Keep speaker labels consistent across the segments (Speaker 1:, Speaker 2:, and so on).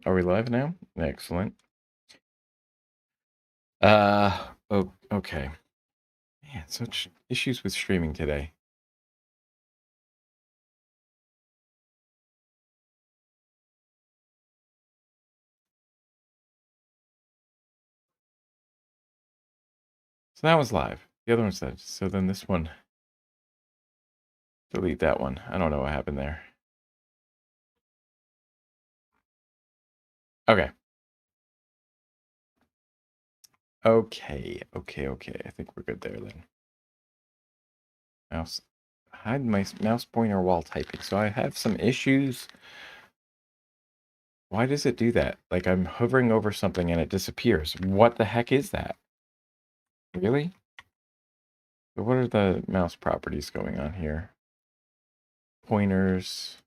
Speaker 1: Are we live now? Excellent. Okay. Man, such issues with streaming today. So that was live. The other one's dead. So then this one, delete that one. I don't know what happened there. Okay. Okay. I think we're good there then. Mouse. Hide my mouse pointer while typing. So I have some issues. Why does it do that? Like I'm hovering over something and it disappears. What the heck is that? Really? So what are the mouse properties going on here? Pointers.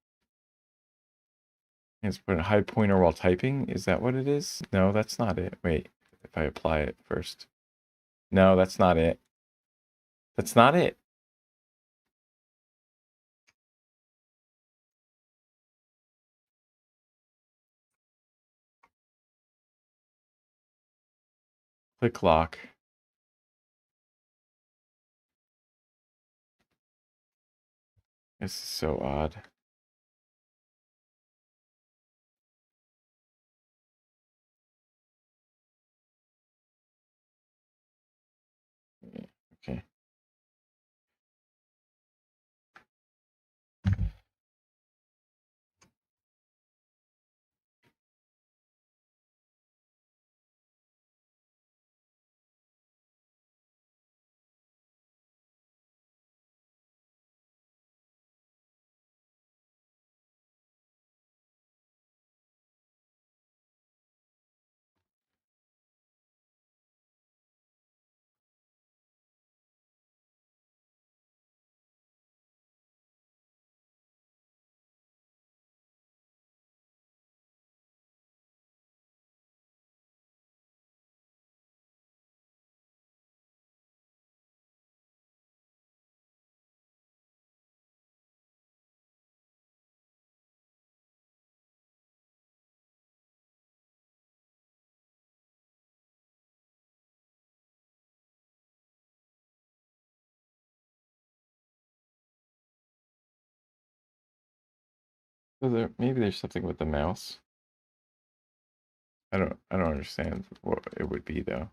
Speaker 1: It's put a high pointer while typing. Is that what it is? No, that's not it. Wait, if I apply it first. No, that's not it. That's not it. Click lock. This is so odd. Okay. So maybe there's something with the mouse. I don't understand what it would be though.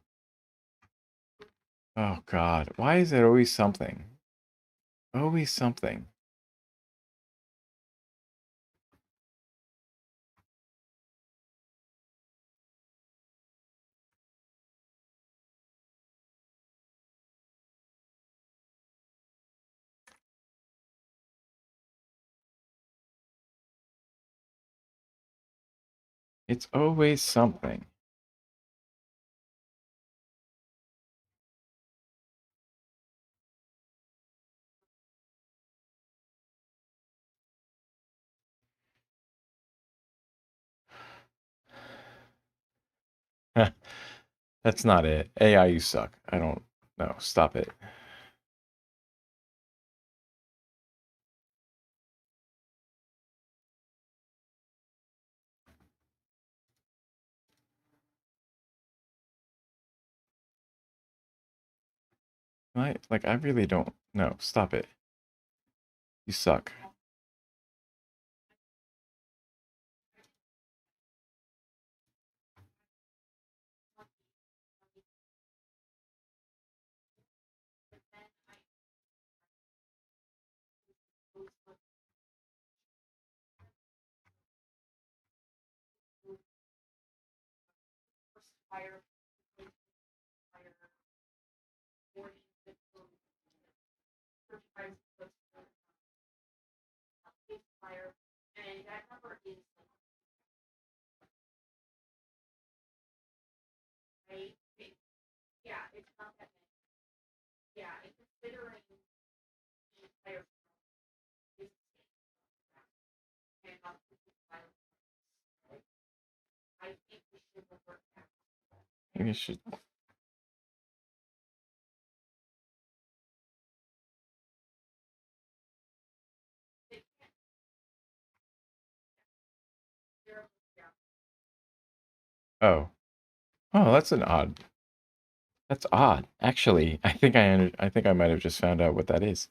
Speaker 1: Oh God, why is it always something? Always something. It's always something. That's not it. AI, you suck. I don't know. Stop it. I really don't know. Stop it. You suck. Maybe you should. Oh. Oh, that's odd. Actually, I think I might have just found out what that is.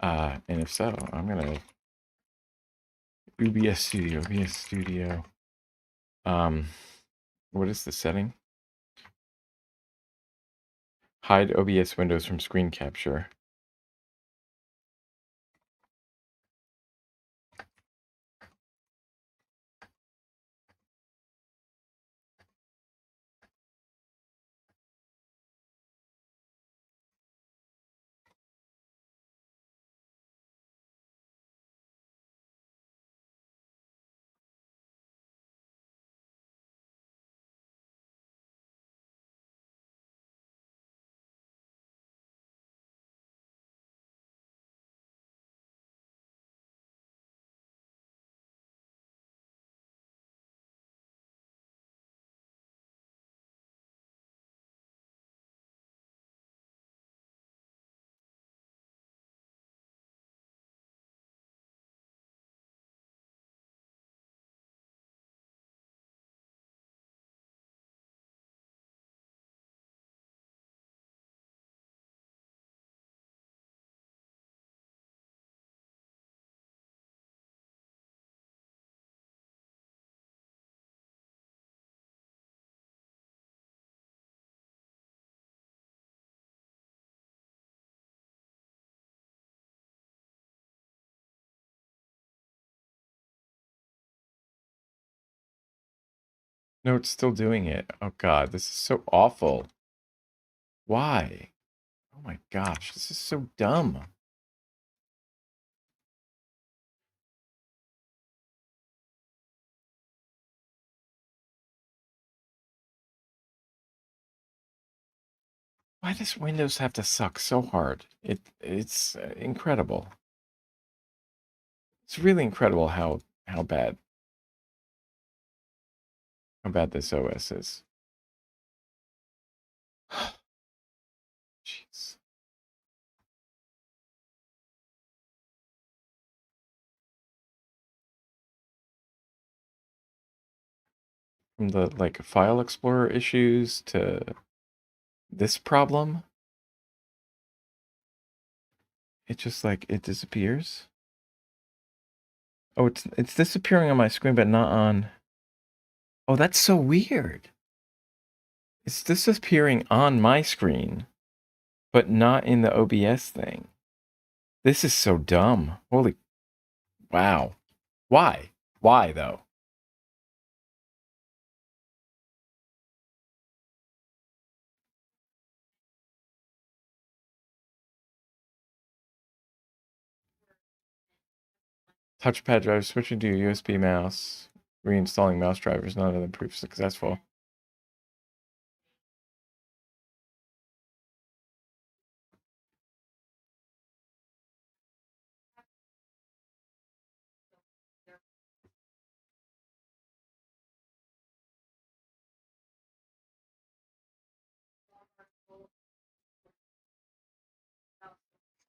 Speaker 1: And if so, I'm gonna OBS Studio. Um, what is the setting? Hide OBS windows from screen capture. No, it's still doing it. Oh God, this is so awful. Why? Oh my gosh, this is so dumb. Why does Windows have to suck so hard? It's incredible. It's really incredible how bad this OS is. Jeez. From the like file explorer issues to this problem, it just like it disappears. Oh, it's disappearing on my screen, but not on. Oh, that's so weird. It's disappearing on my screen, but not in the OBS thing. This is so dumb. Holy wow. Why? Why though? Touchpad drive switching to a USB mouse. Reinstalling mouse drivers. None of them proved successful.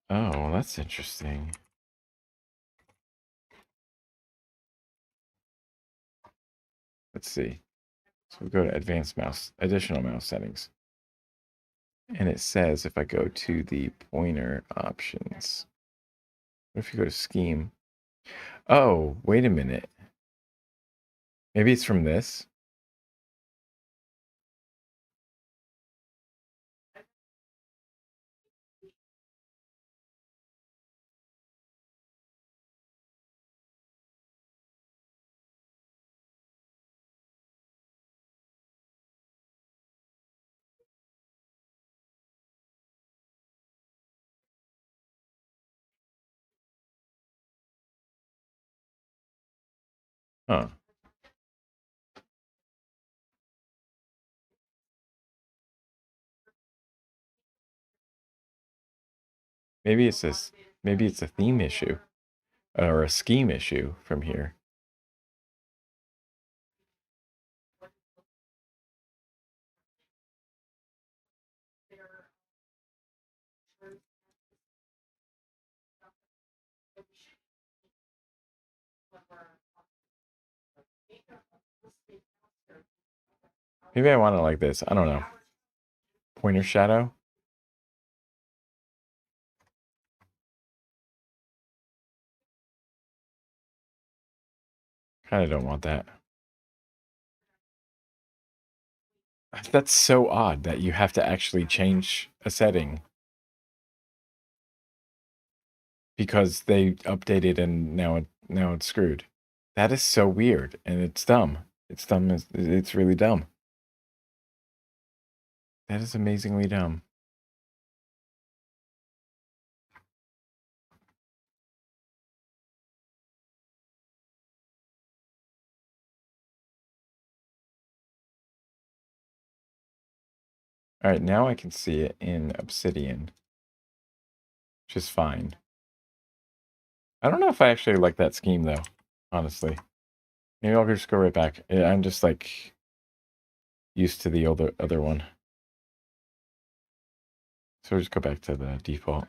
Speaker 1: Oh, well, that's interesting. Let's see. So we go to additional mouse settings. And it says if I go to the pointer options, what if you go to scheme? Oh, wait a minute. Maybe it's from this. Huh. Maybe it's this. Maybe it's a theme issue or a scheme issue from here. Maybe I want it like this. I don't know. Pointer shadow. Kind of don't want that. That's so odd that you have to actually change a setting because they updated and now it's screwed. That is so weird and it's dumb. It's dumb. It's really dumb. That is amazingly dumb. All right, now I can see it in Obsidian, which is fine. I don't know if I actually like that scheme though, honestly. Maybe I'll just go right back. I'm just like used to the other one. So we'll just go back to the default.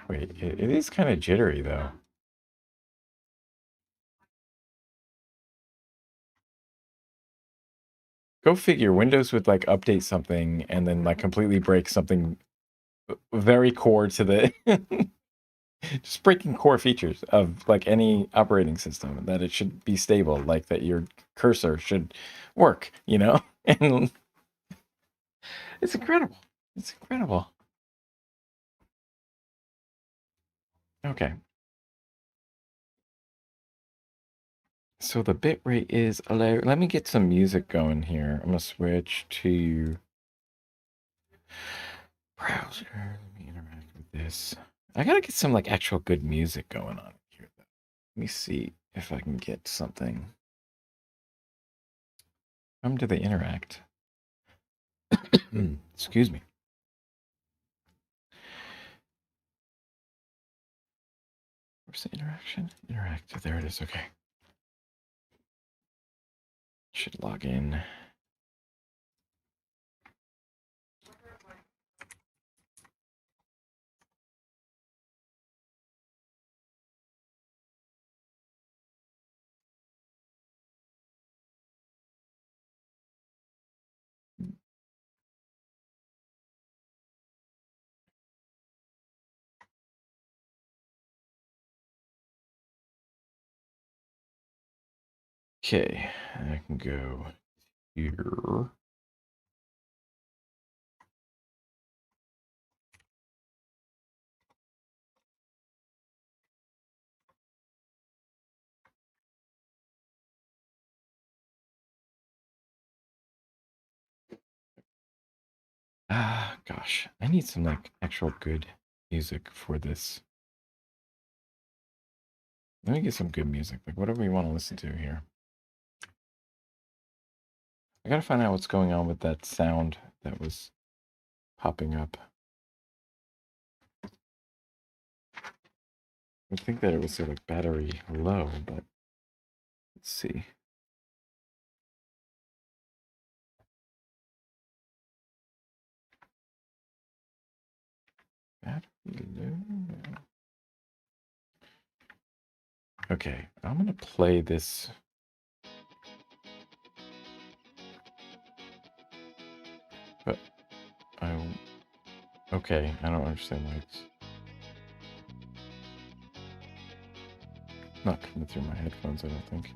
Speaker 1: Wait, it is kind of jittery though. Go figure, Windows would like update something and then like completely break something very core to the just breaking core features of like any operating system, that it should be stable, like that your cursor should work, you know? And it's incredible. It's incredible. Okay. So the bit rate is let me get some music going here. I'm gonna switch to browser. Let me interact with this. I gotta get some like actual good music going on here though. Let me see if I can get something. Come to the interact. Excuse me. Where's the interaction? Interact. There it is. Okay. Should log in. Okay. I can go here. Ah, gosh. I need some like actual good music for this. Let me get some good music. Like whatever we want to listen to here. I gotta find out what's going on with that sound that was popping up. I think that it was like battery low, but let's see. Battery low. Okay, I'm gonna play this. But okay, I don't understand why it's not coming through my headphones, I don't think.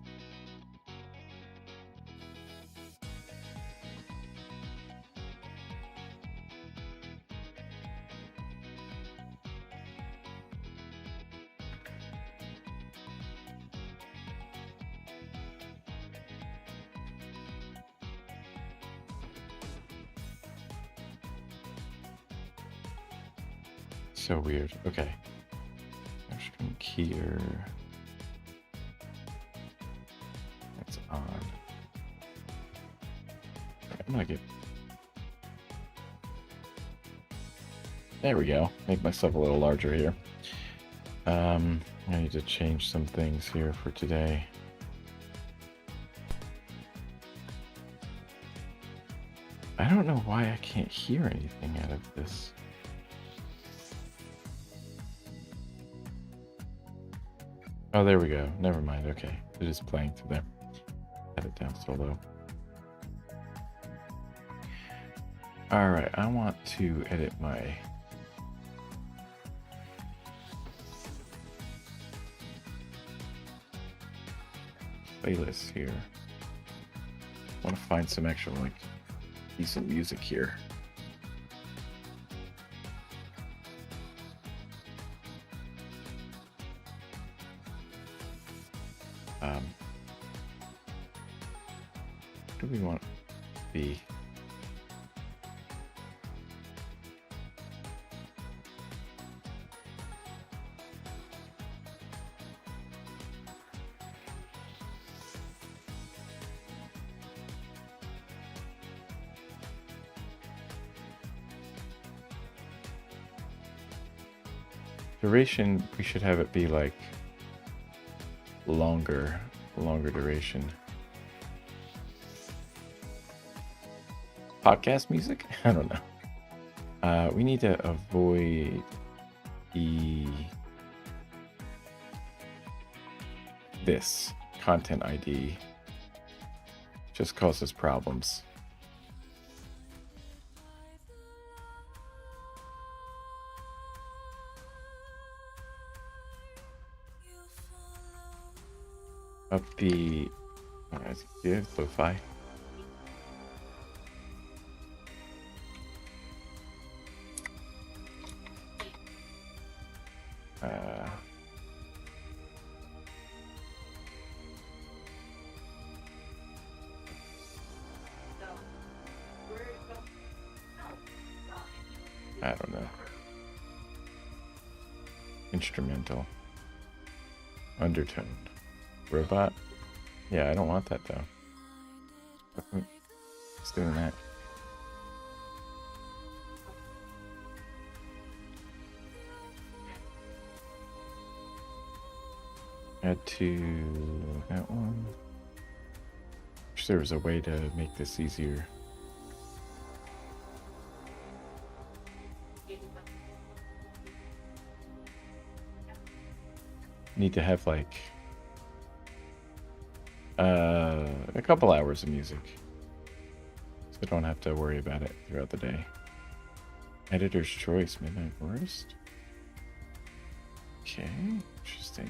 Speaker 1: So weird. Okay. String keyer. That's on. Right, I'm gonna get. There we go. Make myself a little larger here. I need to change some things here for today. I don't know why I can't hear anything out of this. Oh, there we go. Never mind. Okay. It is playing through there. Had it down so low. All right. I want to edit my playlist here. I want to find some actual like decent music here. What do we want to be? Duration, we should have it be like longer duration. Podcast music? I don't know. We need to avoid this content ID. Just causes problems. Up the lo-fi. I don't know. Instrumental. Undertone. Robot? Yeah, I don't want that though. It's doing that. Add to that one. Wish there was a way to make this easier. Need to have like a couple hours of music, so I don't have to worry about it throughout the day. Editor's choice, midnight worst. Okay, interesting.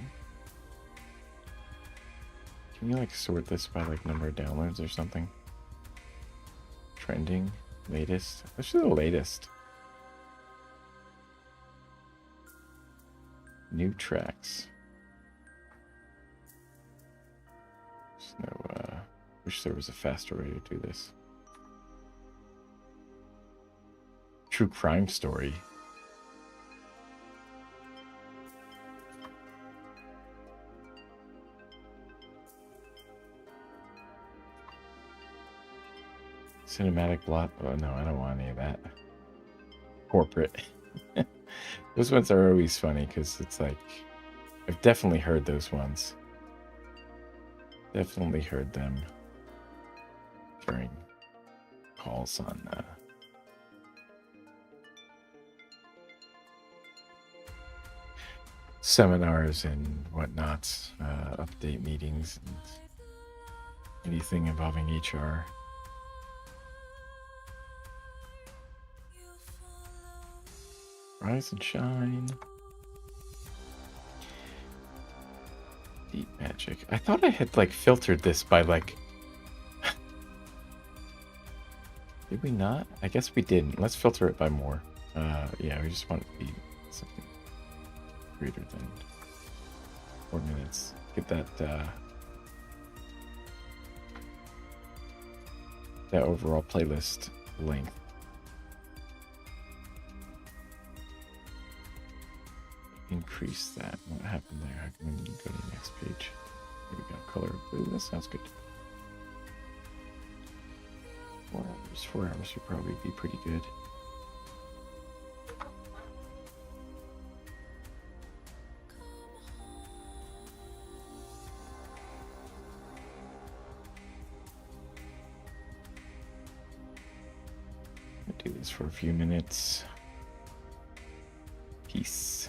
Speaker 1: Can you like sort this by like number of downloads or something? Trending, latest. Let's do the latest. New tracks. No, wish there was a faster way to do this. True crime story. Cinematic block. Oh no, I don't want any of that. Corporate. Those ones are always funny because it's like I've definitely heard those ones. Definitely heard them during calls on seminars and whatnots, update meetings, and anything involving HR. Rise and shine. Deep magic. I thought I had like filtered this by like. Did we not? I guess we didn't. Let's filter it by more. Yeah, we just want it to be something greater than 4 minutes. Get that that overall playlist length. Increase that. What happened there? I can go to the next page. Here we go. Color blue. That sounds good. 4 hours. 4 hours would probably be pretty good. I'll do this for a few minutes. Peace.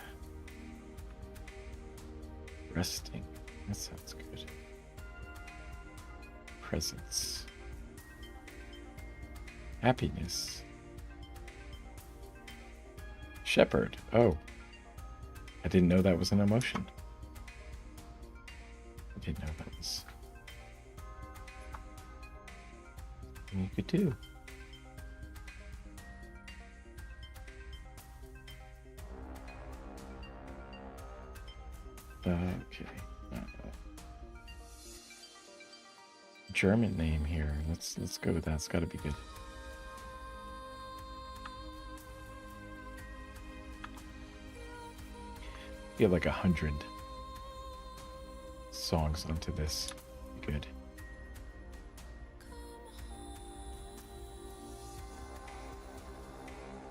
Speaker 1: Resting. That sounds good. Presence. Happiness. Shepherd. Oh. I didn't know that was an emotion. I didn't know that was something you could do. Okay. German name here. Let's go with that. It's got to be good. We have like 100 songs onto this. Good.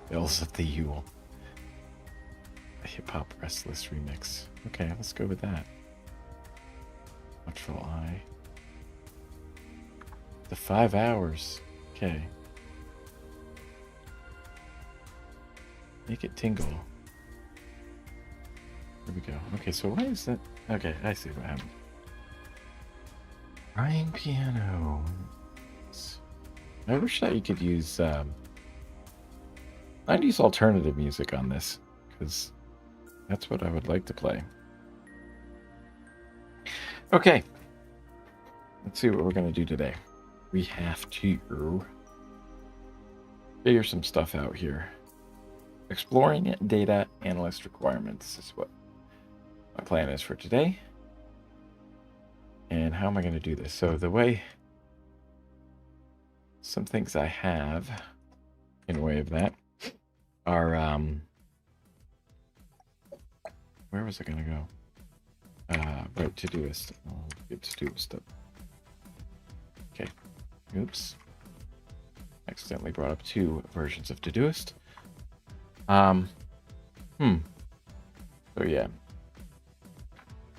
Speaker 1: Bells of the Yule. A hip-hop restless remix. Okay, let's go with that. Watchful Eye. The 5 hours. Okay. Make it tingle. Here we go. Okay, so why is that? Okay, I see what happened. Crying piano. I wish that you could use I'd use alternative music on this, because that's what I would like to play. Okay. Let's see what we're going to do today. We have to figure some stuff out here. Exploring data analyst requirements is what my plan is for today. And how am I going to do this? So the way, some things I have in way of that are, where was I going to go? Right, Todoist. I'll get Todoist up. Okay. Oops. Accidentally brought up 2 versions of Todoist. So yeah.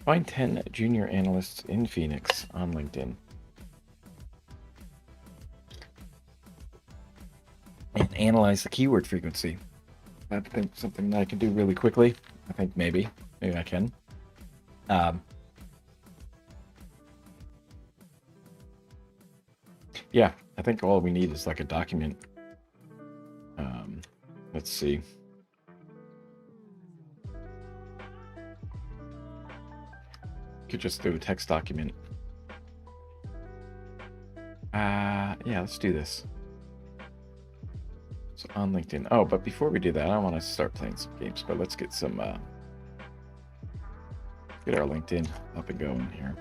Speaker 1: Find 10 junior analysts in Phoenix on LinkedIn. And analyze the keyword frequency. That's something that I can do really quickly. I think maybe I can. Yeah, I think all we need is like a document. Let's see. Could just do a text document. Yeah, let's do this. So on LinkedIn. Oh, but before we do that, I want to start playing some games, but let's get some get our LinkedIn up and going here.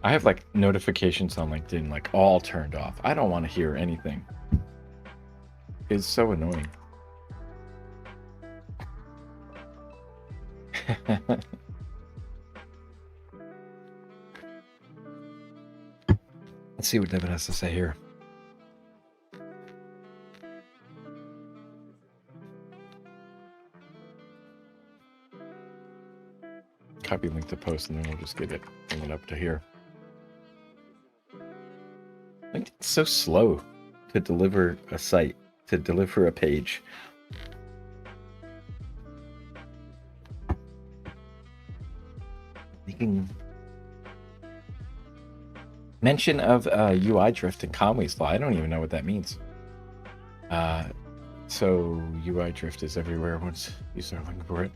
Speaker 1: I have like notifications on LinkedIn like all turned off. I don't want to hear anything. It's so annoying. Let's see what David has to say here. Copy link to post, and then we'll just get it, bring it up to here. LinkedIn's so slow to deliver a site, to deliver a page. Making mention of UI drift in Conway's Law. I don't even know what that means. So UI drift is everywhere once you start looking for it.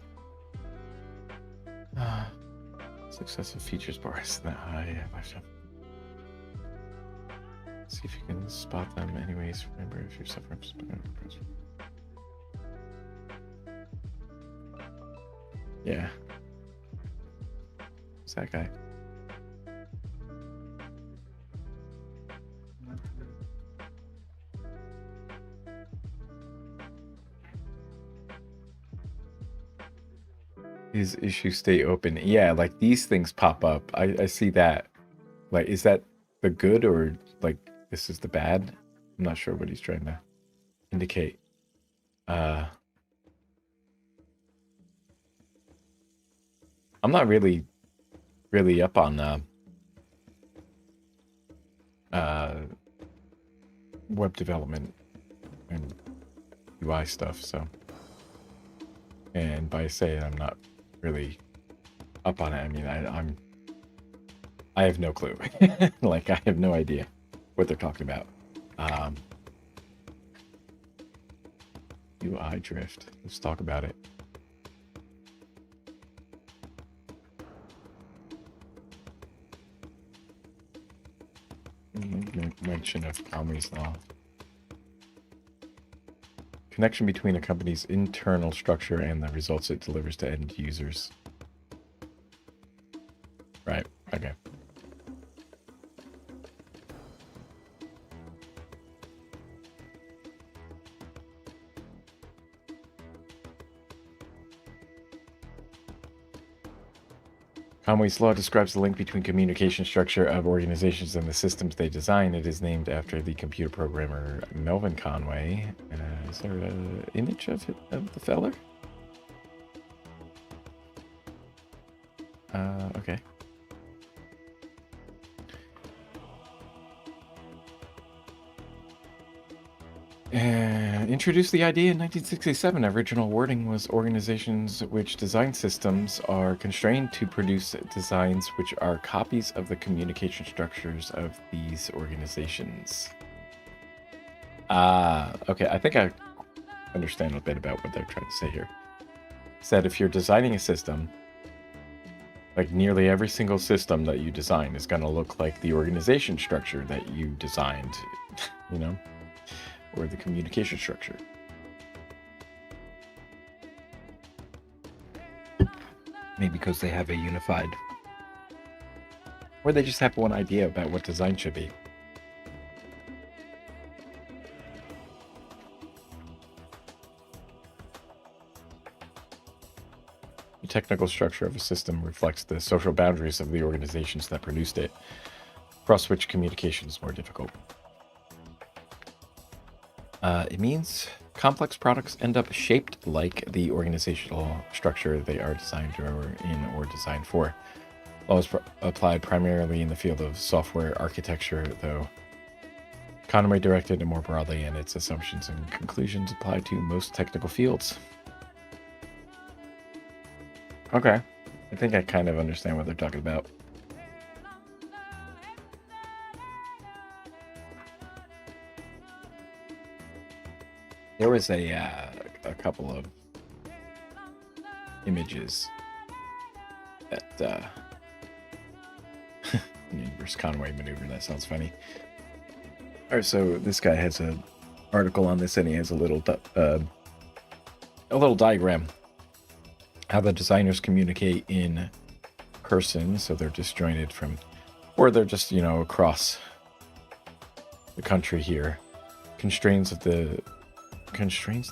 Speaker 1: Successive features bar is that high. Lifetime. See if you can spot them anyways. Remember if you're suffering from yeah. Who's that guy? His issues stay open. Yeah, like these things pop up. I see that. Like, is that the good or like this is the bad? I'm not sure what he's trying to indicate. I'm not really up on web development and UI stuff, so And by saying I'm not really up on it, I mean I have no clue. Like I have no idea what they're talking about. UI drift. Let's talk about it. Mention of Calme's law. Connection between a company's internal structure and the results it delivers to end users. Right. Okay. Conway's law describes the link between communication structure of organizations and the systems they design. It is named after the computer programmer Melvin Conway. Is there an image of the feller? Okay. Introduced the idea in 1967. Original wording was organizations which design systems are constrained to produce designs which are copies of the communication structures of these organizations. Okay, I think I understand a bit about what they're trying to say here. It's that if you're designing a system, like nearly every single system that you design is going to look like the organization structure that you designed, you know? Or the communication structure. Maybe because they have a unified... Or they just have one idea about what design should be. The technical structure of a system reflects the social boundaries of the organizations that produced it, across which communication is more difficult. It means complex products end up shaped like the organizational structure they are designed or designed for. Law is applied primarily in the field of software architecture, though Conway directed it more broadly, and its assumptions and conclusions apply to most technical fields. Okay. I think I kind of understand what they're talking about. There was a couple of images that inverse Conway maneuver. That sounds funny. All right, so this guy has an article on this, and he has a little diagram how the designers communicate in person. So they're disjointed from, or they're just across the country here. Constrains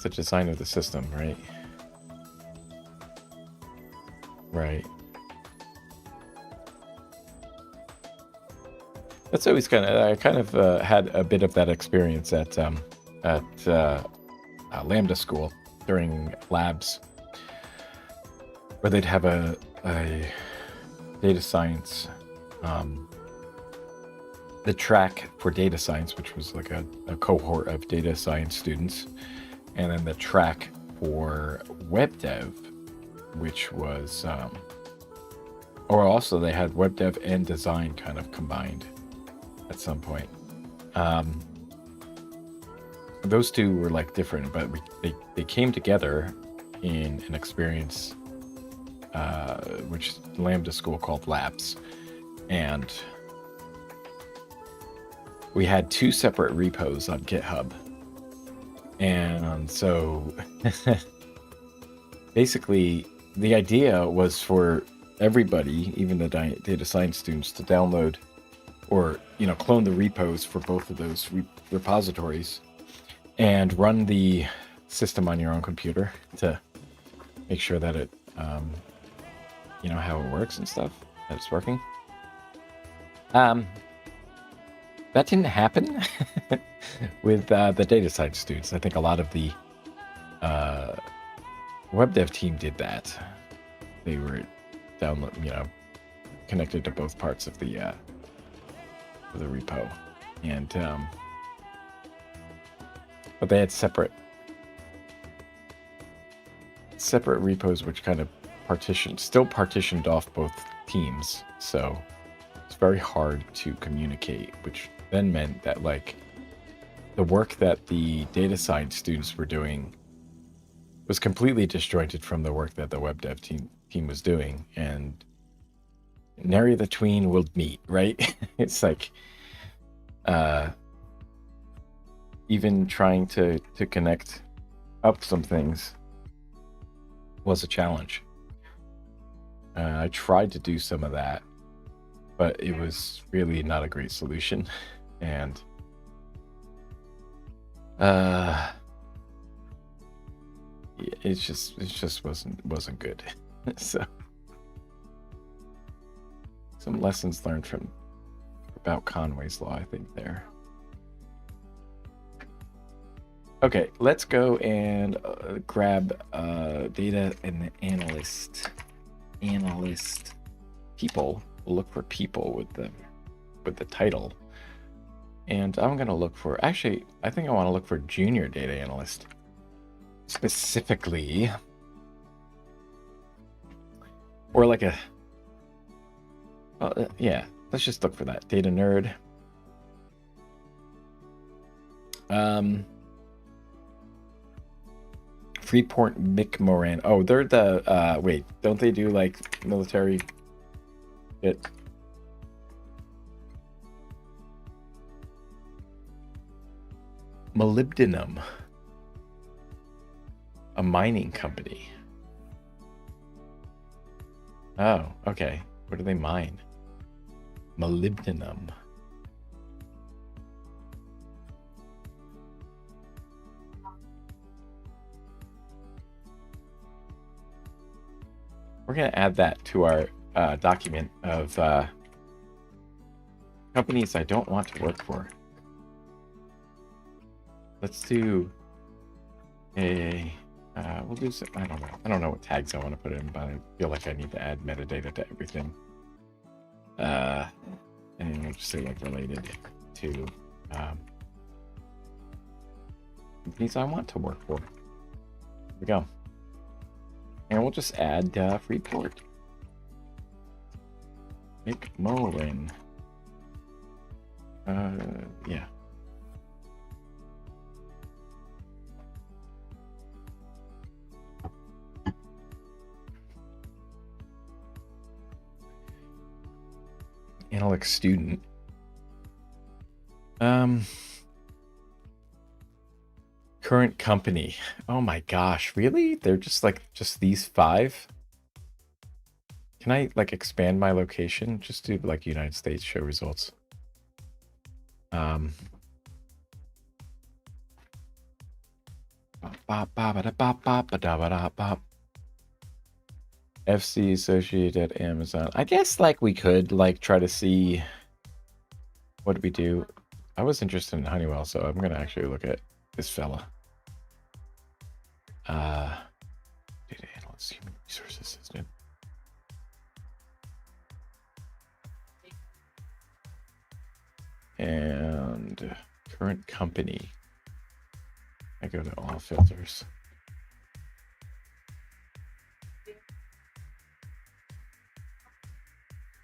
Speaker 1: the design of the system, right? Right. That's always I had a bit of that experience at Lambda School during labs, where they'd have a data science, the track for data science, which was like a cohort of data science students, and then the track for web dev, which was, or also they had web dev and design kind of combined at some point. Those two were like different, but they came together in an experience, which Lambda School called Labs, and we had two separate repos on GitHub. And so basically the idea was for everybody, even the data science students, to download or clone the repos for both of those repositories and run the system on your own computer to make sure that it how it works and stuff, that it's working. That didn't happen with the data science students. I think a lot of the web dev team did that. They were connected to both parts of the repo, and but they had separate separate repos which kind of still partitioned off both teams, so it's very hard to communicate, which then meant that like the work that the data science students were doing was completely disjointed from the work that the web dev team was doing, and nary the tween will meet, right? It's like even trying to connect up some things was a challenge. I tried to do some of that, but it was really not a great solution, and it just wasn't good. So some lessons learned about Conway's Law, I think, there. Okay, let's go and grab data and analyst people. We'll look for people with the title, and I'm gonna look for, actually I think I want to look for junior data analyst specifically, or like a yeah, let's just look for that data nerd. Freeport McMoran. Oh, they're the wait, don't they do like military shit? Molybdenum, a mining company. Oh, okay. What do they mine? Molybdenum. We're going to add that to our document of companies I don't want to work for. Let's do a, we'll do some, I don't know what tags I want to put in, but I feel like I need to add metadata to everything. And we'll just say like related to companies I want to work for. Here we go. And we'll just add Freeport McMoran. Yeah. Analyst student. Current company. Oh my gosh, really? They're just these 5? Can I like expand my location? Just do like United States, show results. FC associated at Amazon. I guess like we could like try to see what do we do. I was interested in Honeywell, so I'm gonna actually look at this fella. Data analyst, human resource assistant. And current company. I go to all filters.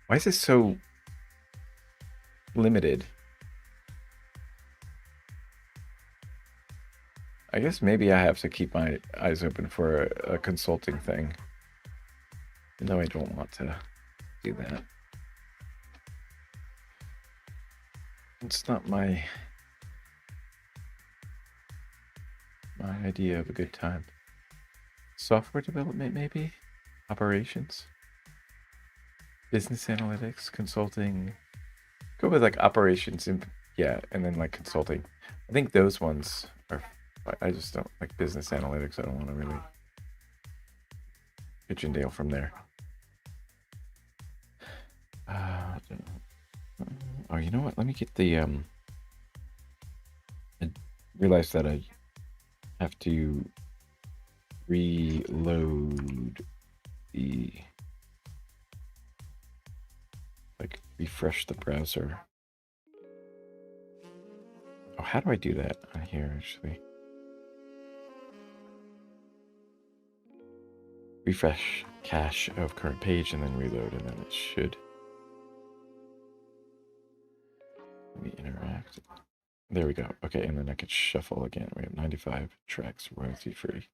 Speaker 1: Why is this so limited? I guess maybe I have to keep my eyes open for a consulting thing. Even though I don't want to do that. It's not my idea of a good time. Software development, maybe? Operations? Business analytics, consulting. Go with like operations, yeah, and then like consulting. I think those ones are, I just don't like business analytics. I don't want to really pigeonhole from there. Oh, you know what? Let me get the, I realized that I have to reload the, like refresh the browser. Oh, how do I do that on here actually? refresh cache of current page and then reload, and then it should we interact. There we go. Okay, and then I could shuffle again. We have 95 tracks royalty free.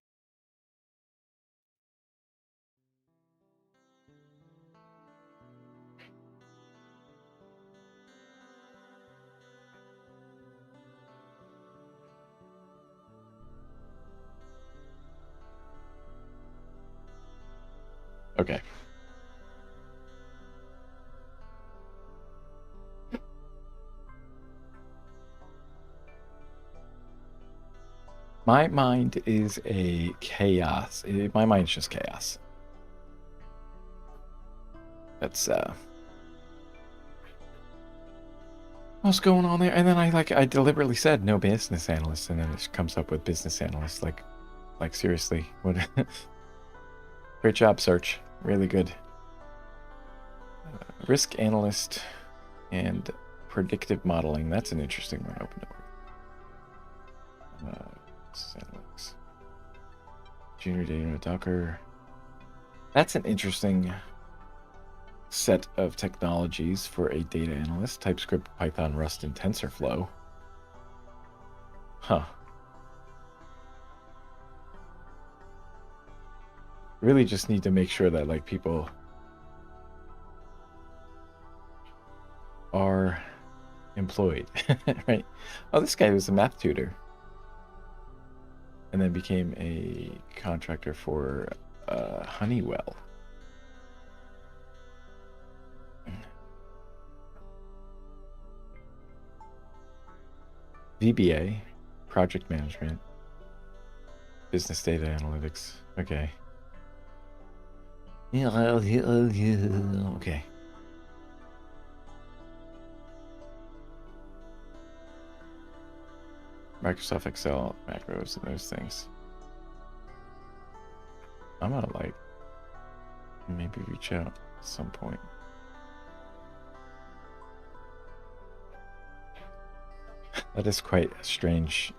Speaker 1: Okay. My mind is a chaos. My mind's just chaos. That's what's going on there? And then I deliberately said no business analyst, and then it comes up with business analyst. Like seriously, what? Great job, search. Really good. Risk analyst and predictive modeling. That's an interesting one. Open up. Analytics. Junior data Docker. That's an interesting set of technologies for a data analyst. TypeScript, Python, Rust, and TensorFlow. Huh. Really just need to make sure that like people are employed, right? Oh, this guy was a math tutor and then became a contractor for Honeywell. VBA, project management, business data analytics. Okay. Okay. Microsoft Excel, macros, and those things. I'm gonna like maybe reach out at some point. That is quite a strange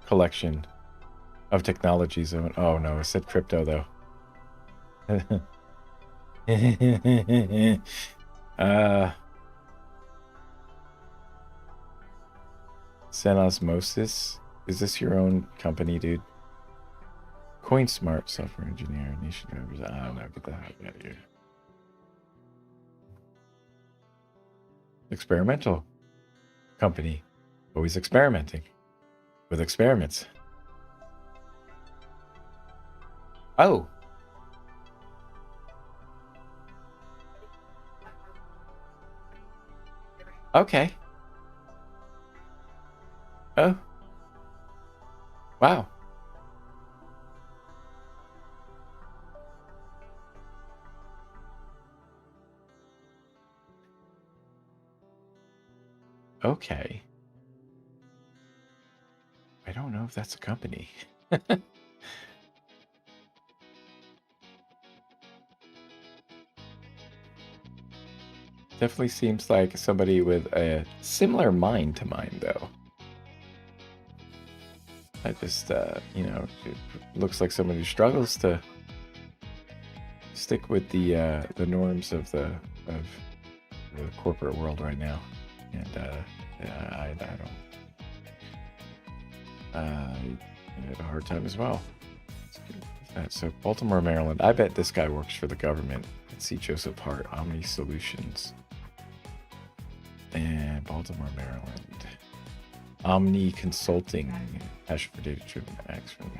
Speaker 1: collection of technologies. Oh no, it said crypto though. Osmosis. Is this your own company, dude? CoinSmart, software engineer, nation drivers. I don't know. Get the heck out of here. Experimental company. Always experimenting with experiments. Oh. Okay. Oh. Wow. Okay. I don't know if that's a company. Definitely seems like somebody with a similar mind to mine, though. I just, you know, it looks like someone who struggles to stick with the norms of the corporate world right now, and I have a hard time as well. So Baltimore, Maryland. I bet this guy works for the government. Let's see, Joseph Hart, Omni Solutions, and Baltimore, Maryland. Omni Consulting, passion for data-driven action.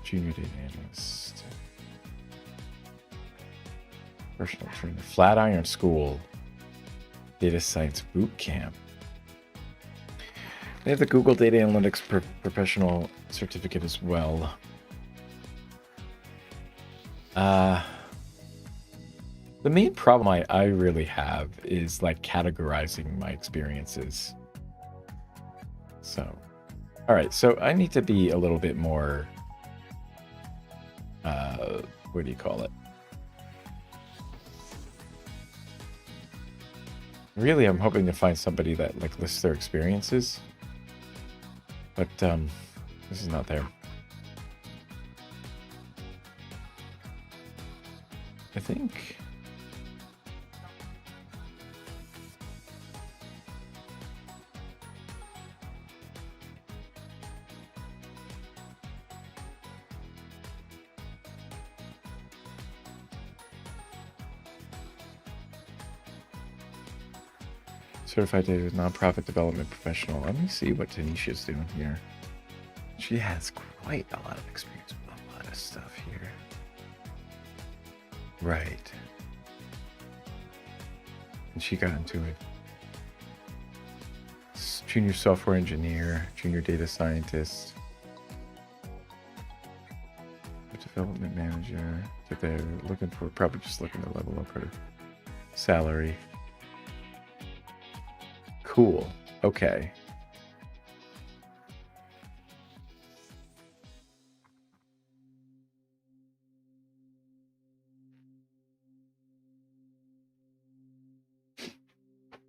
Speaker 1: Junior data analyst. Personal trainer. Flatiron School. Data science boot camp. They have the Google Data Analytics Professional Certificate as well. The main problem I really have is like categorizing my experiences. So, all right, so I need to be a little bit more, what do you call it? Really, I'm hoping to find somebody that like lists their experiences. But this is not there. I think. Certified data nonprofit development professional. Let me see what Tanisha's doing here. She has quite a lot of experience with a lot of stuff here. Right. And she got into it. Junior software engineer, junior data scientist, development manager. That they're looking for, probably just looking to level up her salary. Cool. Okay.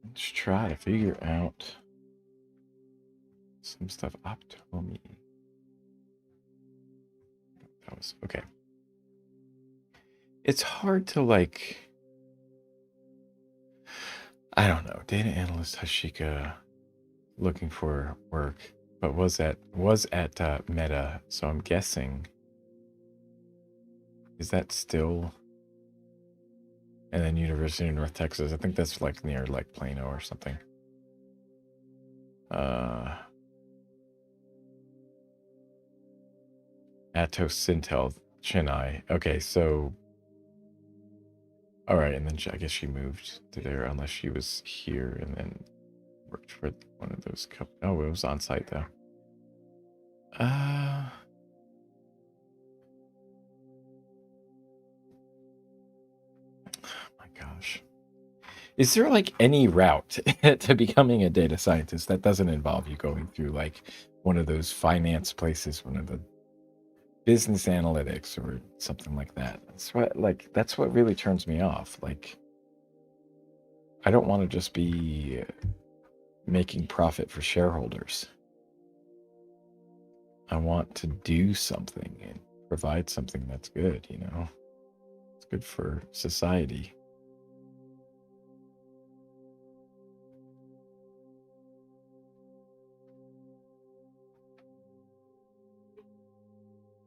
Speaker 1: Let's try to figure out some stuff. Optomy. That was okay. It's hard to like. I don't know. Data analyst Hashika looking for work, but was at Meta. So I'm guessing. Is that still? And then University of North Texas. I think that's like near like Plano or something. Atos Sintel Chennai. Okay, so all right, and then I guess she moved to there unless she was here and then worked for one of those oh, it was on site though. My gosh. Is there like any route to becoming a data scientist that doesn't involve you going through like one of those finance places, one of the business analytics or something like that? That's what really turns me off. Like, I don't want to just be making profit for shareholders. I want to do something and provide something that's good, you know? It's good for society.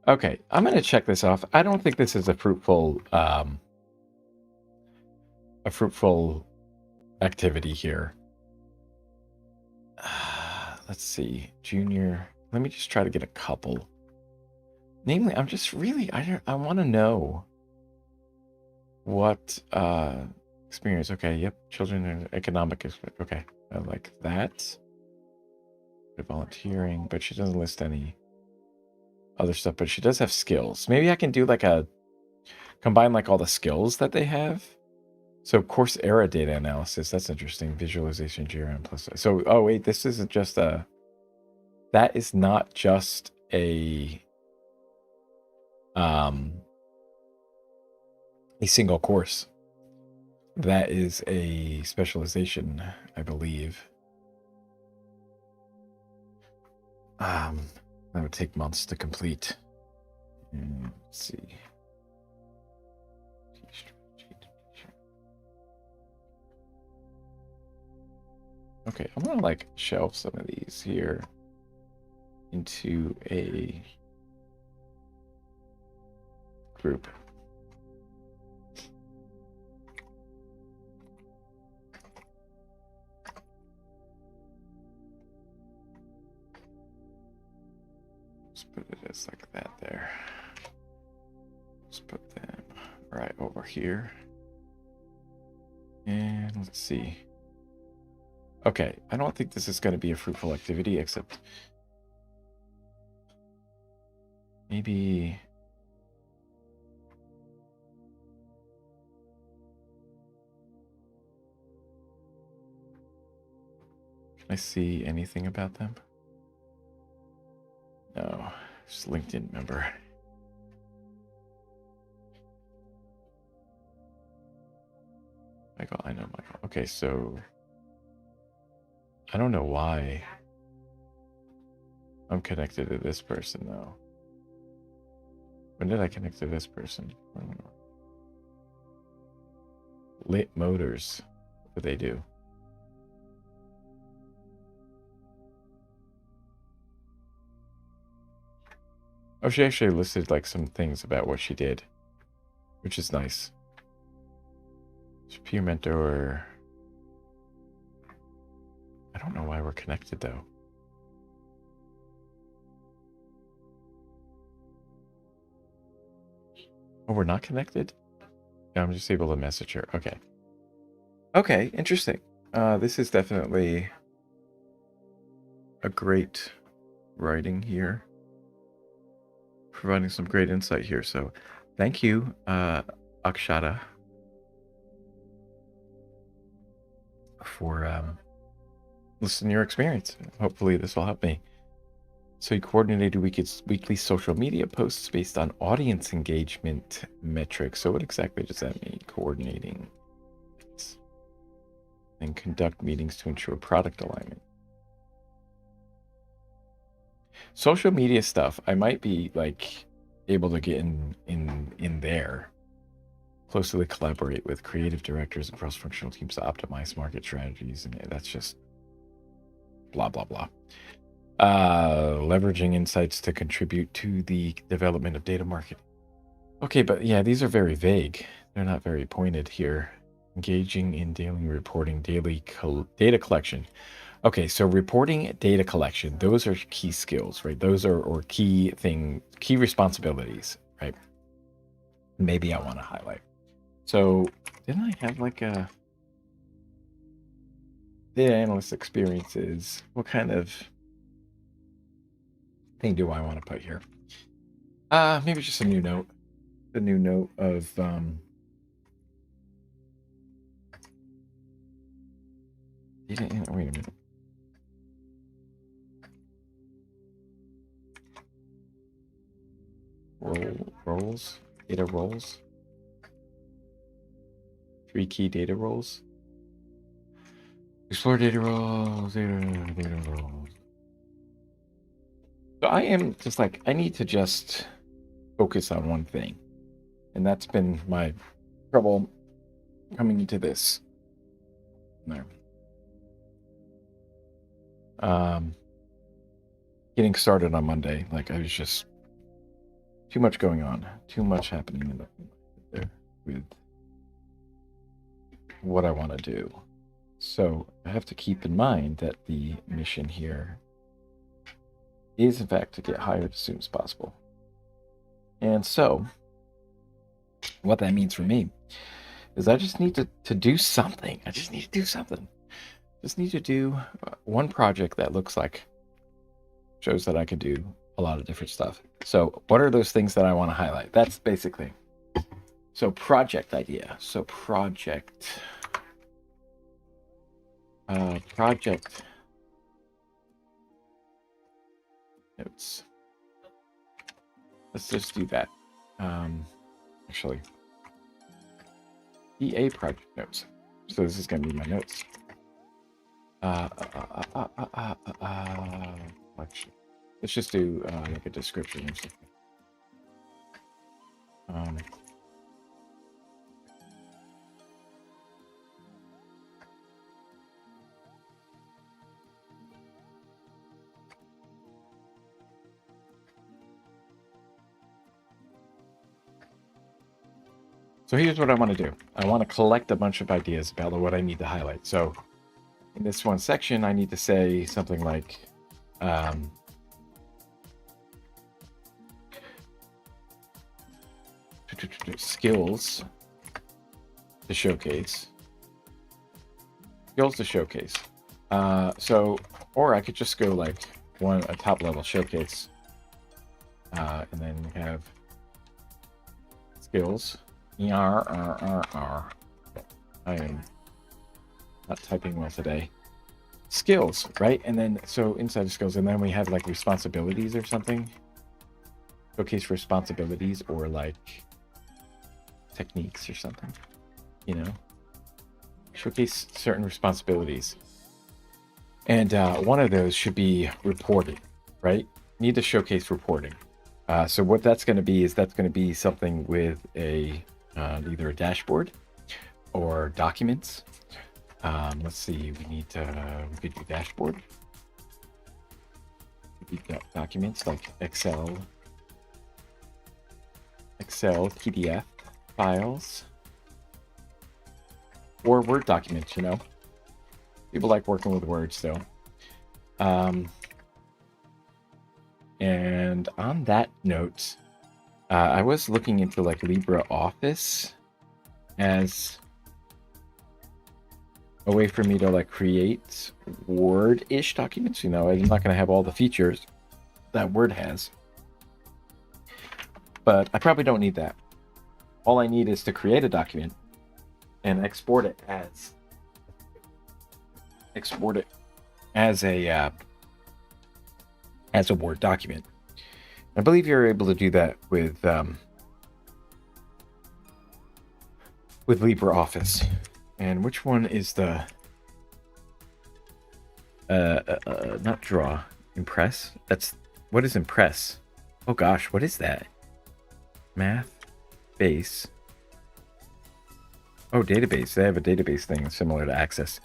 Speaker 1: Okay, I'm going to check this off. I don't think this is a fruitful activity here. Let's see, junior. Let me just try to get a couple. Namely, I'm just really I want to know what experience. Okay, yep, children and economic. Okay, I like that. Volunteering, but she doesn't list any other stuff, but she does have skills. Maybe I can do like combine like all the skills that they have. So course era data analysis, that's interesting. Visualization, GRM plus. So, oh wait, this isn't just that is not just a single course. That is a specialization, I believe. That would take months to complete. Let's see. Okay, I'm gonna like shelve some of these here into a group. Let's put it as like that there. Let's put them right over here. And let's see. Okay, I don't think this is going to be a fruitful activity, except maybe... Can I see anything about them? No, just LinkedIn member. Michael, I know Michael. Okay, so I don't know why I'm connected to this person though. When did I connect to this person? Lit Motors. What do they do? Oh, she actually listed like some things about what she did, which is nice. She's peer mentor. I don't know why we're connected though. Oh, we're not connected? Yeah, I'm just able to message her. Okay. Okay, interesting. This is definitely a great writing here. Providing some great insight here. So thank you, Akshata, for listening to your experience. Hopefully this will help me. So you coordinated weekly social media posts based on audience engagement metrics. So what exactly does that mean, coordinating? And conduct meetings to ensure product alignment. Social media stuff, I might be like able to get in there. Closely collaborate with creative directors and cross-functional teams to optimize market strategies, and that's just blah blah blah. Leveraging insights to contribute to the development of data marketing. Okay, but yeah, these are very vague. They're not very pointed here. Engaging in daily reporting, daily data collection. Okay, so reporting, data collection, those are key skills, right? Those are or key responsibilities, right? Maybe I want to highlight. So didn't I have like a data analyst experiences? What kind of thing do I want to put here? Maybe just a new note. The new note of wait a minute. Roles, data roles. 3 key data roles. Explore data roles, data roles. So I am just like, I need to just focus on one thing. And that's been my trouble coming into this. No. Getting started on Monday, like I was just too much going on, too much happening there with what I want to do. So I have to keep in mind that the mission here is in fact to get hired as soon as possible. And so what that means for me is I just need to do something. I just need to do something. Just need to do one project that looks like shows that I can do a lot of different stuff. So what are those things that I want to highlight? That's basically, so project idea. So project notes. Let's just do that. Actually, EA project notes. So this is going to be my notes. Actually, let's just do like a description or something. So here's what I want to do. I want to collect a bunch of ideas about what I need to highlight. So in this one section, I need to say something like, skills to showcase. Skills to showcase. So, or I could just go like a top level showcase, and then have skills. I am not typing well today. Skills, right? And then so inside of skills, and then we have like responsibilities or something. Showcase responsibilities or like techniques or something, you know. Showcase certain responsibilities. And one of those should be reporting, right? Need to showcase reporting. So what that's going to be is that's going to be something with a either a dashboard or documents. Let's see, we could do dashboard. We could do documents like Excel, PDF files, or Word documents, you know. People like working with Word still. And on that note, I was looking into like LibreOffice as a way for me to like create Word-ish documents. You know, I'm not going to have all the features that Word has, but I probably don't need that. All I need is to create a document and export it as a Word document. I believe you're able to do that with LibreOffice. And which one is the not draw, impress? What is impress? Oh gosh, what is that? Math base. Oh, database. They have a database thing similar to Access.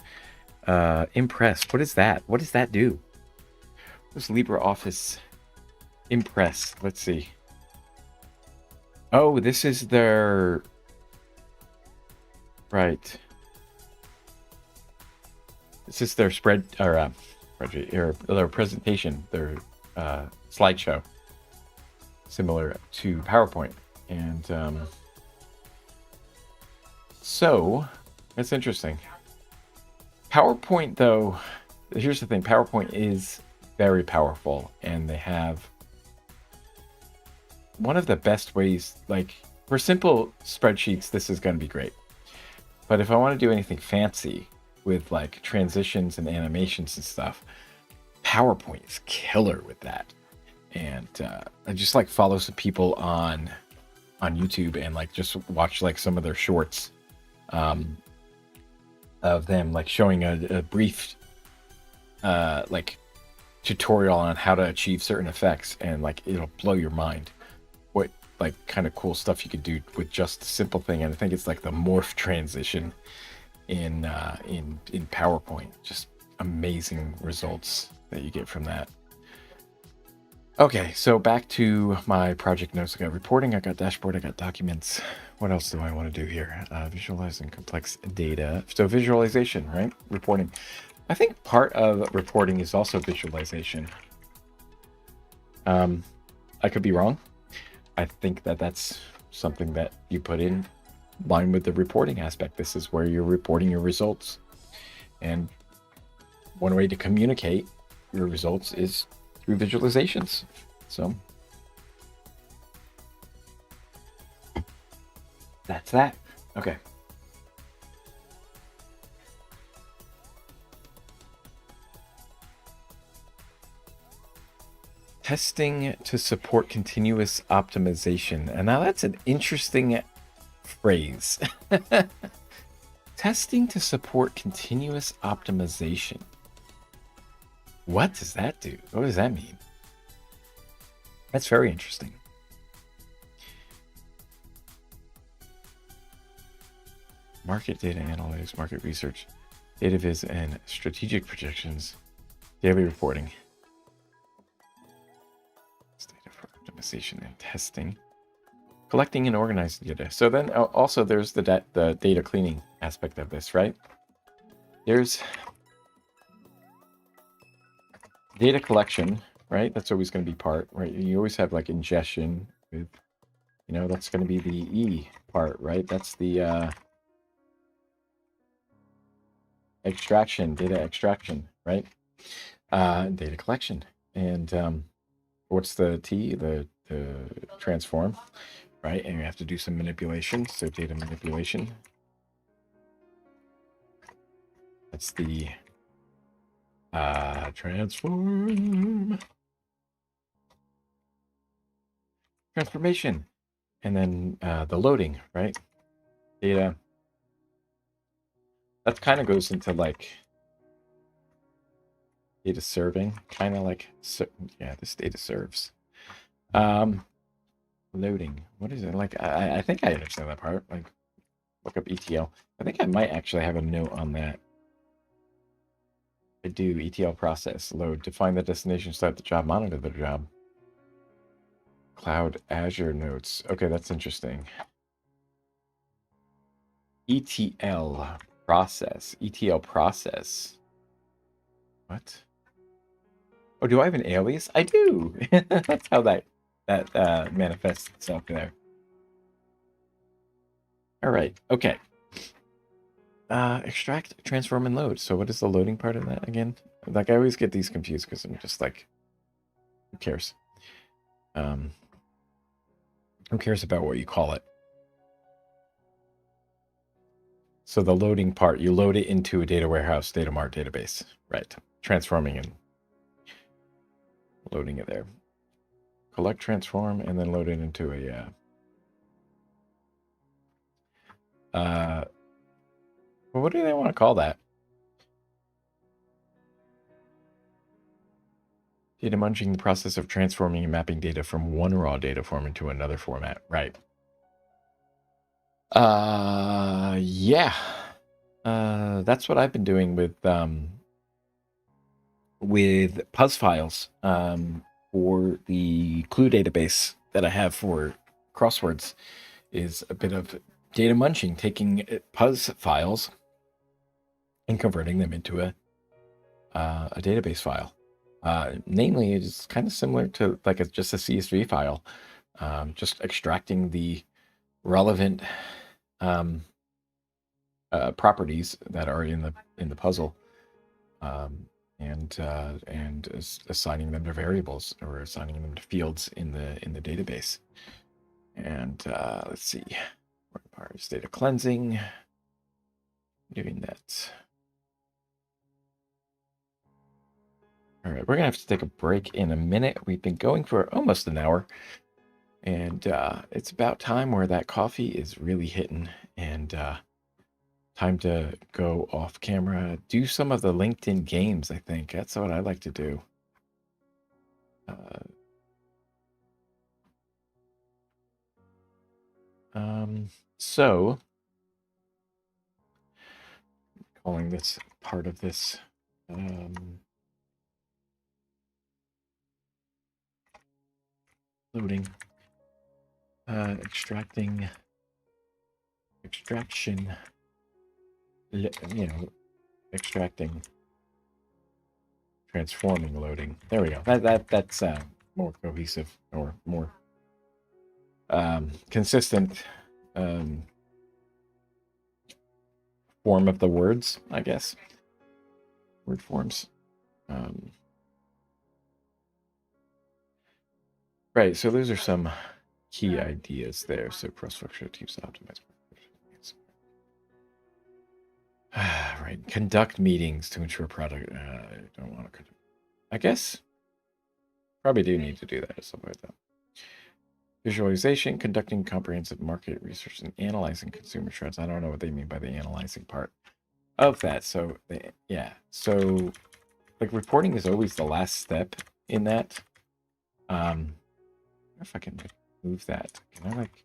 Speaker 1: Impress. What is that? What does that do? What's LibreOffice Impress? Let's see. Oh, this is their... Right. This is their spreadsheet, or their presentation, their slideshow, similar to PowerPoint. And so that's interesting. PowerPoint, though, here's the thing. PowerPoint is very powerful, and they have one of the best ways, like for simple spreadsheets, this is going to be great. But if I want to do anything fancy with like transitions and animations and stuff, PowerPoint is killer with that. And I just like follow some people on YouTube and like just watch like some of their shorts of them like showing a brief like tutorial on how to achieve certain effects, and like it'll blow your mind what like kind of cool stuff you could do with just a simple thing. And I think it's like the morph transition in PowerPoint. Just amazing results that you get from that. Okay, so back to my project notes. I got reporting, I got dashboard, I got documents. What else do I want to do here? Visualizing complex data. So visualization, right? Reporting. I think part of reporting is also visualization. I could be wrong. I think that that's something that you put in line with the reporting aspect. This is where you're reporting your results. And one way to communicate your results is through visualizations. So that's that. Okay. Testing to support continuous optimization. And now that's an interesting phrase. Testing to support continuous optimization. What does that do? What does that mean? That's very interesting. Market data analytics, market research, data viz, and strategic projections, daily reporting. Data for optimization and testing. Collecting and organizing data. So then also there's the data cleaning aspect of this, right? There's data collection, right? That's always going to be part, right? You always have like ingestion with, you know, that's going to be the E part, right? That's the extraction, data extraction, right? Data collection. And what's the T? The transform, right? And you have to do some manipulation. So data manipulation. That's the transformation. And then the loading, right? Data. That kind of goes into like data serving, kind of like, yeah, this data serves. Loading. What is it? Like, I think I understand that part. Like, look up ETL. I think I might actually have a note on that. I do. ETL process. Load. Define the destination. Start the job. Monitor the job. Cloud Azure notes. Okay, that's interesting. ETL process. ETL process. What? Oh, do I have an alias? I do. That's how that manifests itself there. All right. Okay. Extract, transform, and load. So what is the loading part of that again? Like I always get these confused because I'm just like, who cares? Who cares about what you call it? So the loading part, you load it into a data warehouse, data mart database, right? Transforming and loading it there. Collect, transform, and then load it into a well, what do they want to call that? Data munching, the process of transforming and mapping data from one raw data form into another format, right? Yeah. That's what I've been doing with Puzz files for the Clue database that I have for crosswords. Is a bit of data munching, taking Puzz files and converting them into a database file. Namely, it's kind of similar to like just a CSV file, just extracting the relevant properties that are in the puzzle, and assigning them to variables or assigning them to fields in the database. And let's see, requires data cleansing. Doing that. All right, we're gonna have to take a break in a minute. We've been going for almost an hour, and it's about time where that coffee is really hitting, and time to go off camera, do some of the LinkedIn games. I think that's what I like to do. So calling this part of this. Loading, extraction, extracting, transforming, loading. There we go. That's more cohesive or more consistent form of the words, I guess. Word forms. Right, so those are some key ideas there. So cross-functional teams to optimize. Right, conduct meetings to ensure product. I don't want to. I guess probably do need to do that at some point though. Visualization, conducting comprehensive market research, and analyzing consumer trends. I don't know what they mean by the analyzing part of that. So yeah, so like reporting is always the last step in that. I wonder if I can move that. Can I like?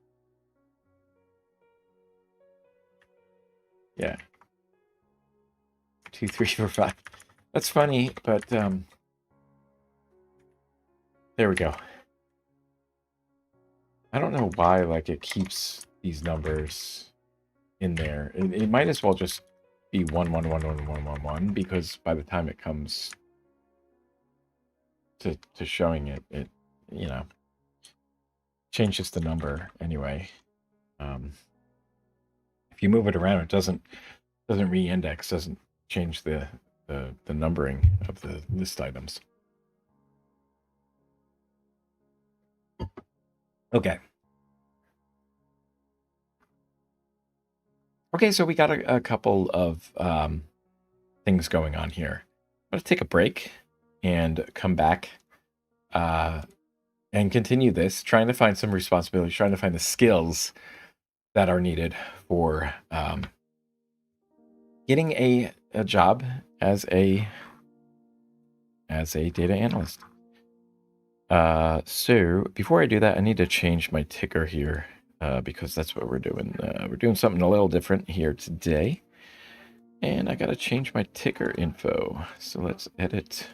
Speaker 1: Yeah. 2, 3, 4, 5. That's funny, but there we go. I don't know why like it keeps these numbers in there. It might as well just be 1, 1, 1, 1, 1, 1, 1, because by the time it comes to showing it, you know, changes the number anyway. If you move it around, it doesn't re-index, doesn't change the numbering of the list items. Okay. Okay, so we got a couple of things going on here. I'm gonna take a break and come back and continue this, trying to find some responsibilities, trying to find the skills that are needed for getting a job as a data analyst. So before I do that, I need to change my ticker here because that's what we're doing. We're doing something a little different here today. And I got to change my ticker info. So let's edit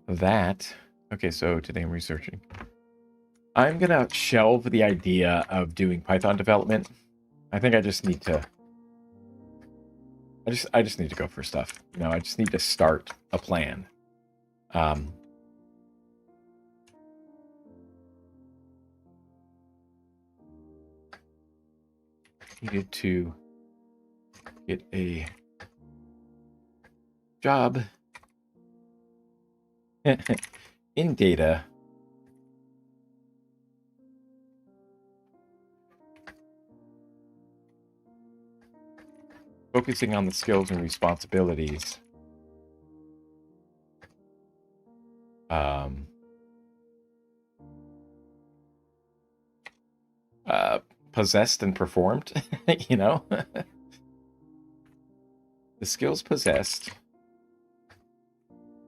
Speaker 1: that. Okay, so today I'm researching. I'm going to shelve the idea of doing Python development. I think I just need to... I just need to go for stuff. You know, I just need to start a plan. Needed to get a job in data. Focusing on the skills and responsibilities. Possessed and performed, you know? The skills possessed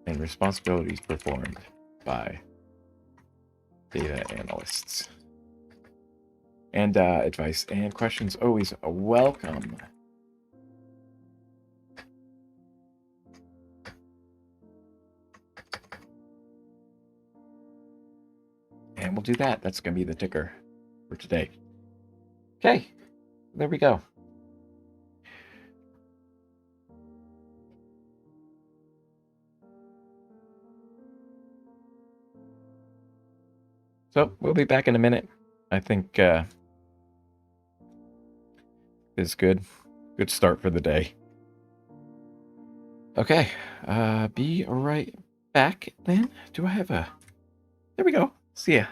Speaker 1: and responsibilities performed by data analysts. And advice and questions always welcome. And we'll do that. That's going to be the ticker for today. Okay, there we go. So we'll be back in a minute. I think is good. Good start for the day. Okay, be right back then. Do I have a... There we go. See ya.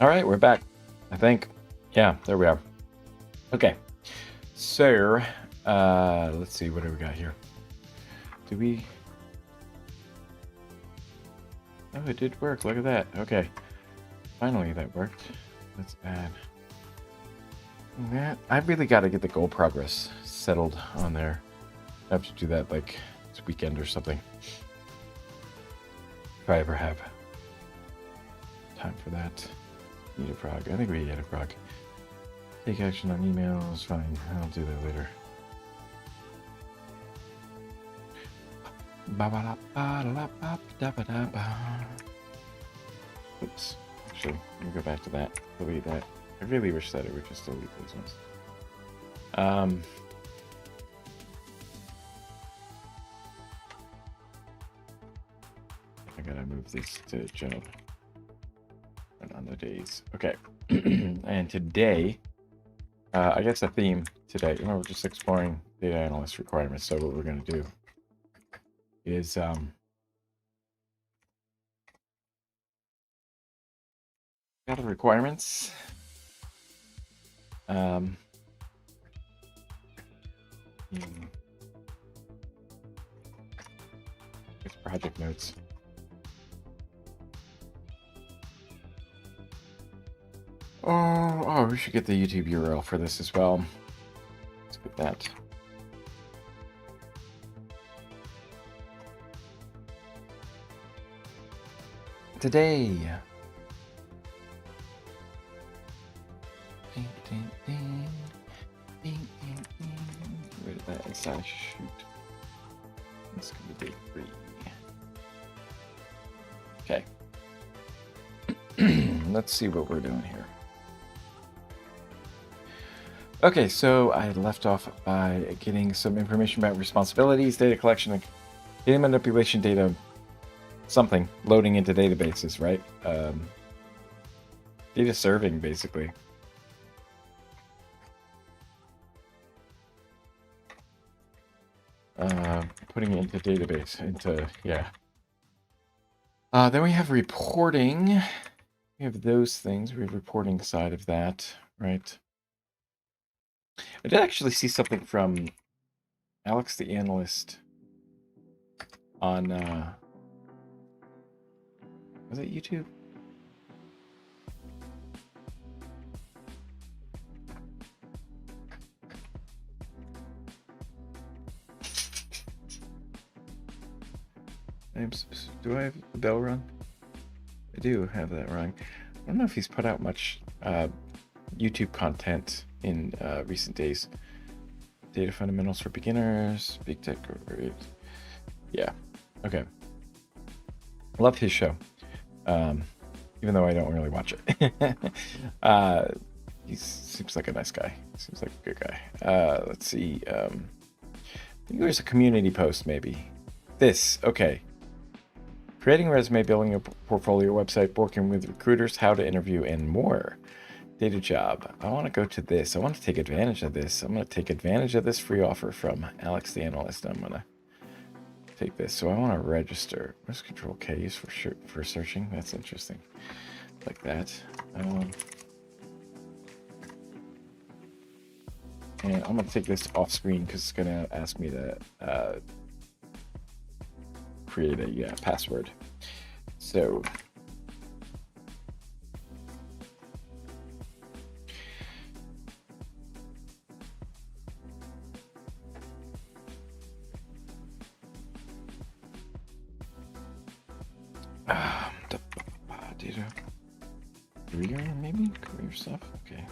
Speaker 1: All right, we're back, I think. Yeah, there we are. Okay, so let's see, what do we got here? Do we... Oh, it did work. Look at that. Okay, finally that worked. Let's add that. I really got to get the goal progress settled on there. I have to do that like this weekend or something, if I ever have time for that. Need a frog. I think we need a frog. Take action on emails. Fine. I'll do that later. Oops. Actually, let me go back to that. Delete that. I really wish that it would just delete those ones. I gotta move this to job. On the days. Okay. And today, I guess the theme today, we're just exploring data analyst requirements. So what we're going to do is got the requirements. It's project notes. Oh, we should get the YouTube URL for this as well. Let's get that. Today. Where did that inside shoot? This could be day 3. Okay. Let's see what we're doing here. Okay, so I left off by getting some information about responsibilities, data collection, data manipulation, data something, loading into databases, right? Data serving, basically. Putting it into database, yeah. Then we have reporting. We have those things. We have reporting side of that, right? I did actually see something from Alex the Analyst on, was it YouTube? Do I have the bell rung? I do have that rung. I don't know if he's put out much YouTube content in recent days. Data fundamentals for beginners, big tech. Yeah, okay. Love his show, even though I don't really watch it. He seems like a nice guy. Seems like a good guy. Let's see. I think there's a community post, maybe. This, okay. Creating a resume, building a portfolio website, working with recruiters, how to interview, and more. Data job. I want to go to this. I want to take advantage of this. I'm going to take advantage of this free offer from Alex the Analyst. I'm going to take this. So I want to register. Where's Control K used for searching? That's interesting. Like that. And I'm going to take this off screen because it's going to ask me to create a password. So data career, maybe career stuff. Okay,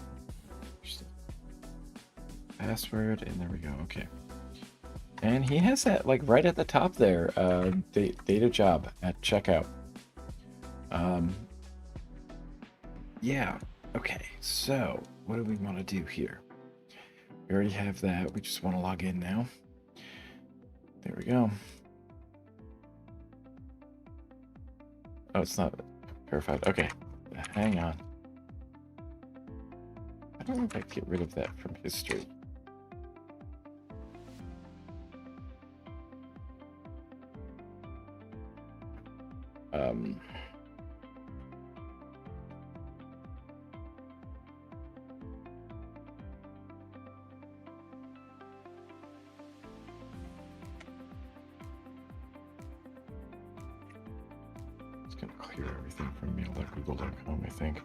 Speaker 1: password, and there we go. Okay. And he has that like right at the top there, data job at checkout. Yeah, okay, so what do we want to do here? We already have that. We just want to log in now. There we go. Oh, it's not verified. Okay, hang on. I don't know if I can get rid of that from history. gonna clear everything from mail.google.com, I think.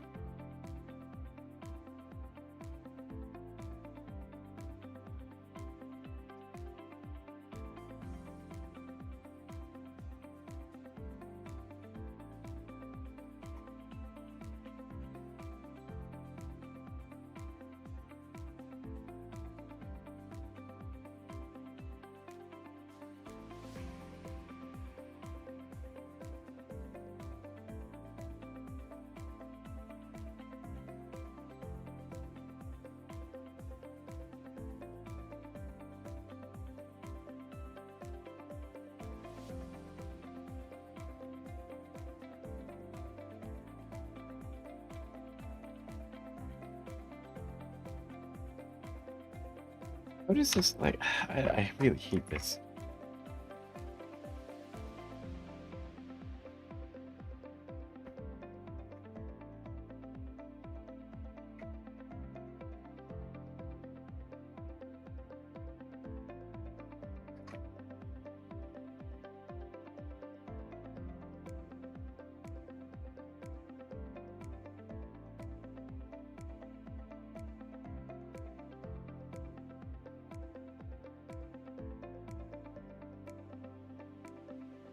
Speaker 1: What is this like? I really hate this.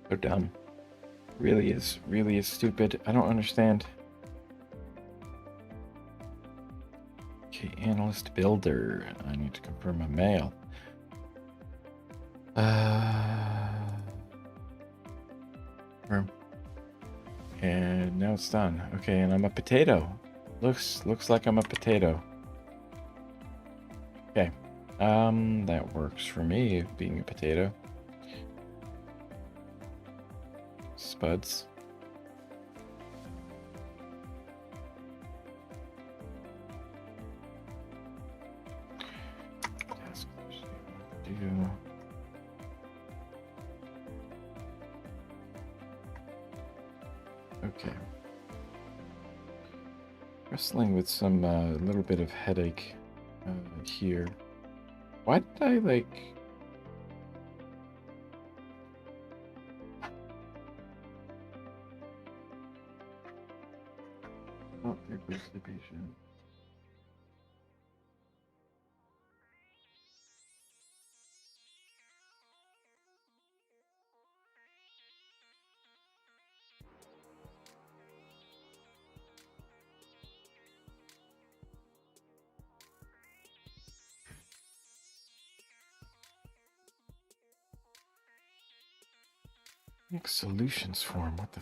Speaker 1: So dumb. Really is stupid. I don't understand. Okay, analyst builder. I need to confirm my mail. Confirm. And now it's done. Okay, and I'm a potato. Looks like I'm a potato. Okay. That works for me, being a potato. Spuds. Okay. Wrestling with some little bit of headache here. Why did I like? Oh, there goes the patient. Solutions form. What the?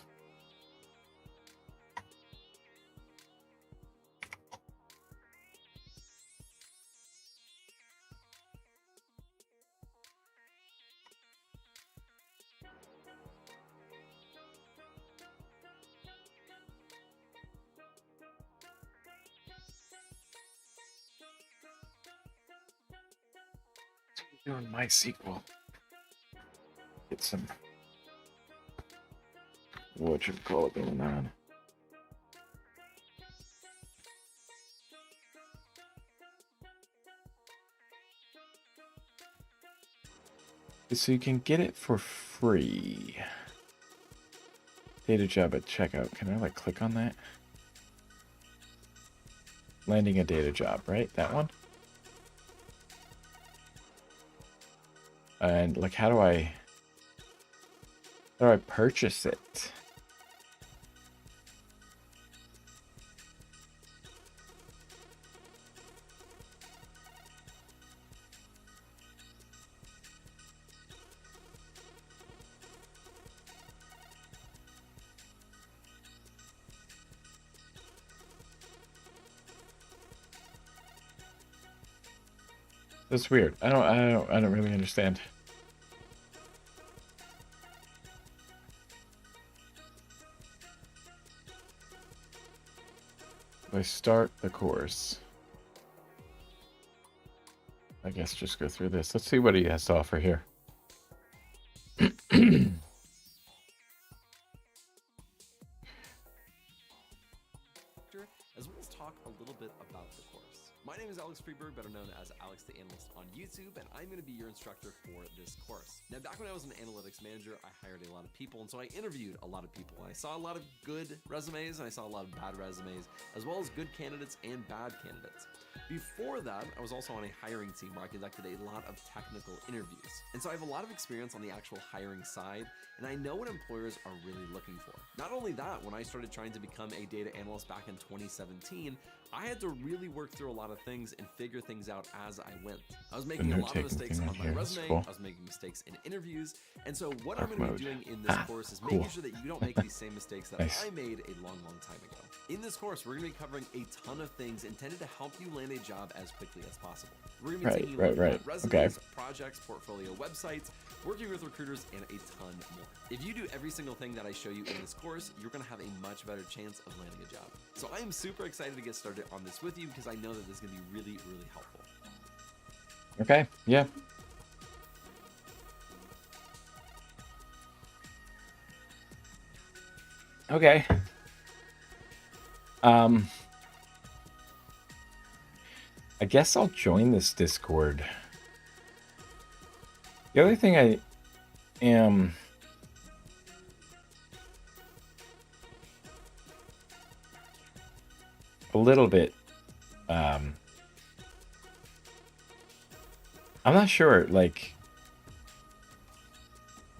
Speaker 1: Doing MySQL. Get some whatchamacallit going on. So you can get it for free. Data job at checkout. Can I like click on that? Landing a data job, right? That one? And like, how do I purchase it? That's weird. I don't really understand. I start the course. I guess just go through this. Let's see what he has to offer here.
Speaker 2: As well as talk a little bit about the course. My name is Alex Freeberg, better known as is Alex the Analyst on YouTube, and I'm going to be your instructor for this course. Now, back when I was an analytics manager, I hired a lot of people, and so I interviewed a lot of people. I saw a lot of good resumes, and I saw a lot of bad resumes, as well as good candidates and bad candidates. Before that, I was also on a hiring team where I conducted a lot of technical interviews. And so I have a lot of experience on the actual hiring side, and I know what employers are really looking for. Not only that, when I started trying to become a data analyst back in 2017, I had to really work through a lot of things and figure things out as I went. I was making a lot of mistakes on my resume,
Speaker 1: cool.
Speaker 2: I was making mistakes in interviews, and so what
Speaker 1: Dark
Speaker 2: I'm going to
Speaker 1: mode.
Speaker 2: be doing in this course is making sure that you don't make these same mistakes that
Speaker 1: Nice.
Speaker 2: I made a long time ago. In this course, we're going to be covering a ton of things intended to help you land a job as quickly as possible. We're going to be taking a look at resumes, projects, portfolio websites, working with recruiters, and a ton more. If you do every single thing that I show you in this course, you're going to have a much better chance of landing a job. So I am super excited to get started on this with you because I know that this is going to be really, really helpful.
Speaker 1: Okay, yeah. Okay. I guess I'll join this Discord. The other thing I am a little bit I'm not sure like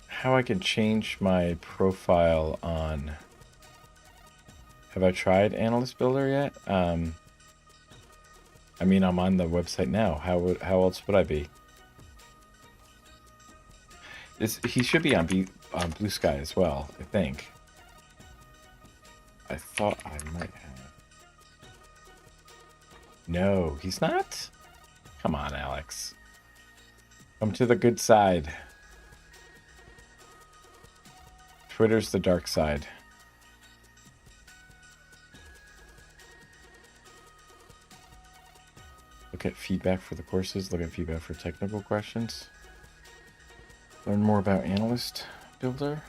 Speaker 1: how I can change my profile on. Have I tried Analyst Builder yet? I mean, I'm on the website now. How else would I be? He should be on Blue Sky as well, I think. I thought I might have. No, he's not? Come on, Alex. Come to the good side. Twitter's the dark side. Look at feedback for the courses. Look at feedback for technical questions. Learn more about Analyst Builder.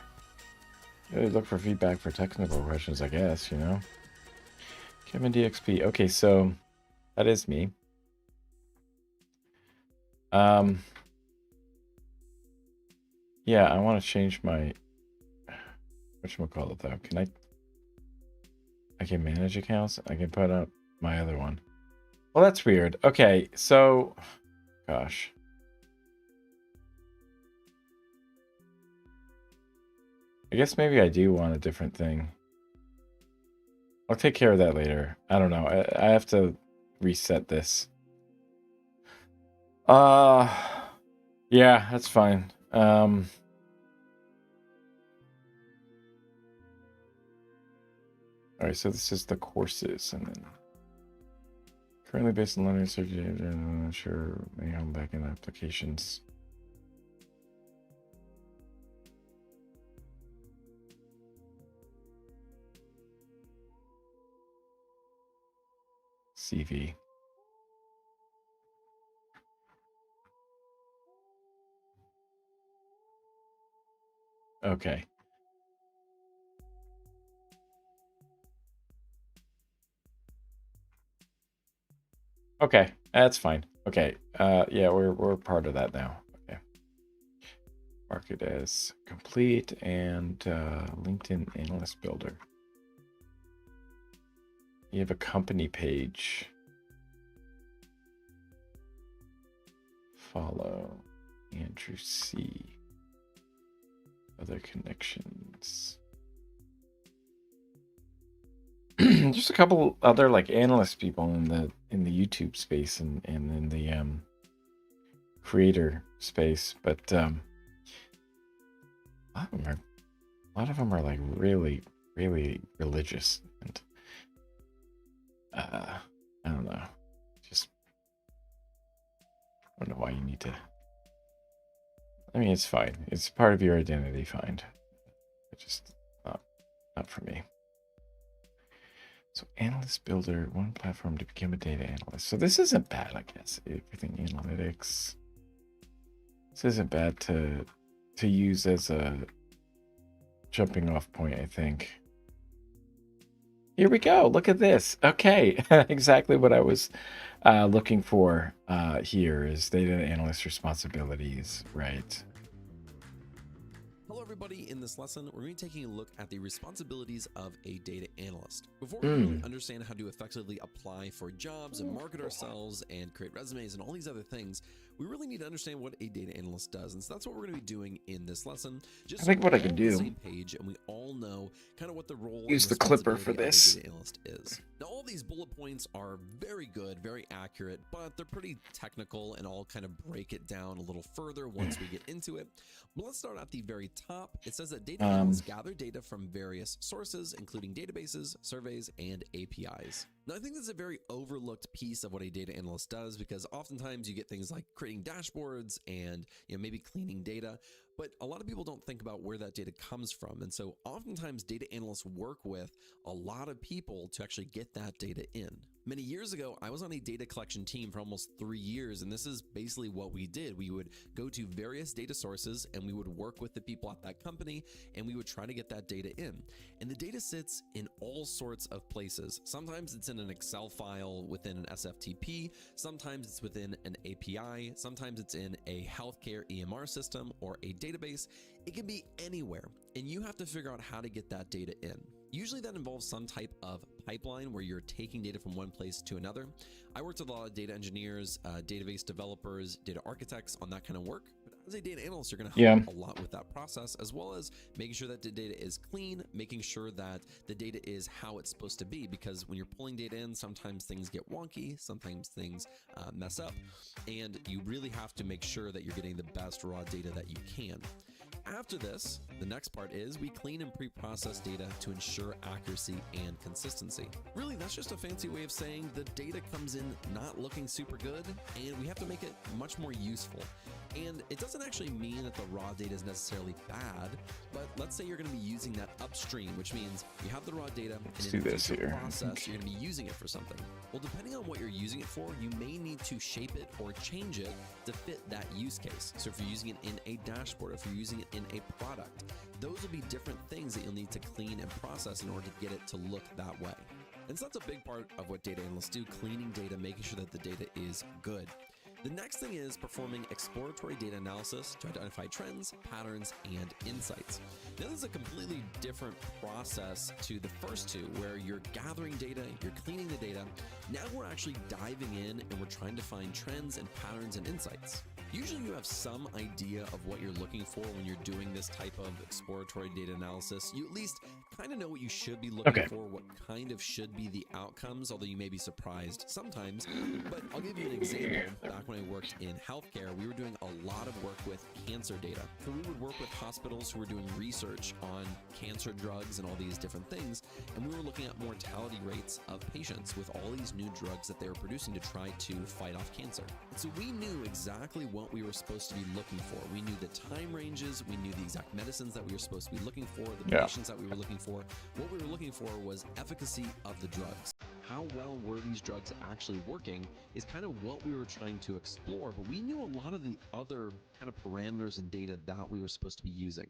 Speaker 1: Really look for feedback for technical questions, I guess, you know. Kevin DXP. Okay, so that is me. Yeah, I want to change my whatchamacallit though. I can manage accounts. I can put up my other one. Well, that's weird. Okay, so gosh. I guess maybe I do want a different thing. I'll take care of that later. I don't know. I have to reset this. Yeah, that's fine. All right, so this is the courses, and then currently based on learning search, I'm not sure may home backend applications. CV. Okay. Okay, that's fine. Okay. Yeah, we're part of that now. Okay. Mark it as complete and LinkedIn Analyst Builder. You have a company page. Follow Andrew C. Other connections. Just a couple other like analyst people in the YouTube space and in the creator space, but a lot of them are like really religious, and I don't know, just I don't know why you need to. I mean, it's fine. It's part of your identity. Fine. It's just not for me. So Analyst Builder, one platform to become a data analyst. So this isn't bad, I guess. Everything analytics. This isn't bad to use as a jumping off point, I think. Here we go. Look at this. Okay, exactly what I was looking for here is data analyst responsibilities, right?
Speaker 2: Hello everybody, in this lesson we're going to be taking a look at the responsibilities of a data analyst. Before we can really
Speaker 1: Mm.
Speaker 2: understand how to effectively apply for jobs and market ourselves and create resumes and all these other things, we really need to understand what a data analyst does. And so that's what we're going to be doing in this lesson,
Speaker 1: I
Speaker 2: just so
Speaker 1: think
Speaker 2: we're
Speaker 1: what I
Speaker 2: all
Speaker 1: could
Speaker 2: on the
Speaker 1: do,
Speaker 2: same page and we all know kind of what the role and
Speaker 1: use the clipper for
Speaker 2: responsibility of a
Speaker 1: this.
Speaker 2: data analyst is. Now all these bullet points are very good, very accurate, but they're pretty technical and I'll kind of break it down a little further once we get into it. But let's start at the very top. It says that data analysts gather data from various sources, including databases, surveys, and APIs. Now, I think that's a very overlooked piece of what a data analyst does, because oftentimes you get things like creating dashboards and maybe cleaning data, but a lot of people don't think about where that data comes from. And so oftentimes data analysts work with a lot of people to actually get that data in. Many years ago, I was on a data collection team for almost 3 years, and this is basically what we did. We would go to various data sources and we would work with the people at that company and we would try to get that data in. And the data sits in all sorts of places. Sometimes it's in an Excel file within an SFTP, sometimes it's within an API, sometimes it's in a healthcare EMR system or a database. It can be anywhere, and you have to figure out how to get that data in. Usually that involves some type of pipeline where you're taking data from one place to another. I worked with a lot of data engineers, database developers, data architects on that kind of work. But as a data analyst, you're going to help a lot with that process, as well as making sure that the data is clean, making sure that the data is how it's supposed to be, because when you're pulling data in, sometimes things get wonky, sometimes things mess up, and you really have to make sure that you're getting the best raw data that you can. After this, the next part is we clean and pre-process data to ensure accuracy and consistency. Really, that's just a fancy way of saying the data comes in not looking super good, and we have to make it much more useful. And it doesn't actually mean that the raw data is necessarily bad, but let's say you're going to be using that upstream, which means you have the raw data and in the future process, you're going to be using it for something. Well, depending on what you're using it for, you may need to shape it or change it to fit that use case. So if you're using it in a dashboard, if you're using it in a product, those will be different things that you'll need to clean and process in order to get it to look that way. And so that's a big part of what data analysts do, cleaning data, making sure that the data is good. The next thing is performing exploratory data analysis to identify trends, patterns, and insights. Now, this is a completely different process to the first two, where you're gathering data, you're cleaning the data. Now we're actually diving in and we're trying to find trends and patterns and insights. Usually you have some idea of what you're looking for when you're doing this type of exploratory data analysis. You at least kind of know what you should be looking for, what kind of should be the outcomes, although you may be surprised sometimes. But I'll give you an example. Back when I worked in healthcare, we were doing a lot of work with cancer data. So we would work with hospitals who were doing research on cancer drugs and all these different things, and we were looking at mortality rates of patients with all these new drugs that they were producing to try to fight off cancer. And so we knew exactly what we were supposed to be looking for. We knew the time ranges, we knew the exact medicines that we were supposed to be looking for, the patients that we were looking for. What we were looking for was efficacy of the drugs. How well were these drugs actually working is kind of what we were trying to explore, but we knew a lot of the other kind of parameters and data that we were supposed to be using.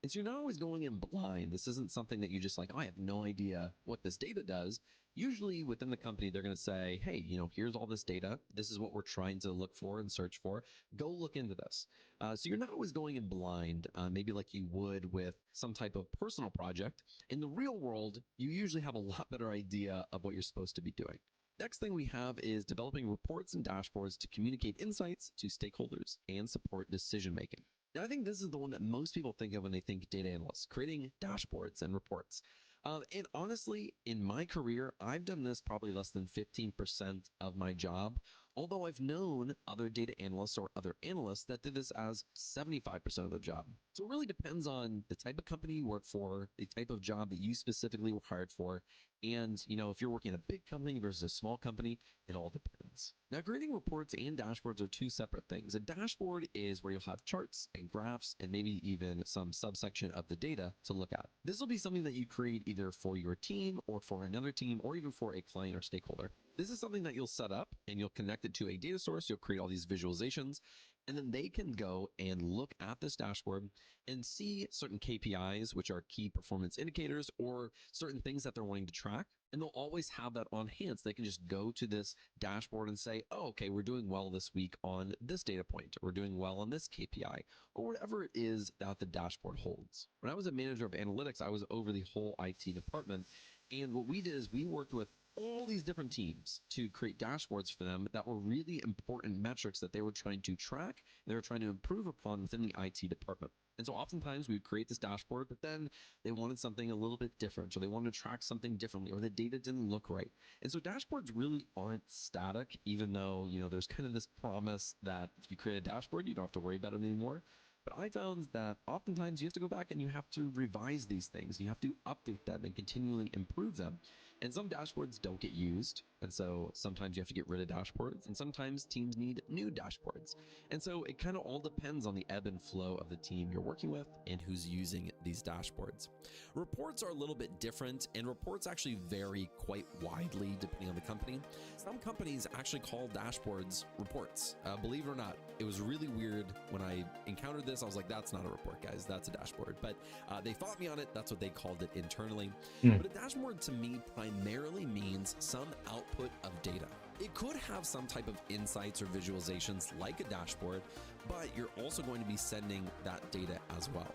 Speaker 2: And so you're not always going in blind. This isn't something that you just like, oh, I have no idea what this data does. Usually within the company, they're going to say, hey, here's all this data. This is what we're trying to look for and search for. Go look into this. So you're not always going in blind, maybe like you would with some type of personal project. In the real world, you usually have a lot better idea of what you're supposed to be doing. Next thing we have is developing reports and dashboards to communicate insights to stakeholders and support decision making. Now, I think this is the one that most people think of when they think data analysts, creating dashboards and reports. And honestly, in my career, I've done this probably less than 15% of my job, although I've known other data analysts or other analysts that did this as 75% of the job. So it really depends on the type of company you work for, the type of job that you specifically were hired for, and if you're working at a big company versus a small company, it all depends. Now, creating reports and dashboards are two separate things. A dashboard is where you'll have charts and graphs and maybe even some subsection of the data to look at. This will be something that you create either for your team or for another team or even for a client or stakeholder. This is something that you'll set up and you'll connect it to a data source. You'll create all these visualizations. And then they can go and look at this dashboard and see certain KPIs, which are key performance indicators, or certain things that they're wanting to track. And they'll always have that on hand. So they can just go to this dashboard and say, oh, okay, we're doing well this week on this data point, or we're doing well on this KPI, or whatever it is that the dashboard holds. When I was a manager of analytics, I was over the whole IT department. And what we did is we worked with all these different teams to create dashboards for them that were really important metrics that they were trying to track, they were trying to improve upon within the IT department. And so oftentimes we would create this dashboard, but then they wanted something a little bit different, or they wanted to track something differently, or the data didn't look right. And so dashboards really aren't static, even though, there's kind of this promise that if you create a dashboard, you don't have to worry about it anymore. But I found that oftentimes you have to go back and you have to revise these things. You have to update them and continually improve them. And some dashboards don't get used. And so sometimes you have to get rid of dashboards, and sometimes teams need new dashboards. And so it kind of all depends on the ebb and flow of the team you're working with and who's using these dashboards. Reports are a little bit different, and reports actually vary quite widely depending on the company. Some companies actually call dashboards reports. Believe it or not, it was really weird when I encountered this. I was like, that's not a report, guys. That's a dashboard. But they fought me on it. That's what they called it internally. But a dashboard to me primarily means some output of data. It could have some type of insights or visualizations like a dashboard, but you're also going to be sending that data as well.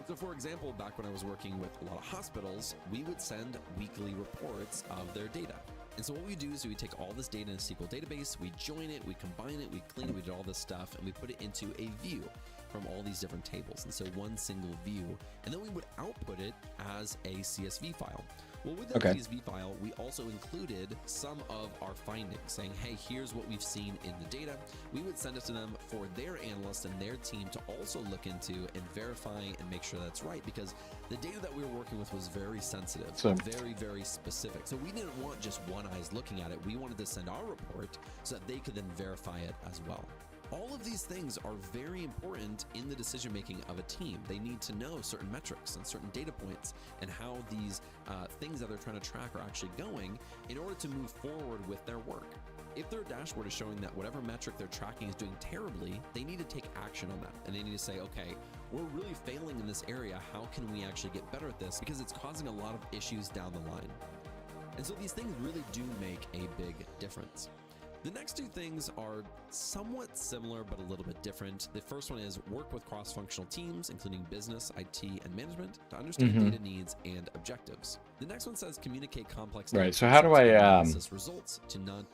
Speaker 2: So for example, back when I was working with a lot of hospitals, we would send weekly reports of their data. And so what we do is we take all this data in a SQL database, we join it, we combine it, we clean it, we do all this stuff, and we put it into a view from all these different tables. And so one single view, and then we would output it as a CSV file. Well, with that CSV file, we also included some of our findings saying, hey, here's what we've seen in the data. We would send it to them for their analyst and their team to also look into and verify and make sure that's right, because the data that we were working with was very sensitive, very, very specific. So we didn't want just one eyes looking at it. We wanted to send our report so that they could then verify it as well. All of these things are very important in the decision-making of a team. They need to know certain metrics and certain data points and how these things that they're trying to track are actually going in order to move forward with their work. If their dashboard is showing that whatever metric they're tracking is doing terribly, they need to take action on that. And they need to say, okay, we're really failing in this area. How can we actually get better at this? Because it's causing a lot of issues down the line. And so these things really do make a big difference. The next two things are somewhat similar, but a little bit different. The first one is work with cross-functional teams, including business, IT, and management, to understand data needs and objectives. The next one says communicate complex data.
Speaker 1: Right. So how do I
Speaker 2: results to non?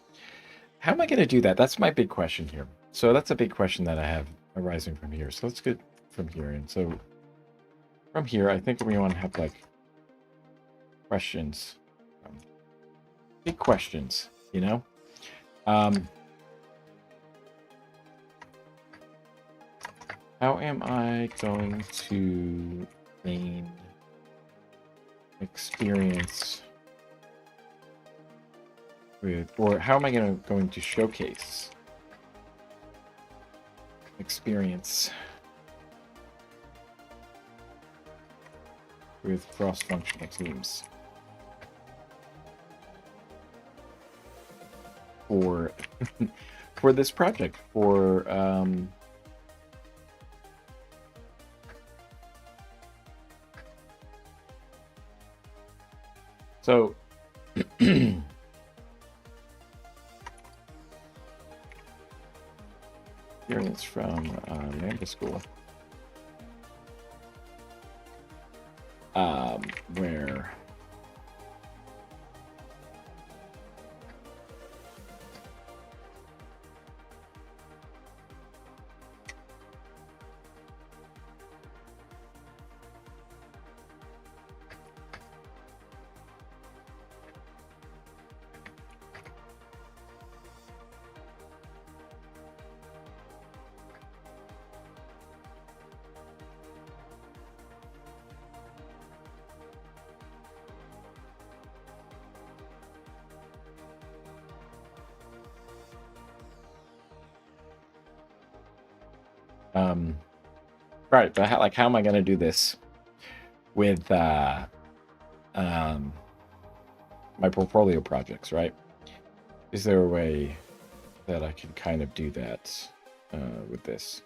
Speaker 1: How am I going to do that? That's my big question here. So that's a big question that I have arising from here. So let's get from here. And so from here, I think we want to have like questions, big questions, you know? How am I going to gain experience with, or how am I going to showcase experience with cross-functional teams for for this project, for so experience from Lambda School, where right, but how am I going to do this with my portfolio projects, right? Is there a way that I can kind of do that with this.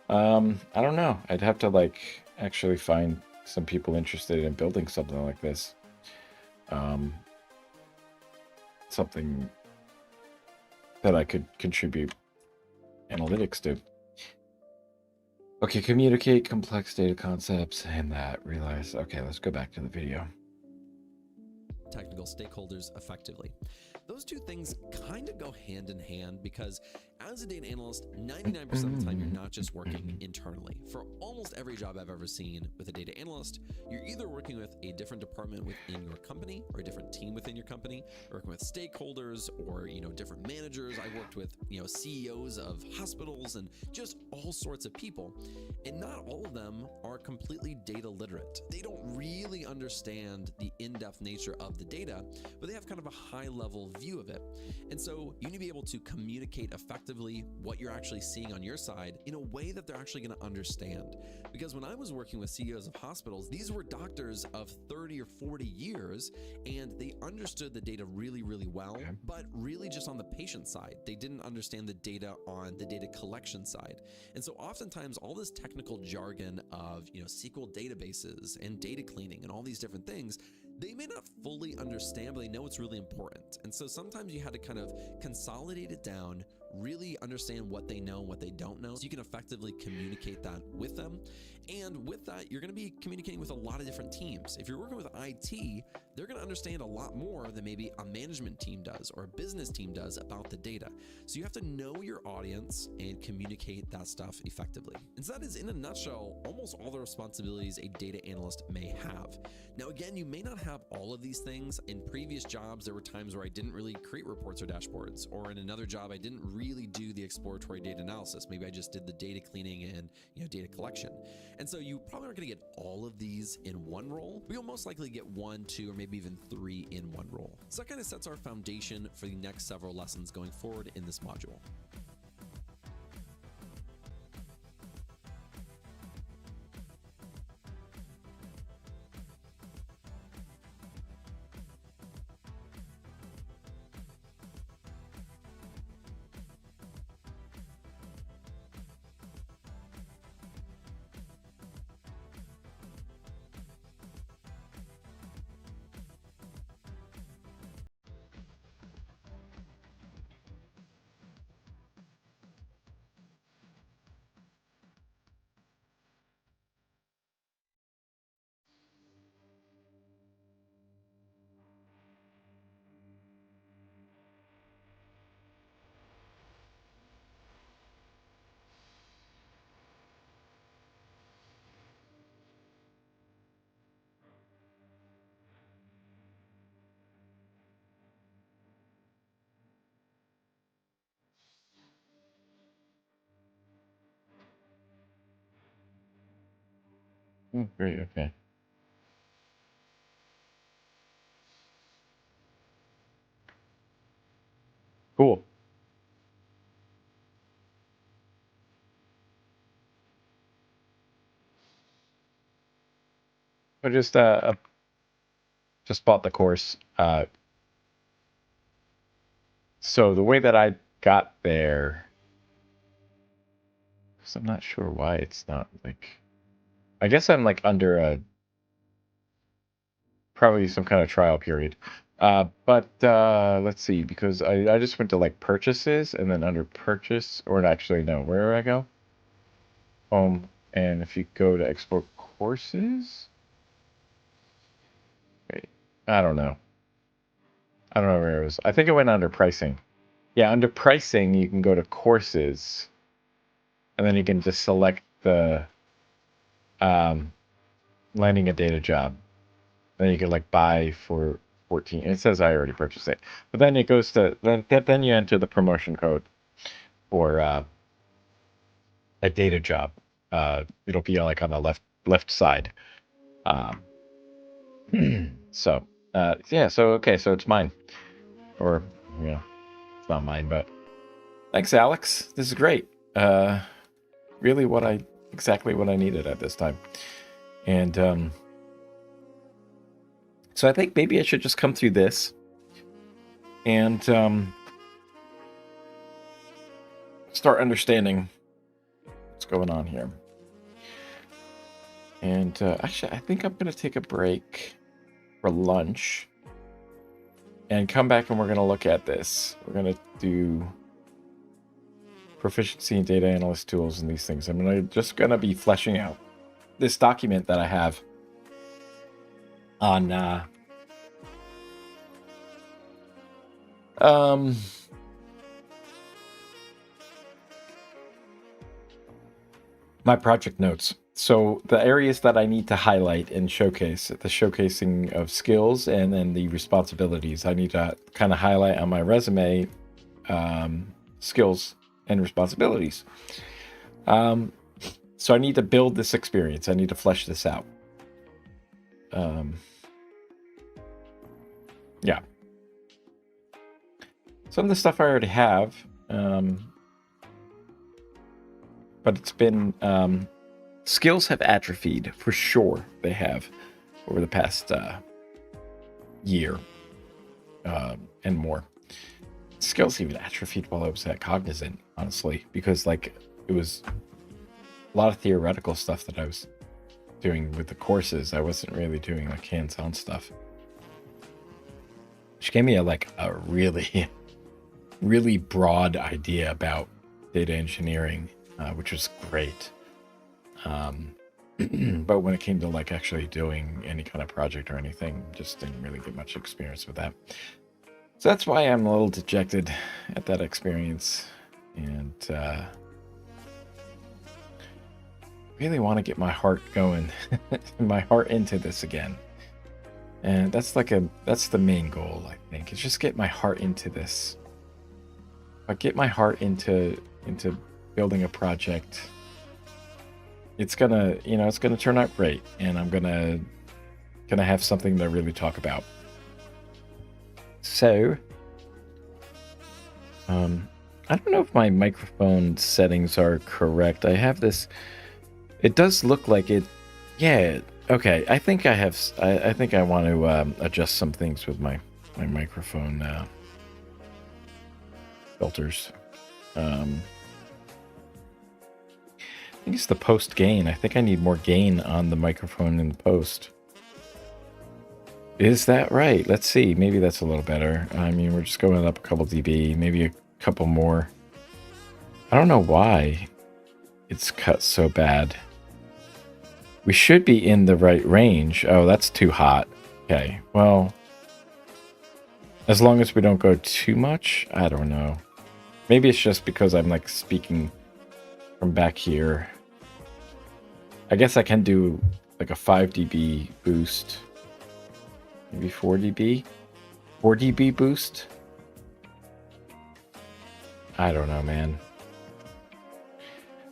Speaker 1: I don't know. I'd have to like actually find some people interested in building something like this. Something that I could contribute analytics to. Okay, communicate complex data concepts and that realize. Okay, let's go back to the video.
Speaker 2: Technical stakeholders effectively. Those two things kind of go hand in hand because as a data analyst, 99% of the time you're not just working internally. For almost every job I've ever seen with a data analyst, you're either working with a different department within your company or a different team within your company, working with stakeholders or, different managers. I worked with, CEOs of hospitals and just all sorts of people. And not all of them are completely data literate. They don't really understand the in-depth nature of the data, but they have kind of a high level view of it. And so you need to be able to communicate effectively what you're actually seeing on your side in a way that they're actually going to understand. Because when I was working with CEOs of hospitals, these were doctors of 30 or 40 years, and they understood the data really, really well, but really just on the patient side. They didn't understand the data on the data collection side. And so oftentimes all this technical jargon of, SQL databases and data cleaning and all these different things, they may not fully understand, but they know it's really important. And so sometimes you had to kind of consolidate it down, really understand what they know and what they don't know, so you can effectively communicate that with them. And with that, you're going to be communicating with a lot of different teams. If you're working with IT, they're going to understand a lot more than maybe a management team does or a business team does about the data. So you have to know your audience and communicate that stuff effectively. And so that is, in a nutshell, almost all the responsibilities a data analyst may have. Now, again, you may not have all of these things. In previous jobs, there were times where I didn't really create reports or dashboards, or in another job, I didn't really do the exploratory data analysis. Maybe I just did the data cleaning and data collection. And so you probably aren't going to get all of these in one role, but you'll most likely get 1, 2, or maybe even 3 in one role. So that kind of sets our foundation for the next several lessons going forward in this module.
Speaker 1: Oh, great. Okay. Cool. I just bought the course. So the way that I got there, so I'm not sure why it's not like. I guess I'm like under a probably some kind of trial period. But let's see, because I just went to like purchases and then under purchase, or actually no, where do I go? Home, and if you go to export courses, wait, I don't know. I don't know where it was. I think it went under pricing. Yeah, under pricing, you can go to courses, and then you can just select the um, landing a data job. Then you can like buy for 14. It says I already purchased it, but then it goes to then you enter the promotion code for a data job. It'll be like on the left side. Um, so yeah, so okay, so it's mine, or it's not mine, but thanks, Alex. This is great. Really, exactly what I needed at this time, and so I think maybe I should just come through this, and start understanding what's going on here. And actually, I think I'm going to take a break for lunch and come back and we're going to look at this. We're going to do proficiency in data analyst tools and these things. I'm just going to be fleshing out this document that I have on my project notes. So the areas that I need to highlight and showcase, the showcasing of skills and then the responsibilities, I need to kind of highlight on my resume skills and responsibilities. So I need to build this experience. I need to flesh this out. Yeah. Some of the stuff I already have, but it's been skills have atrophied for sure. They have over the past year and more. Skills even atrophied while I was at Cognizant, honestly, because like it was a lot of theoretical stuff that I was doing with the courses. I wasn't really doing like hands-on stuff, which gave me a really really broad idea about data engineering, which was great. But when it came to like actually doing any kind of project or anything, just didn't really get much experience with that. So that's why I'm a little dejected at that experience, and really want to get my heart going, my heart into this again. And that's the main goal, I think, is just get my heart into this. If I get my heart into building a project, it's gonna turn out great, and I'm gonna have something to really talk about. So, I don't know if my microphone settings are correct. I have this. It does look like it. Yeah. Okay. I think I have. I think I want to adjust some things with my microphone filters. I think it's the post gain. I think I need more gain on the microphone in the post. Is that right? Let's see. Maybe that's a little better. I mean, we're just going up a couple dB, maybe a couple more. I don't know why it's cut so bad. We should be in the right range. Oh, that's too hot. Okay, well, as long as we don't go too much, I don't know. Maybe it's just because I'm like speaking from back here. I guess I can do like a 5 dB boost. Maybe 4 dB? 4 dB boost? I don't know, man.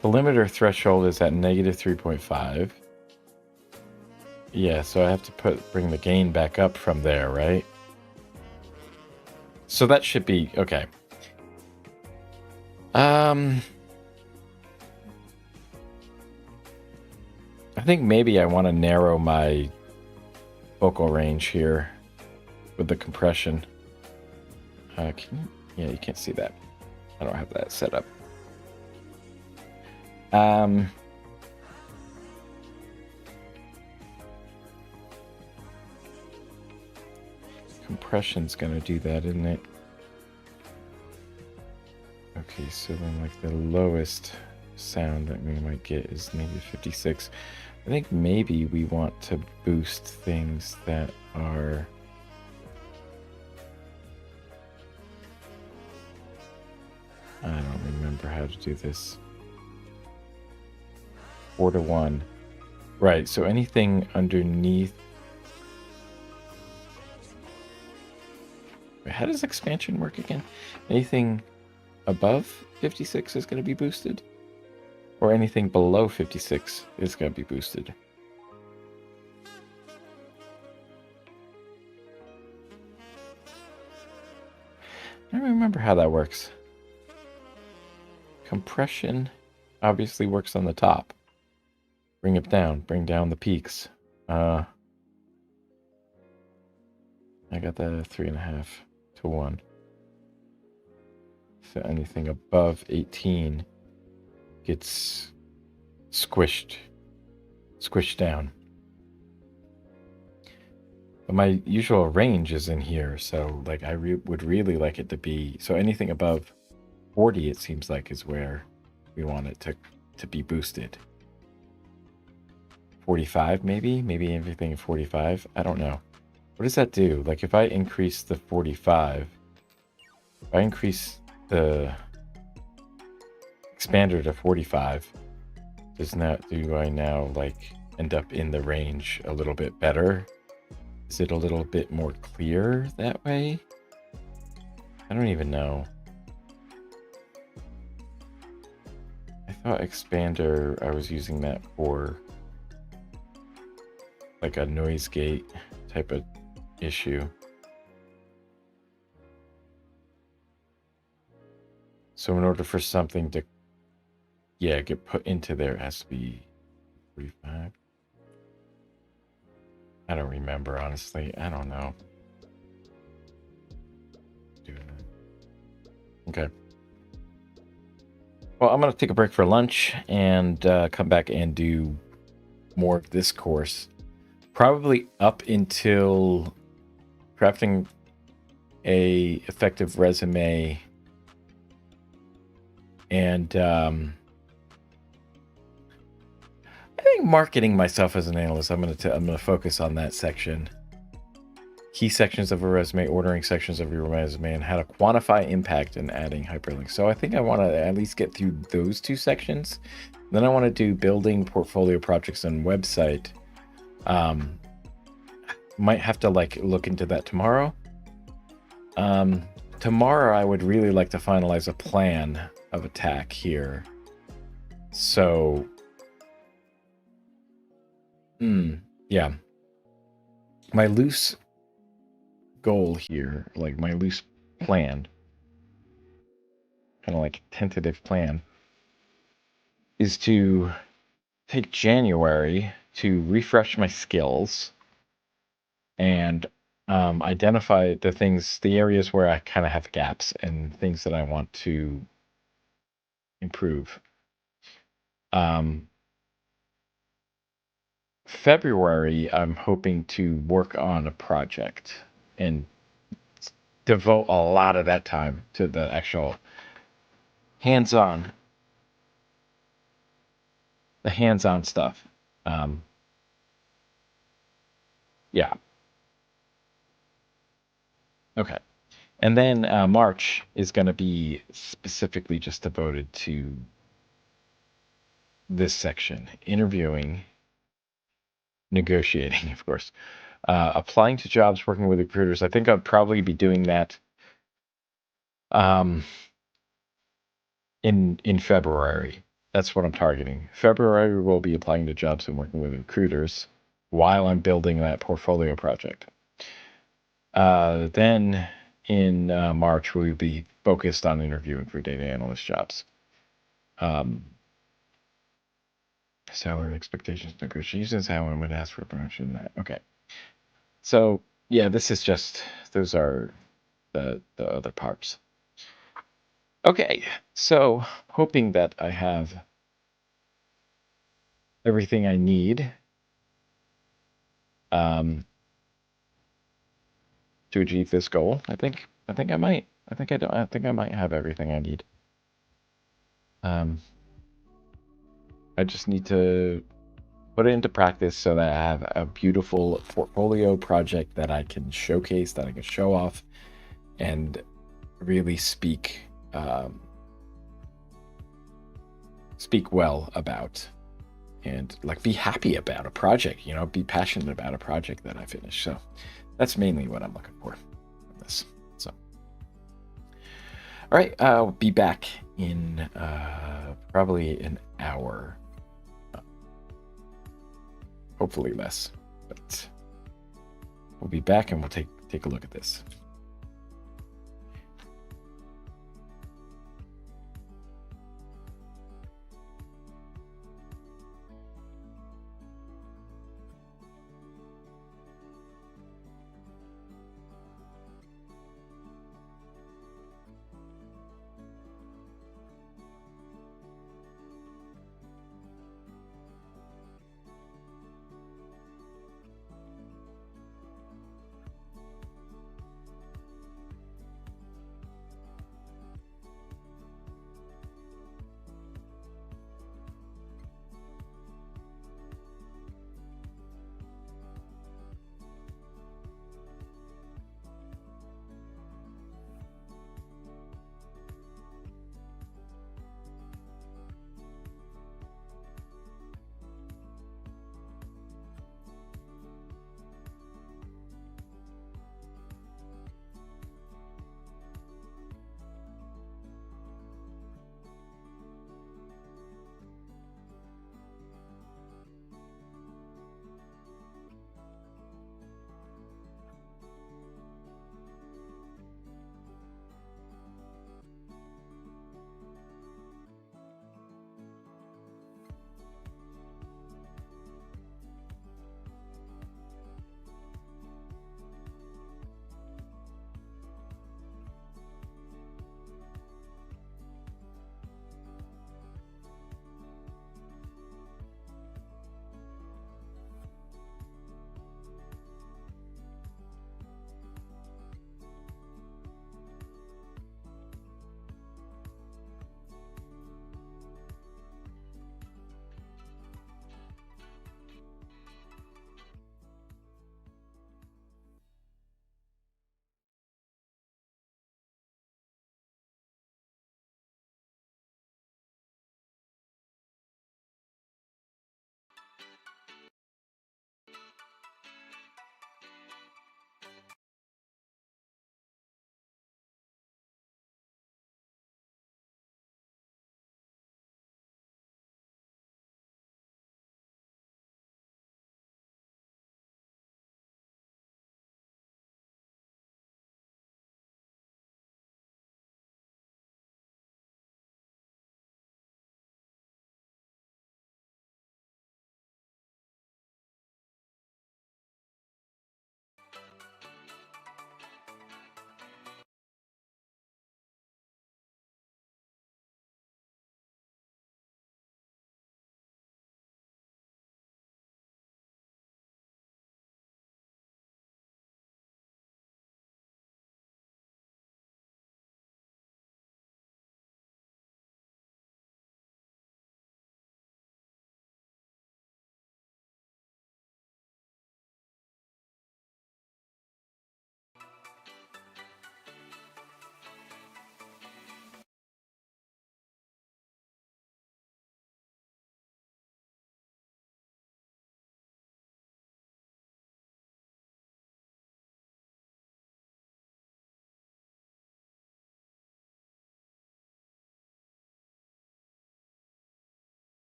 Speaker 1: The limiter threshold is at negative 3.5. Yeah, so I have to bring the gain back up from there, right? So that should be okay. I think maybe I want to narrow my vocal range here with the compression. Yeah, you can't see that. I don't have that set up. Compression's gonna do that, isn't it? Okay, so then like the lowest sound that we might get is maybe 56. I think maybe we want to boost things that are I don't remember how to do this. 4 to 1. Right, so anything underneath. Wait, how does expansion work again? Anything above 56 is going to be boosted? Or anything below 56 is going to be boosted? I don't remember how that works. Compression obviously works on the top. Bring it down. Bring down the peaks. I got that at 3.5 to 1. So anything above 18 gets squished down. But my usual range is in here, so like I would really like it to be, so anything above 40 it seems like is where we want it to be boosted. 45 maybe everything at 45. I don't know. What does that do? Like if I increase the 45, if I increase the expander to 45, do I now like end up in the range a little bit better? Is it a little bit more clear that way? I don't even know. I thought expander, I was using that for like a noise gate type of issue. So in order for something to, yeah, get put into there, it has to be 45. I don't remember, honestly. I don't know. Okay. Well, I'm going to take a break for lunch and come back and do more of this course. Probably up until crafting a effective resume and I think marketing myself as an analyst. I'm gonna focus on that section. Key sections of a resume, ordering sections of your resume, and how to quantify impact and adding hyperlinks. So I think I want to at least get through those two sections. Then I want to do building portfolio projects and website. Might have to like look into that tomorrow. Tomorrow I would really like to finalize a plan of attack here. So, yeah. My loose goal here, like my loose plan, kind of like tentative plan, is to take January to refresh my skills and identify the areas where I kind of have gaps and things that I want to improve. February, I'm hoping to work on a project and devote a lot of that time to the actual hands-on stuff. Yeah. Okay. And then March is going to be specifically just devoted to this section: interviewing, negotiating, of course, applying to jobs, working with recruiters. I think I'll probably be doing that in February. That's what I'm targeting. February will be applying to jobs and working with recruiters while I'm building that portfolio project. Then in March, we'll be focused on interviewing for data analyst jobs. Salary expectations, negotiations, how one would ask for promotion. Okay. So yeah, this is just, those are the other parts. Okay, so hoping that I have everything I need to achieve this goal. I think I might. I think I might have everything I need. I just need to put it into practice so that I have a beautiful portfolio project that I can showcase, that I can show off, and really speak well about, and like be happy about a project, be passionate about a project that I finish. So that's mainly what I'm looking for in this. So, all right, I'll be back in probably an hour. Hopefully less, but we'll be back and we'll take a look at this.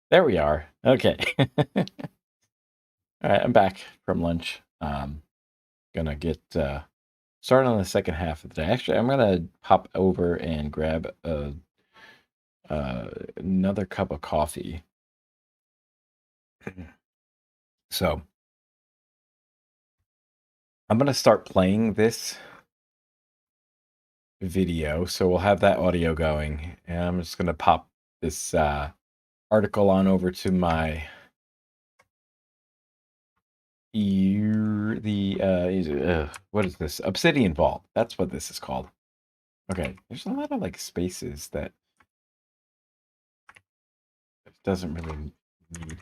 Speaker 1: There we are. Okay. All right, I'm back from lunch. Gonna get started on the second half of the day. Actually, I'm gonna pop over and grab another cup of coffee. So I'm gonna start playing this video, so we'll have that audio going, and I'm just gonna pop this article on over to my what is this? Obsidian Vault. That's what this is called. Okay, there's a lot of like spaces that it doesn't really need.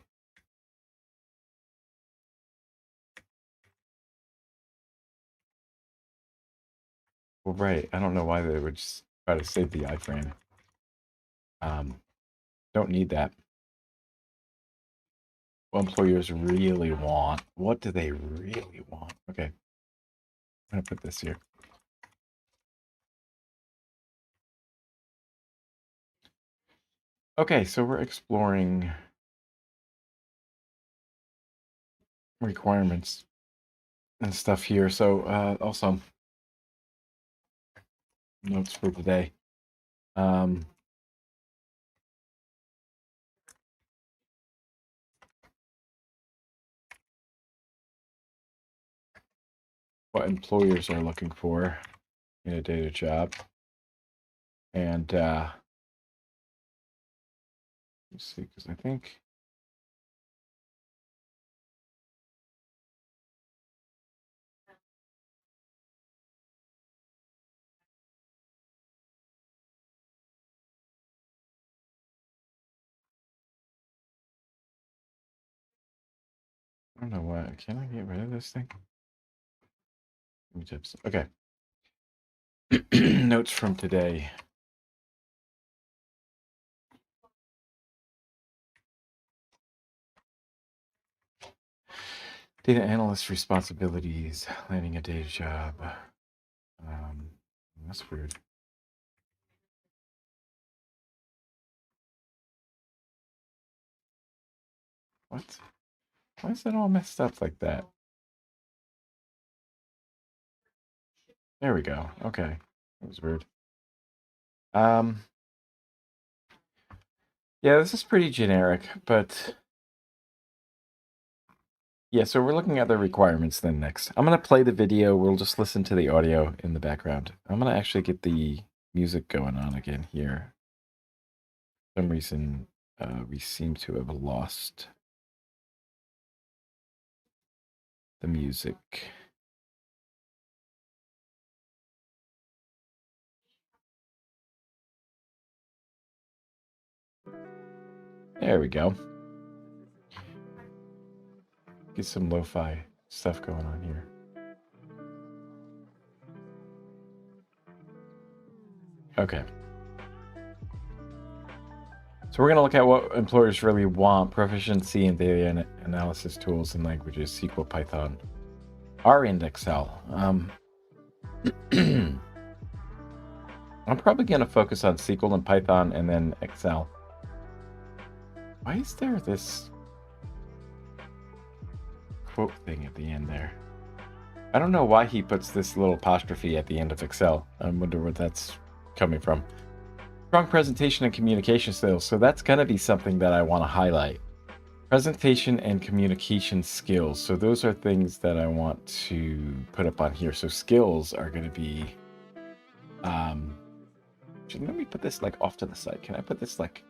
Speaker 1: Well, right. I don't know why they would just try to save the iframe. Don't need that. What employers really want? What do they really want? Okay, I'm gonna put this here. Okay, so we're exploring requirements and stuff here. So also notes for today. What employers are looking for in a data job. And let's see, because I think I don't know why. Can I get rid of this thing? Tips. Okay. Notes from today. Data analyst responsibilities, landing a data job. That's weird. What? Why is that all messed up like that? There we go. Okay. That was weird. Yeah, this is pretty generic, but yeah, so we're looking at the requirements then next. I'm going to play the video. We'll just listen to the audio in the background. I'm going to actually get the music going on again here. For some reason, we seem to have lost the music. There we go. Get some lo-fi stuff going on here. Okay. So we're going to look at what employers really want: proficiency in data analysis tools and languages, SQL, Python, R, and Excel. I'm probably going to focus on SQL and Python and then Excel. Why is there this quote thing at the end there? I don't know why he puts this little apostrophe at the end of Excel. I wonder where that's coming from. Strong presentation and communication skills. So that's going to be something that I want to highlight. Presentation and communication skills. So those are things that I want to put up on here. So skills are going to be... let me put this like off to the side. Can I put this like...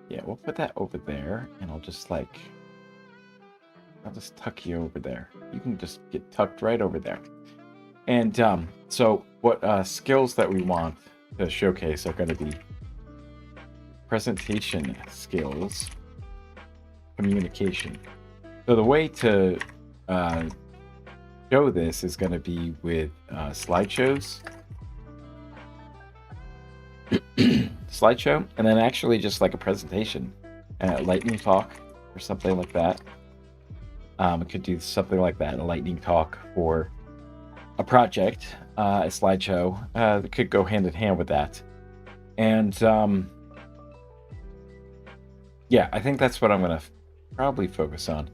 Speaker 1: Yeah, we'll put that over there, and I'll just like... I'll just tuck you over there. You can just get tucked right over there. And so what skills that we want to showcase are going to be presentation skills, communication. So the way to show this is going to be with slideshows. Slideshow, and then actually just like a presentation, lightning talk or something like that. It could do something like that, a lightning talk for a project, a slideshow. That could go hand in hand with that. And yeah, I think that's what I'm gonna probably focus on.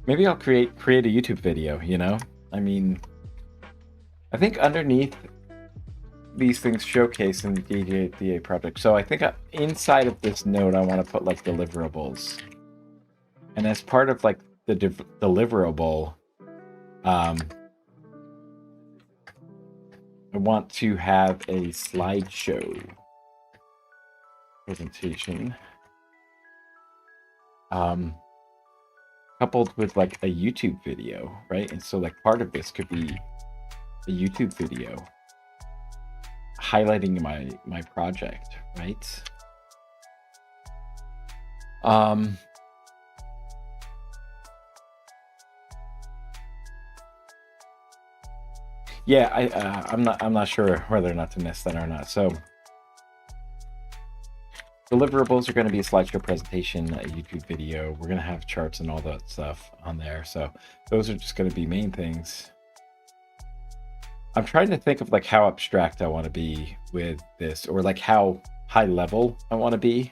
Speaker 1: Maybe I'll create a YouTube video, you know? I mean, I think underneath these things showcase in the DA project. So I think inside of this note, I want to put like deliverables. And as part of like the deliverable, I want to have a slideshow presentation. Coupled with like a YouTube video, right? And so like part of this could be a YouTube video highlighting my project, right? Yeah, I'm not sure whether or not to miss that or not. So deliverables are going to be a slideshow presentation, a YouTube video. We're going to have charts and all that stuff on there. So those are just going to be main things. I'm trying to think of like how abstract I want to be with this, or like how high level I want to be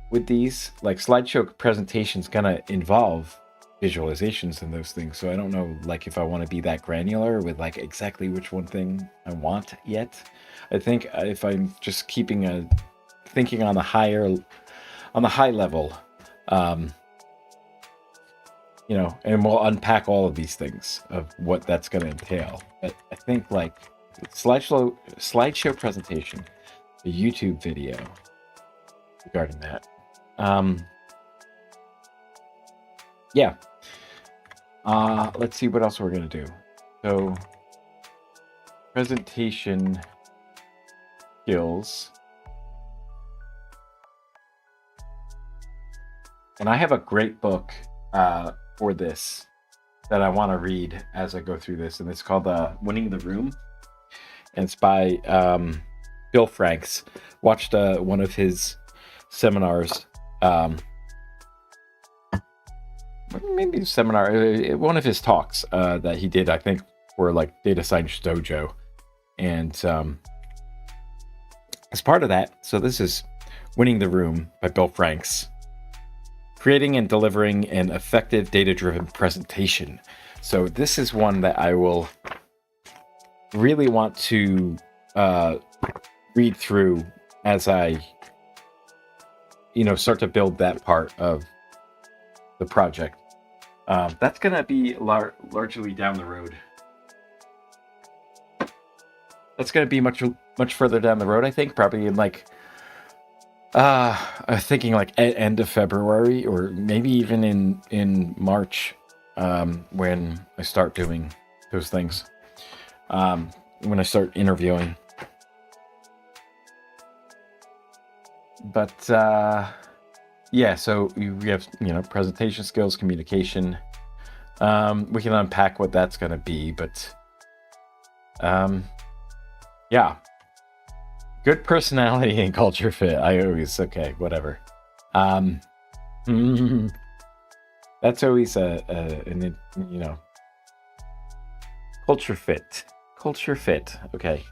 Speaker 1: with these. Like slideshow presentations going to involve visualizations and those things. So I don't know like if I want to be that granular with like exactly which one thing I want yet. I think if I'm just thinking on the high level, you know, and we'll unpack all of these things of what that's going to entail. But I think like slideshow presentation, a YouTube video regarding that. Yeah. Let's see what else we're going to do. So presentation skills. And I have a great book for this that I want to read as I go through this, and it's called Winning the Room, and it's by Bill Franks. Watched one of his seminars, maybe seminar, one of his talks that he did, I think, for like Data Science Dojo, and as part of that, so this is Winning the Room by Bill Franks. Creating and delivering an effective data-driven presentation. So this is one that I will really want to read through as I, start to build that part of the project. That's going to be largely down the road. That's going to be much further down the road, I think, probably in like thinking like end of February, or maybe even in March, when I start doing those things, when I start interviewing. But yeah, so we have presentation skills, communication. We can unpack what that's going to be, but yeah. Good personality and culture fit. Whatever. That's always an culture fit. Culture fit. Okay.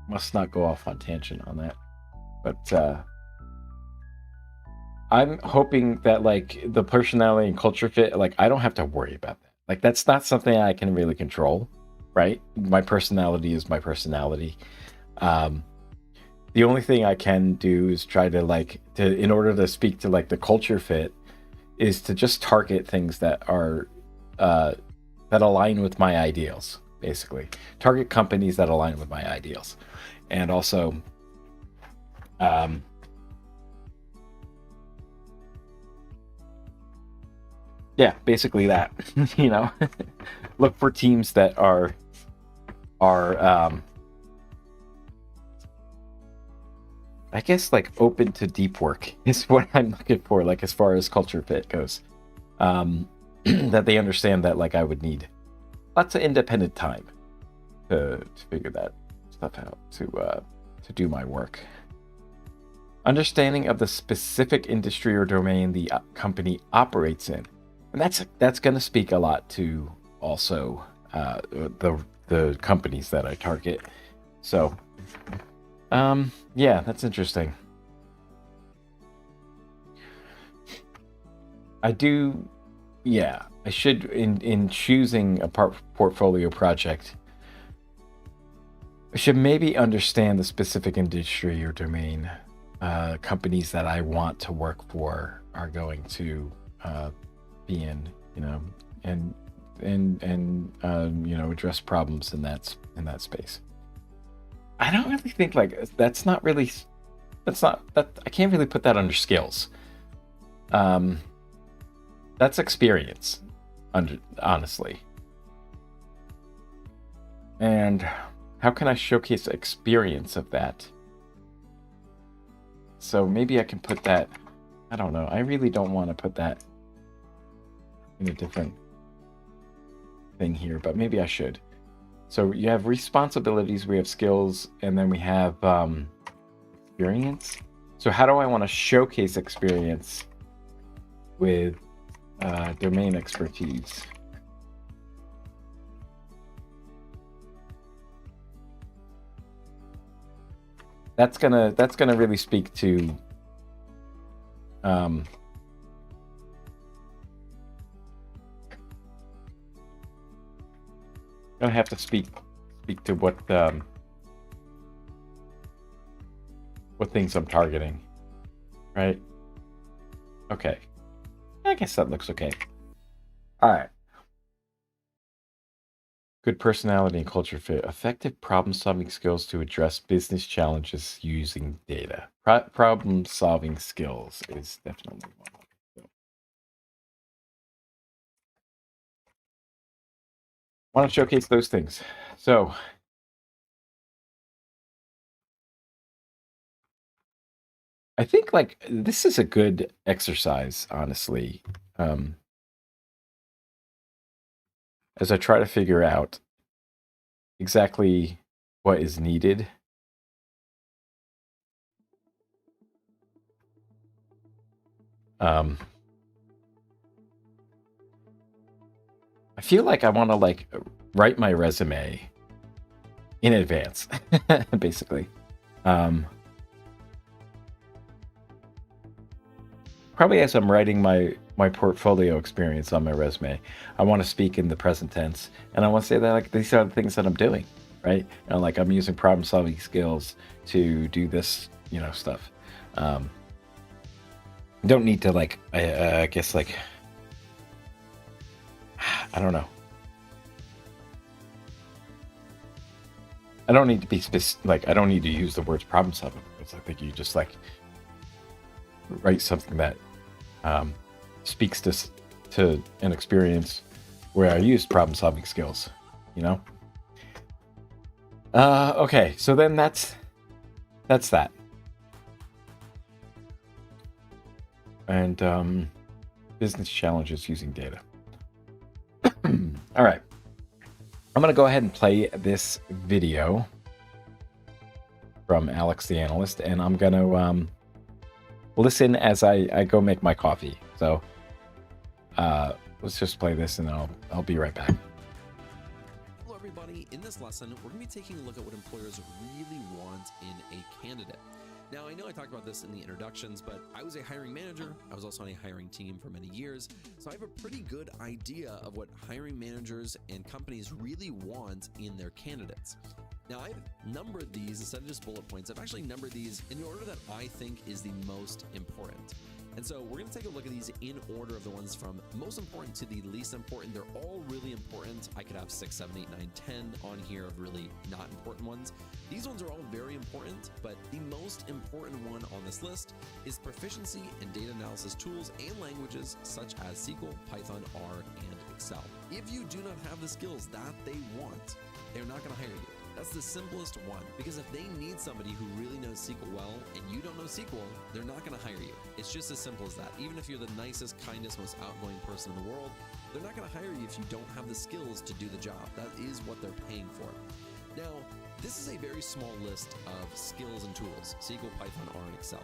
Speaker 1: Must not go off on tangent on that. But I'm hoping that like the personality and culture fit, like I don't have to worry about that. Like that's not something I can really control, right? My personality is my personality. The only thing I can do is try to in order to speak to like the culture fit, is to just target things that are that align with my ideals, basically. Target companies that align with my ideals. And also yeah, basically that. Look for teams that are I guess like open to deep work is what I'm looking for, like as far as culture fit goes. That they understand that like I would need lots of independent time to figure that stuff out, to do my work. Understanding of the specific industry or domain the company operates in, and that's going to speak a lot to also the companies that I target. So yeah, that's interesting. I do, yeah, I should, in choosing a portfolio project, I should maybe understand the specific industry or domain companies that I want to work for are going to be in, you know, and you know, address problems in that space. I don't really think like that's not really that's not that I can't really put that under skills. Um, that's experience, honestly. And how can I showcase experience of that? So maybe I can put that. I don't know. I really don't want to put that in a different thing here, but maybe I should. So you have responsibilities, we have skills, and then we have experience. So how do I want to showcase experience with domain expertise? That's gonna really speak to gonna have to speak to what things I'm targeting, right? Okay, I guess that looks okay. All right. Good personality and culture fit. Effective problem-solving skills to address business challenges using data. Problem-solving skills is definitely one. So, want to showcase those things. So I think like this is a good exercise, honestly, as I try to figure out exactly what is needed. I feel like I want to like write my resume in advance, basically. Probably as I'm writing my portfolio experience on my resume, I want to speak in the present tense, and I want to say that like these are the things that I'm doing, right? And like I'm using problem solving skills to do this, you know, stuff. Don't need to like I guess like I don't know. I don't need to be like I don't need to use the words problem solving. I think you just like write something that speaks to an experience where I used problem solving skills, you know? Okay, so then that's that. And business challenges using data. All right. I'm going to go ahead and play this video from Alex the Analyst, and I'm going to listen as I go make my coffee. So let's just play this, and I'll be right back.
Speaker 2: Hello, everybody. In this lesson, we're going to be taking a look at what employers really want in a candidate. Now, I know I talked about this in the introductions, but I was a hiring manager. I was also on a hiring team for many years. So I have a pretty good idea of what hiring managers and companies really want in their candidates. Now, I've numbered these instead of just bullet points. I've actually numbered these in the order that I think is the most important. And so we're going to take a look at these in order of the ones from most important to the least important. They're all really important. I could have 6, 7, 8, 9, 10 on here of really not important ones. These ones are all very important, but the most important one on this list is proficiency in data analysis tools and languages such as SQL, Python, R, and Excel. If you do not have the skills that they want, they're not going to hire you. That's the simplest one, because if they need somebody who really knows SQL well and you don't know SQL, they're not going to hire you. It's just as simple as that. Even if you're the nicest, kindest, most outgoing person in the world, they're not going to hire you if you don't have the skills to do the job. That is what they're paying for. Now, this is a very small list of skills and tools: SQL, Python, R, and Excel.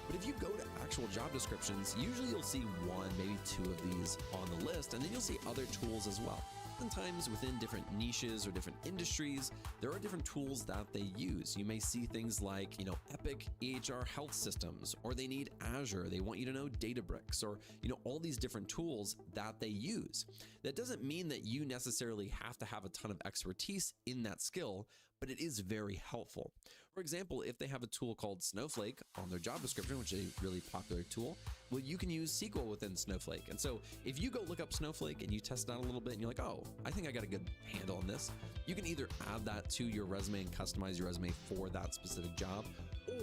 Speaker 2: But if you go to actual job descriptions, usually you'll see one, maybe two of these on the list, and then you'll see other tools as well. oftentimes within different niches or different industries, there are different tools that they use. You may see things like, Epic EHR health systems, or they need Azure. They want you to know Databricks, or, all these different tools that they use. That doesn't mean that you necessarily have to have a ton of expertise in that skill, but it is very helpful. For example, if they have a tool called Snowflake on their job description, which is a really popular tool, well, you can use SQL within Snowflake. And so if you go look up Snowflake and you test it out a little bit and you're like, oh, I think I got a good handle on this, you can either add that to your resume and customize your resume for that specific job,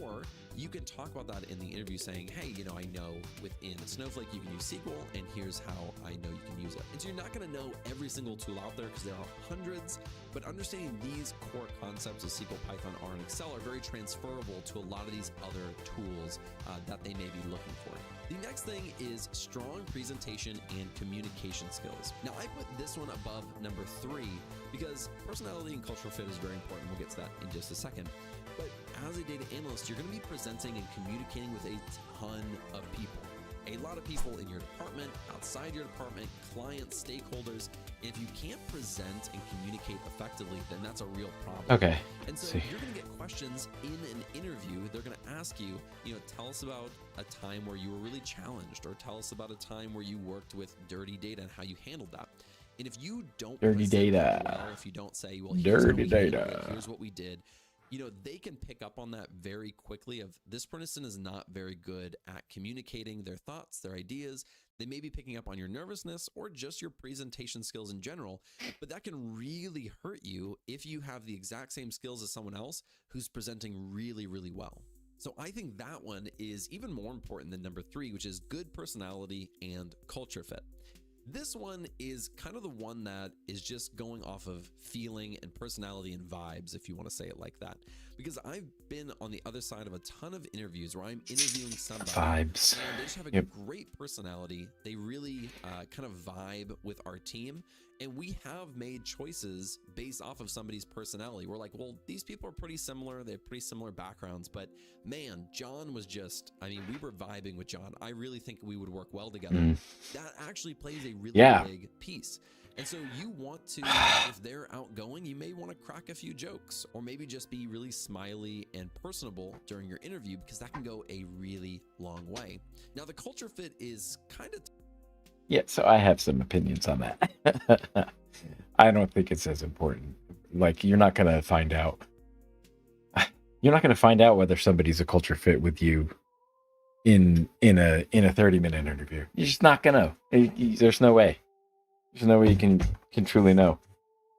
Speaker 2: or you can talk about that in the interview saying, hey, I know within Snowflake you can use SQL, and here's how I know you can use it. And so you're not going to know every single tool out there because there are hundreds, but understanding these core concepts of SQL, Python, R, and Excel are very transferable to a lot of these other tools that they may be looking for. The next thing is strong presentation and communication skills. Now, I put this one above number 3 because personality and cultural fit is very important. We'll get to that in just a second. But as a data analyst, you're going to be presenting and communicating with a ton of people. A lot of people in your department, outside your department, clients, stakeholders. And if you can't present and communicate effectively, then that's a real problem.
Speaker 1: Okay.
Speaker 2: And so you're going to get questions in an interview. They're going to ask you, tell us about a time where you were really challenged, or tell us about a time where you worked with dirty data and how you handled that. And if you don't
Speaker 1: Dirty data.
Speaker 2: well, if you don't say, well, here's
Speaker 1: Dirty
Speaker 2: how we handled
Speaker 1: data.
Speaker 2: it, here's what we did, they can pick up on that very quickly of this person is not very good at communicating their thoughts, their ideas. They may be picking up on your nervousness or just your presentation skills in general, but that can really hurt you if you have the exact same skills as someone else who's presenting really, really well. So I think that one is even more important than number 3, which is good personality and culture fit. This one is kind of the one that is just going off of feeling and personality and vibes, if you want to say it like that. Because I've been on the other side of a ton of interviews where I'm interviewing somebody
Speaker 1: Vibes.
Speaker 2: and they just have a great personality. They really kind of vibe with our team. And we have made choices based off of somebody's personality. We're like, well, these people are pretty similar. They have pretty similar backgrounds. But man, John was we were vibing with John. I really think we would work well together. That actually plays a really big piece. And so you want to, if they're outgoing, you may want to crack a few jokes, or maybe just be really smiley and personable during your interview, because that can go a really long way. Now, the culture fit is kind of...
Speaker 1: Yeah, so I have some opinions on that. I don't think it's as important. Like, you're not going to find out. You're not going to find out whether somebody's a culture fit with you in a 30-minute interview. You're just not going to. There's no way. There's no way you can truly know.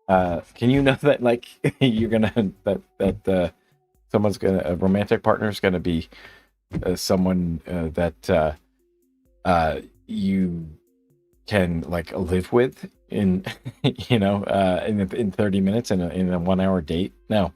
Speaker 1: Can you know that, like, you're gonna that someone's a romantic partner is gonna be someone that you can like live with in in 30 minutes in a 1 hour date? No.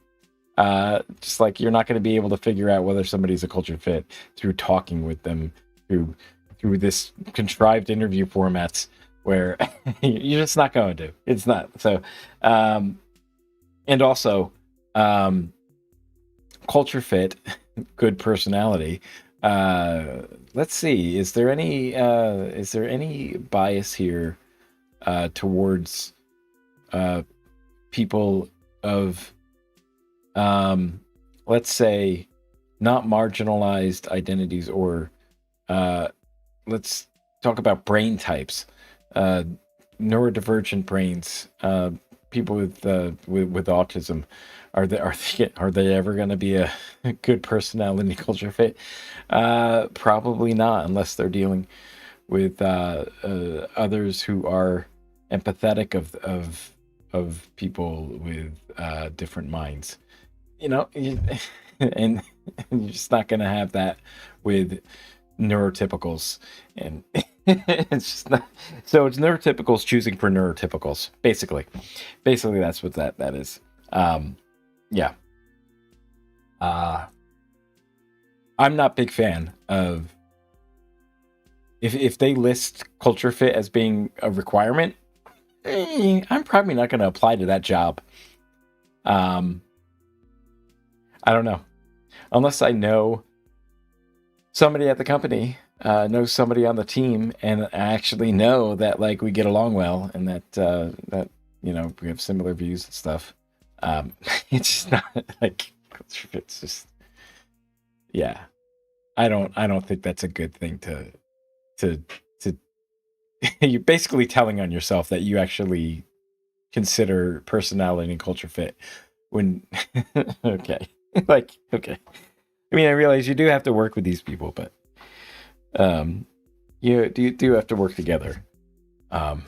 Speaker 1: Just like you're not going to be able to figure out whether somebody's a culture fit through talking with them through this contrived interview formats where you're just not going to. It's not. So, and also, culture fit, good personality. Let's see. Is there any bias here towards people of, let's say, not marginalized identities, or let's talk about brain types, neurodivergent brains, people with autism. Are they ever going to be a good personality culture fit? Probably not, unless they're dealing with others who are empathetic of people with different minds. And you're just not going to have that with neurotypicals, and it's just not. So it's neurotypicals choosing for neurotypicals, basically. That's what that is. Yeah. I'm not a big fan of if they list culture fit as being a requirement. I'm probably not going to apply to that job. I don't know, unless I know somebody at the company, know somebody on the team, and I actually know that like we get along well, and that You know, we have similar views and stuff. It's just not like culture fit's just yeah. I don't think that's a good thing to to you're basically telling on yourself that you actually consider personality and culture fit when okay. Like okay. I mean, I realize you do have to work with these people, but um you do have to work together. Um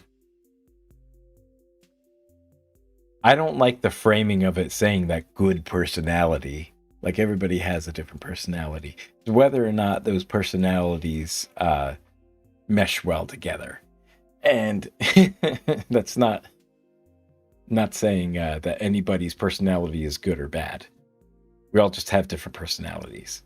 Speaker 1: I don't like the framing of it saying that good personality. Like everybody has a different personality. Whether or not those personalities mesh well together. And that's not saying that anybody's personality is good or bad. We all just have different personalities.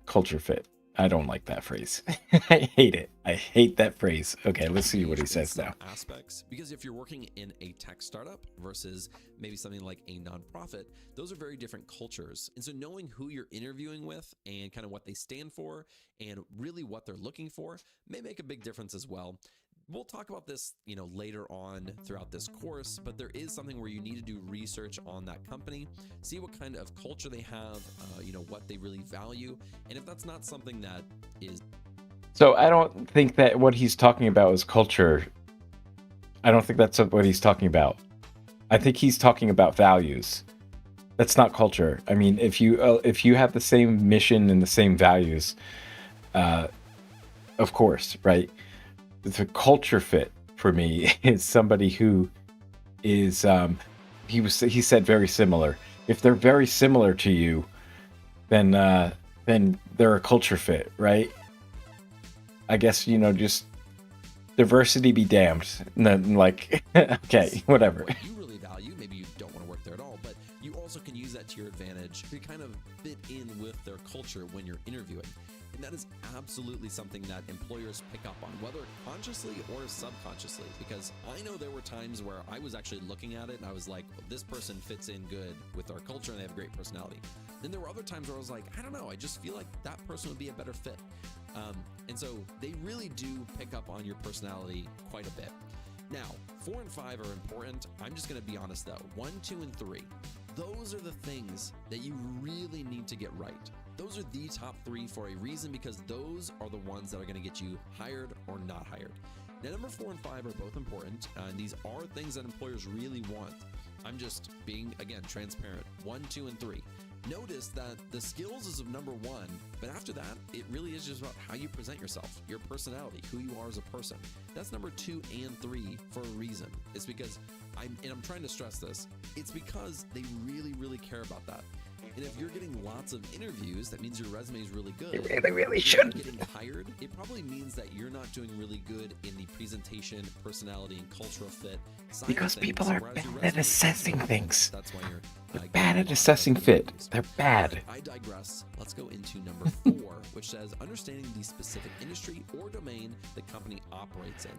Speaker 1: Culture fit. I don't like that phrase. I hate it. I hate that phrase. Okay, let's see what he says now.
Speaker 2: Aspects, because if you're working in a tech startup versus maybe something like a nonprofit, those are very different cultures. And so knowing who you're interviewing with and kind of what they stand for and really what they're looking for may make a big difference as well. We'll talk about this, later on throughout this course, but there is something where you need to do research on that company, see what kind of culture they have, what they really value. And if that's not something that is.
Speaker 1: So I don't think that what he's talking about is culture. I don't think that's what he's talking about. I think he's talking about values. That's not culture. I mean, if you have the same mission and the same values, of course, right? The culture fit for me is somebody who is he said very similar. If they're very similar to you, then they're a culture fit, right? I guess just diversity be damned. And then like okay, whatever.
Speaker 2: What you really value, maybe you don't want to work there at all, but you also can use that to your advantage to kind of fit in with their culture when you're interviewing. And that is absolutely something that employers pick up on, whether consciously or subconsciously, because I know there were times where I was actually looking at it and I was like, well, this person fits in good with our culture and they have a great personality. Then there were other times where I was like, I don't know, I just feel like that person would be a better fit. And so they really do pick up on your personality quite a bit. Now, 4 and 5 are important. I'm just going to be honest though. 1, 2, and 3, those are the things that you really need to get right. Those are the top 3 for a reason, because those are the ones that are going to get you hired or not hired. Now, number 4 and 5 are both important, and these are things that employers really want. I'm just being, again, transparent. 1, 2, and 3. Notice that the skills is of number 1, but after that, it really is just about how you present yourself, your personality, who you are as a person. That's number 2 and 3 for a reason. It's because I'm trying to stress this. It's because they really, really care about that. And if you're getting lots of interviews, that means your resume is really good.
Speaker 1: You really should.
Speaker 2: Getting hired, it probably means that you're not doing really good in the presentation, personality, and cultural fit side
Speaker 1: because
Speaker 2: of things,
Speaker 1: people are bad at assessing things.
Speaker 2: That's why you're
Speaker 1: They're bad at assessing fit. They're bad.
Speaker 2: I digress. Let's go into number 4, which says understanding the specific industry or domain the company operates in.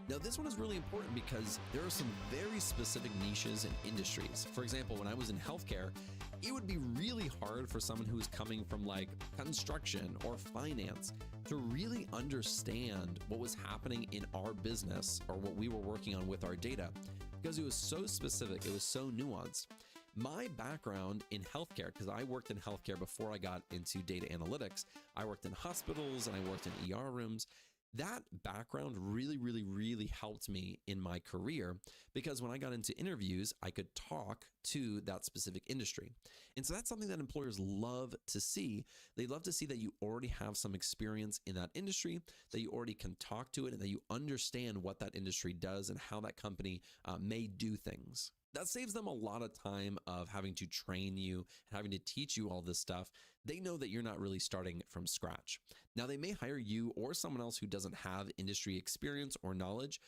Speaker 2: Now, this one is really important because there are some very specific niches and industries. For example, when I was in healthcare, it would be really hard for someone who's coming from like construction or finance to really understand what was happening in our business or what we were working on with our data, because it was so specific, it was so nuanced. My background in healthcare, because I worked in healthcare before I got into data analytics, I worked in hospitals and I worked in ER rooms. That background really, really, really helped me in my career, because when I got into interviews, I could talk to that specific industry. And so that's something that employers love to see. They love to see that you already have some experience in that industry, that you already can talk to it, and that you understand what that industry does and how that company may do things. That saves them a lot of time of having to train you and having to teach you all this stuff. They know that you're not really starting from scratch. Now, they may hire you or someone else who doesn't have industry experience or knowledge,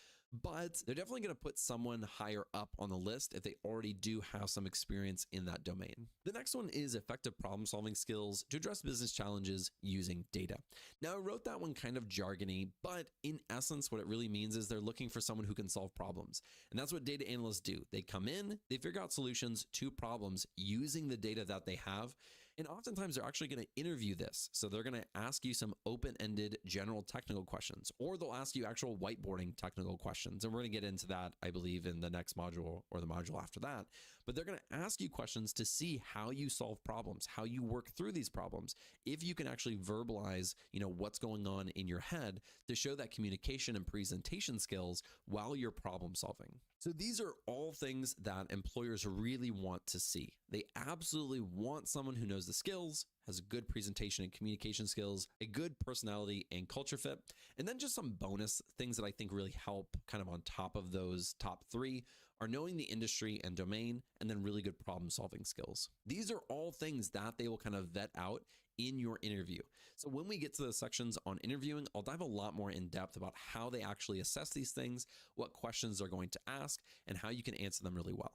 Speaker 2: but they're definitely going to put someone higher up on the list if they already do have some experience in that domain. The next one is effective problem-solving skills to address business challenges using data. Now, I wrote that one kind of jargony, but in essence, what it really means is they're looking for someone who can solve problems. And that's what data analysts do. They come in, they figure out solutions to problems using the data that they have. And oftentimes they're actually going to interview this. So they're going to ask you some open-ended general technical questions, or they'll ask you actual whiteboarding technical questions. And we're going to get into that, I believe, in the next module or the module after that. But they're going to ask you questions to see how you solve problems, how you work through these problems. If you can actually verbalize, what's going on in your head to show that communication and presentation skills while you're problem solving. So these are all things that employers really want to see. They absolutely want someone who knows the skills, has good presentation and communication skills, a good personality and culture fit, and then just some bonus things that I think really help kind of on top of those top 3 are knowing the industry and domain, and then really good problem solving skills. These are all things that they will kind of vet out in your interview. So when we get to those sections on interviewing, I'll dive a lot more in depth about how they actually assess these things, what questions they're going to ask, and how you can answer them really well.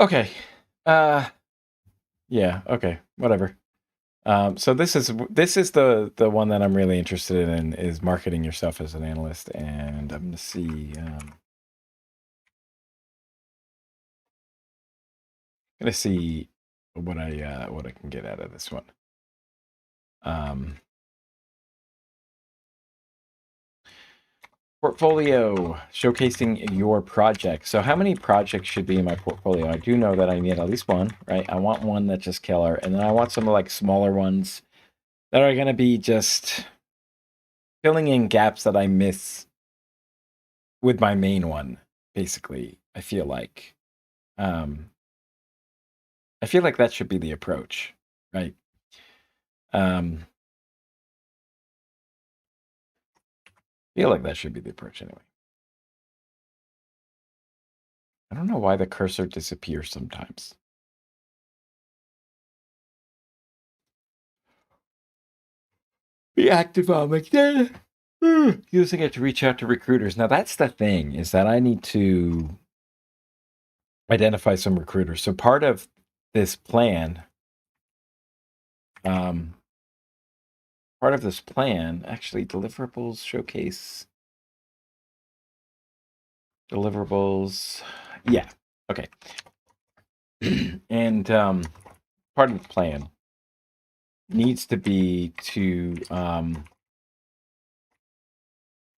Speaker 1: Okay. Yeah, okay. Whatever. So this is the one that I'm really interested in, is marketing yourself as an analyst, and I'm going to see what I can get out of this one. Portfolio, showcasing your project. So how many projects should be in my portfolio? I do know that I need at least one, right? I want one that's just killer, and then I want some like smaller ones that are going to be just filling in gaps that I miss with my main one, basically. I feel like that should be the approach, right? Feel like that should be the approach anyway. I don't know why the cursor disappears sometimes. Be active on LinkedIn. Using it to reach out to recruiters. Now that's the thing, is that I need to identify some recruiters. So part of this plan, actually, deliverables, showcase deliverables. Yeah. Okay. And part of the plan needs to be to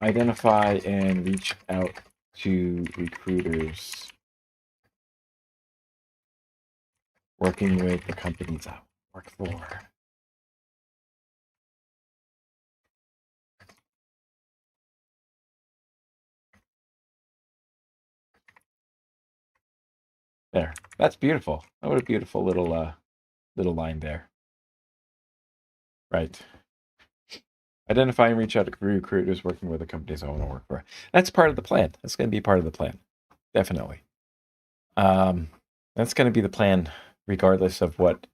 Speaker 1: identify and reach out to recruiters working with the companies I work for. There. That's beautiful. Oh, what a beautiful little line there. Right. Identify and reach out to recruiters working with the companies I want to work for. That's part of the plan. That's going to be part of the plan. Definitely. That's going to be the plan regardless of what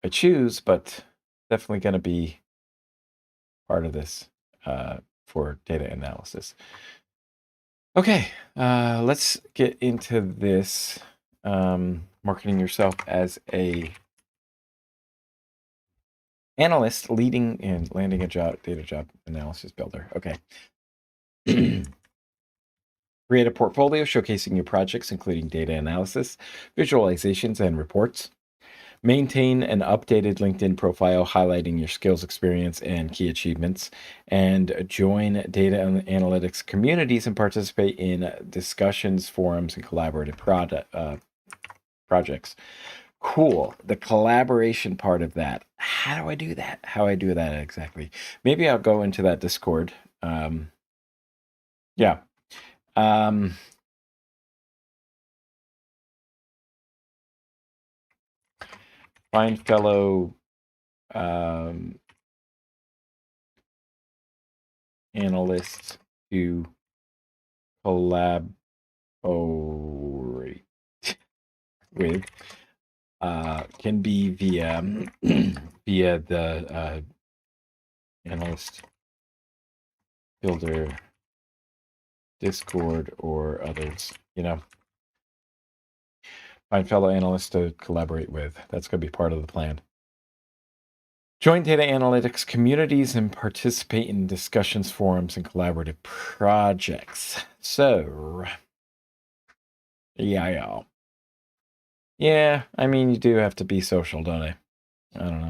Speaker 1: I choose, but definitely going to be part of this for data analysis. Okay, let's get into this. Marketing yourself as a analyst, leading and landing a data job analysis builder. Okay. Create a portfolio showcasing your projects, including data analysis, visualizations, and reports. Maintain an updated LinkedIn profile highlighting your skills, experience, and key achievements. And join data analytics communities and participate in discussions, forums, and collaborative projects. Cool. The collaboration part of that. How do I do that? How I do that exactly? Maybe I'll go into that Discord. Yeah. Find fellow analysts to collaborate with. Can be via the analyst builder Discord or others. Find fellow analysts to collaborate with. That's going to be part of the plan. Join data analytics communities and participate in discussions, forums, and collaborative projects. So, yeah. Yeah, I mean, you do have to be social, don't I? I don't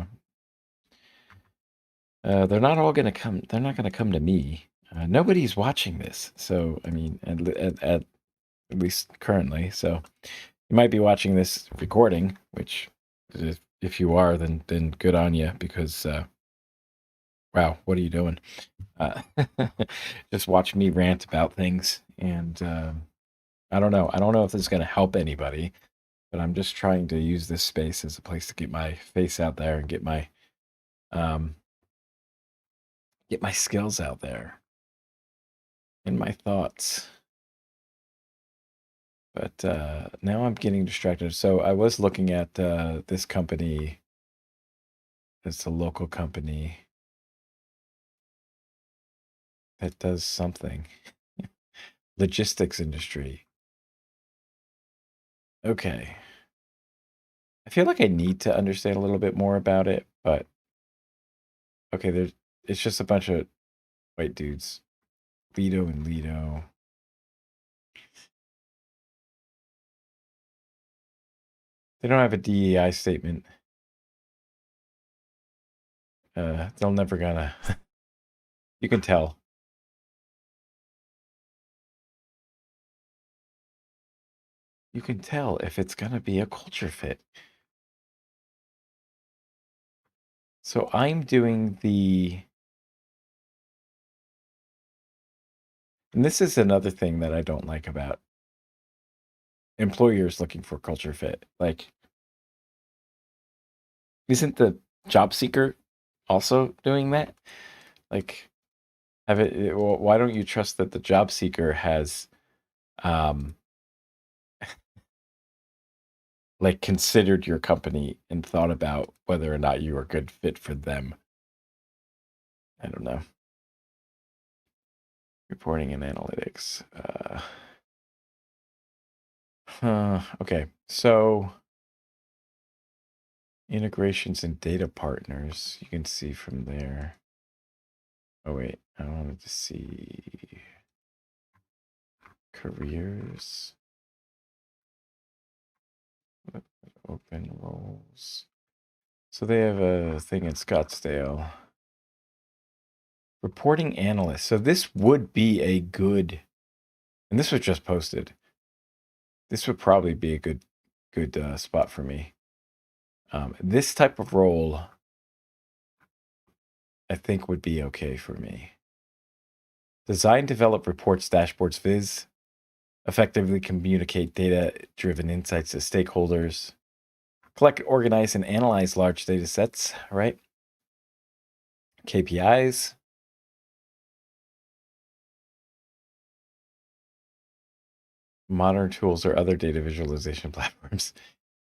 Speaker 1: know. They're not all gonna come. They're not gonna come to me. Nobody's watching this, so I mean, at least currently. So you might be watching this recording, which if you are, then good on you because wow, what are you doing? Uh, just watch me rant about things, and I don't know. I don't know if this is gonna help anybody, but I'm just trying to use this space as a place to get my face out there and um, get my skills out there and my thoughts. But now I'm getting distracted. So I was looking at this company. It's a local company that does something. Logistics industry. Okay. I feel like I need to understand a little bit more about it, but okay, it's just a bunch of white dudes. Lido and Lido. They don't have a DEI statement. They'll never gonna. You can tell. You can tell if it's gonna be a culture fit. So I'm doing and this is another thing that I don't like about employers looking for culture fit. Like, isn't the job seeker also doing that? Like, well, why don't you trust that the job seeker has um like considered your company and thought about whether or not you are a good fit for them? I don't know. Reporting and analytics. Okay. So integrations and data partners, you can see from there. Oh wait, I wanted to see careers, open roles. So they have a thing in Scottsdale. Reporting analyst. So this would be a good, and this was just posted. This would probably be a good spot for me. This type of role, I think, would be okay for me. Design, develop reports, dashboards, viz. Effectively communicate data-driven insights to stakeholders. Collect, organize, and analyze large data sets, right? KPIs. Modern tools or other data visualization platforms.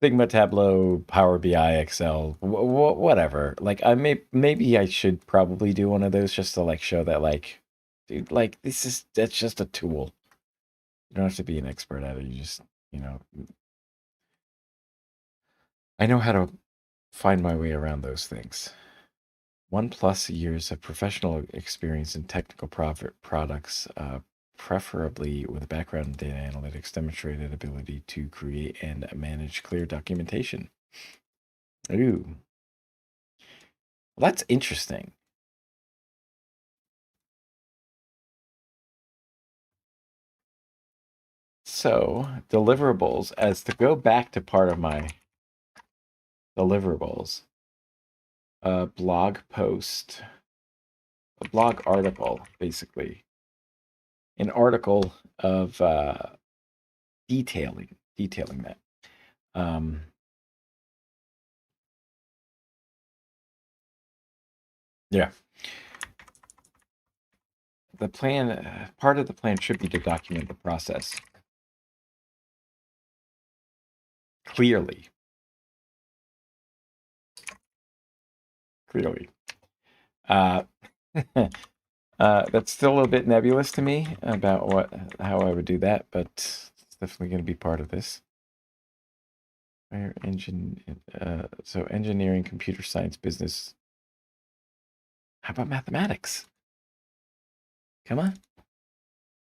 Speaker 1: Figma, Tableau, Power BI, Excel, whatever. Like maybe I should probably do one of those just to like show that like, dude, like that's just a tool. You don't have to be an expert at it. You just, you know, I know how to find my way around those things. 1+ years of professional experience in technical products, preferably with a background in data analytics, demonstrated ability to create and manage clear documentation. Ooh, well, that's interesting. So, deliverables, as to go back to part of my deliverables, a blog post, a blog article, basically, an article of detailing that. Yeah. The plan, part of the plan should be to document the process clearly. Clearly. That's still a bit nebulous to me about how I would do that, but it's definitely going to be part of this. So engineering, computer science, business. How about mathematics? Come on.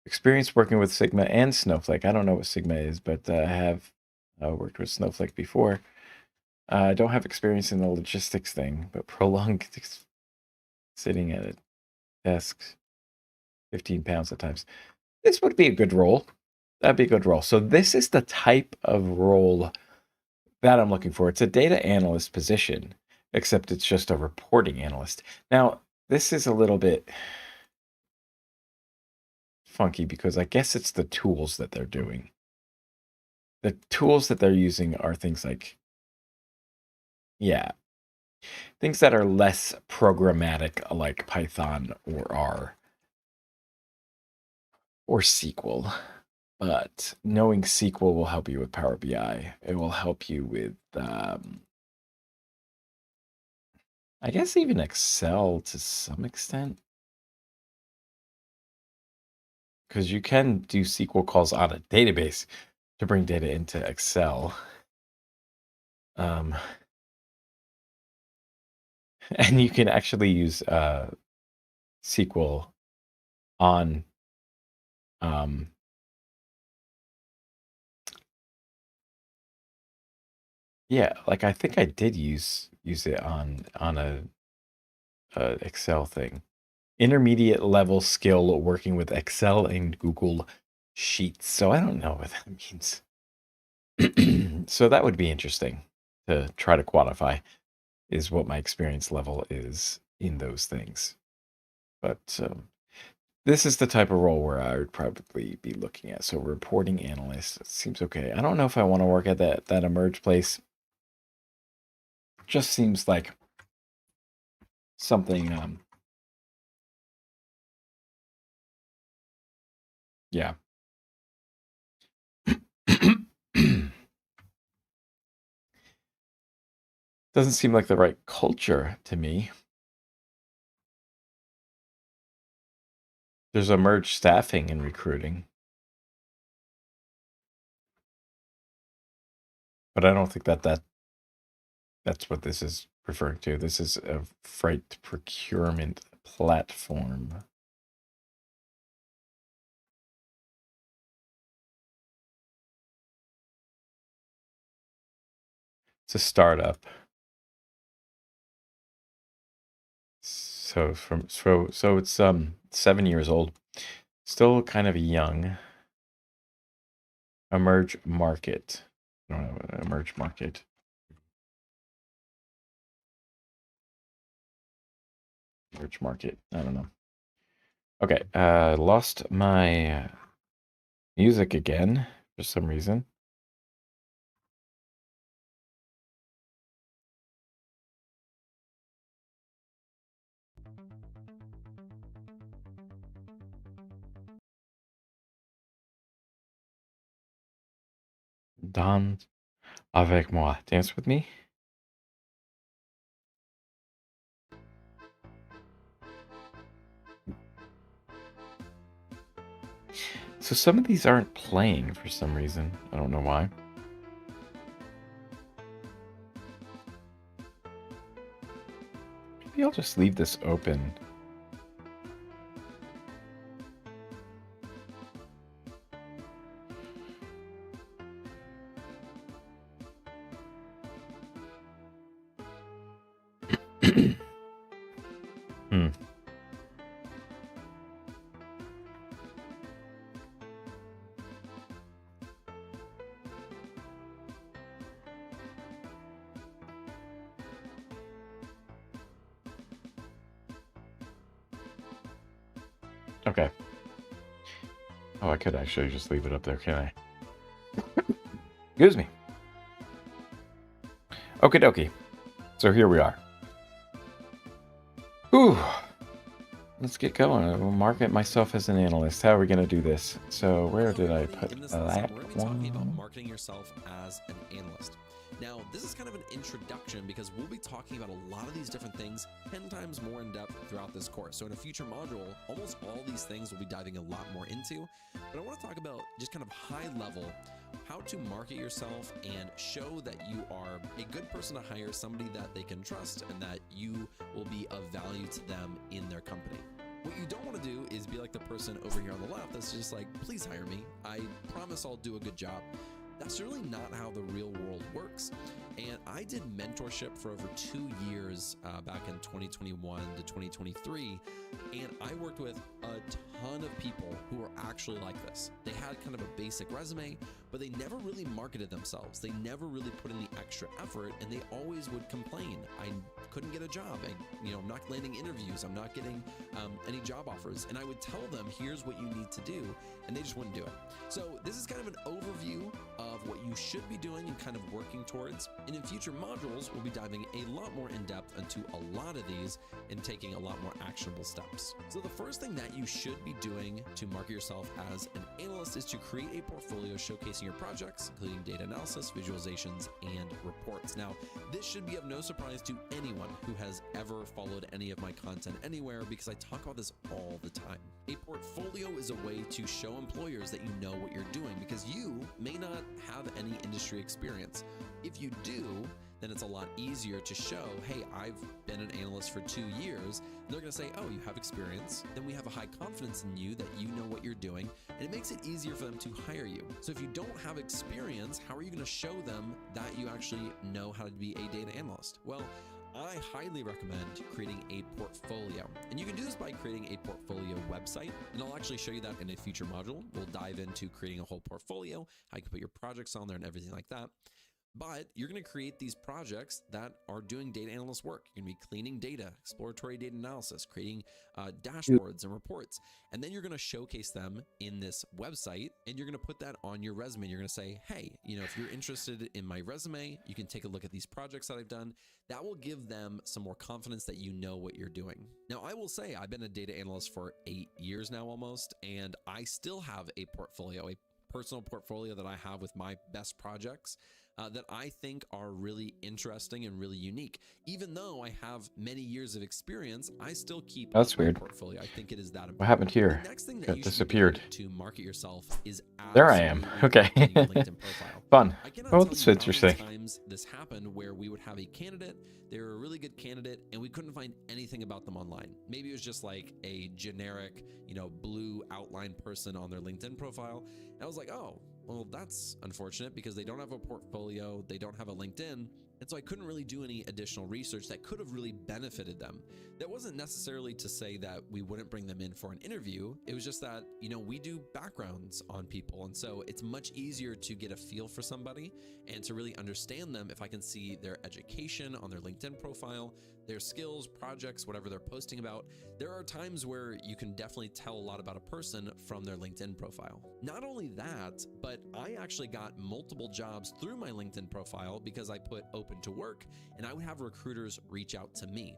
Speaker 1: Experience working with Sigma and Snowflake. I don't know what Sigma is, but I have I worked with Snowflake before. I don't have experience in the logistics thing, but prolonged sitting at a desk, 15 pounds at times. This would be a good role. That'd be a good role. So this is the type of role that I'm looking for. It's a data analyst position, except it's just a reporting analyst. Now, this is a little bit funky because I guess it's the tools that they're doing. The tools that they're using are things like, yeah, things that are less programmatic, like Python or R or SQL. But knowing SQL will help you with Power BI. It will help you with, I guess, even Excel to some extent. Because you can do SQL calls on a database to bring data into Excel. And you can actually use SQL on yeah, like I think I did use it on a Excel thing. Intermediate level skill working with Excel and Google Sheets. So I don't know what that means. So that would be interesting to try to quantify, is what my experience level is in those things. But this is the type of role where I would probably be looking at. So reporting analyst seems okay. I don't know if I want to work at that emerge place. Just seems like something. Yeah. Doesn't seem like the right culture to me. There's a merge staffing and recruiting. But I don't think that's what this is referring to. This is a freight procurement platform. It's a startup. So it's 7 years old. Still kind of young. Emerge market. I don't know, emerge market. Emerge market. I don't know. Okay, lost my music again for some reason. Danse avec moi. Dance with me? So some of these aren't playing for some reason. I don't know why. Maybe I'll just leave this open. Hmm. Okay. Oh, I could actually just leave it up there, can I? Excuse me. Okie dokie. So here we are. Whew. Let's get going. I will market myself as an analyst. How are we going to do this? So where did I put
Speaker 2: in this
Speaker 1: that
Speaker 2: lesson, we're going to be talking about
Speaker 1: one?
Speaker 2: marketing yourself as an analyst. Now, this is kind of an introduction because we'll be talking about a lot of these different things 10 times more in depth throughout this course. So in a future module, almost all these things we'll be diving a lot more into. But I want to talk about just kind of high level how to market yourself and show that you are a good person to hire, somebody that they can trust and that you will be of value to them in their company. What you don't want to do is be like the person over here on the left that's just like, please hire me. I promise I'll do a good job. That's really not how the real world works. And I did mentorship for over 2 years back in 2021 to 2023. And I worked with a ton of people who were actually like this. They had kind of a basic resume, but they never really marketed themselves. They never really put in the extra effort, and they always would complain. I couldn't get a job. I'm not landing interviews. I'm not getting any job offers. And I would tell them, here's what you need to do, and they just wouldn't do it. So this is kind of an overview of what you should be doing and kind of working towards. And in future modules, we'll be diving a lot more in depth into a lot of these and taking a lot more actionable steps. So the first thing that you should be doing to market yourself as an analyst is to create a portfolio showcasing your projects, including data analysis, visualizations, and reports. Now, this should be of no surprise to anyone who has ever followed any of my content anywhere, because I talk about this all the time. A portfolio is a way to show employers that you know what you're doing, because you may not have any industry experience. If you do, then it's a lot easier to show, hey, I've been an analyst for 2 years. And they're going to say, oh, you have experience. Then we have a high confidence in you that you know what you're doing, and it makes it easier for them to hire you. So if you don't have experience, how are you going to show them that you actually know how to be a data analyst? Well, I highly recommend creating a portfolio. And you can do this by creating a portfolio website. And I'll actually show you that in a future module. We'll dive into creating a whole portfolio, how you can put your projects on there and everything like that. But you're going to create these projects that are doing data analyst work. You're going to be cleaning data, exploratory data analysis, creating dashboards and reports. And then you're going to showcase them in this website, and you're going to put that on your resume. You're going to say, hey, if you're interested in my resume, you can take a look at these projects that I've done. That will give them some more confidence that you know what you're doing. Now, I will say I've been a data analyst for 8 years now almost, and I still have a portfolio, a personal portfolio that I have with my best projects that I think are really interesting and really unique. Even though I have many years of experience, I still keep
Speaker 1: That's
Speaker 2: my
Speaker 1: weird.
Speaker 2: portfolio. I think it is that important.
Speaker 1: What happened here?
Speaker 2: The next thing that
Speaker 1: Got
Speaker 2: you
Speaker 1: disappeared.
Speaker 2: should be doing to market yourself is
Speaker 1: There I am. Okay.
Speaker 2: creating your LinkedIn profile.
Speaker 1: Fun.
Speaker 2: I cannot
Speaker 1: Oh,
Speaker 2: tell
Speaker 1: that's
Speaker 2: you
Speaker 1: what
Speaker 2: how
Speaker 1: you're
Speaker 2: many
Speaker 1: saying.
Speaker 2: times this happened where we would have a candidate, they were a really good candidate, and we couldn't find anything about them online. Maybe it was just like a generic, blue outline person on their LinkedIn profile. And I was like, oh, well, that's unfortunate because they don't have a portfolio, they don't have a LinkedIn. And so I couldn't really do any additional research that could have really benefited them. That wasn't necessarily to say that we wouldn't bring them in for an interview. It was just that, we do backgrounds on people. And so it's much easier to get a feel for somebody and to really understand them if I can see their education on their LinkedIn profile, their skills, projects, whatever they're posting about. There are times where you can definitely tell a lot about a person from their LinkedIn profile. Not only that, but I actually got multiple jobs through my LinkedIn profile because I put open to work, and I would have recruiters reach out to me.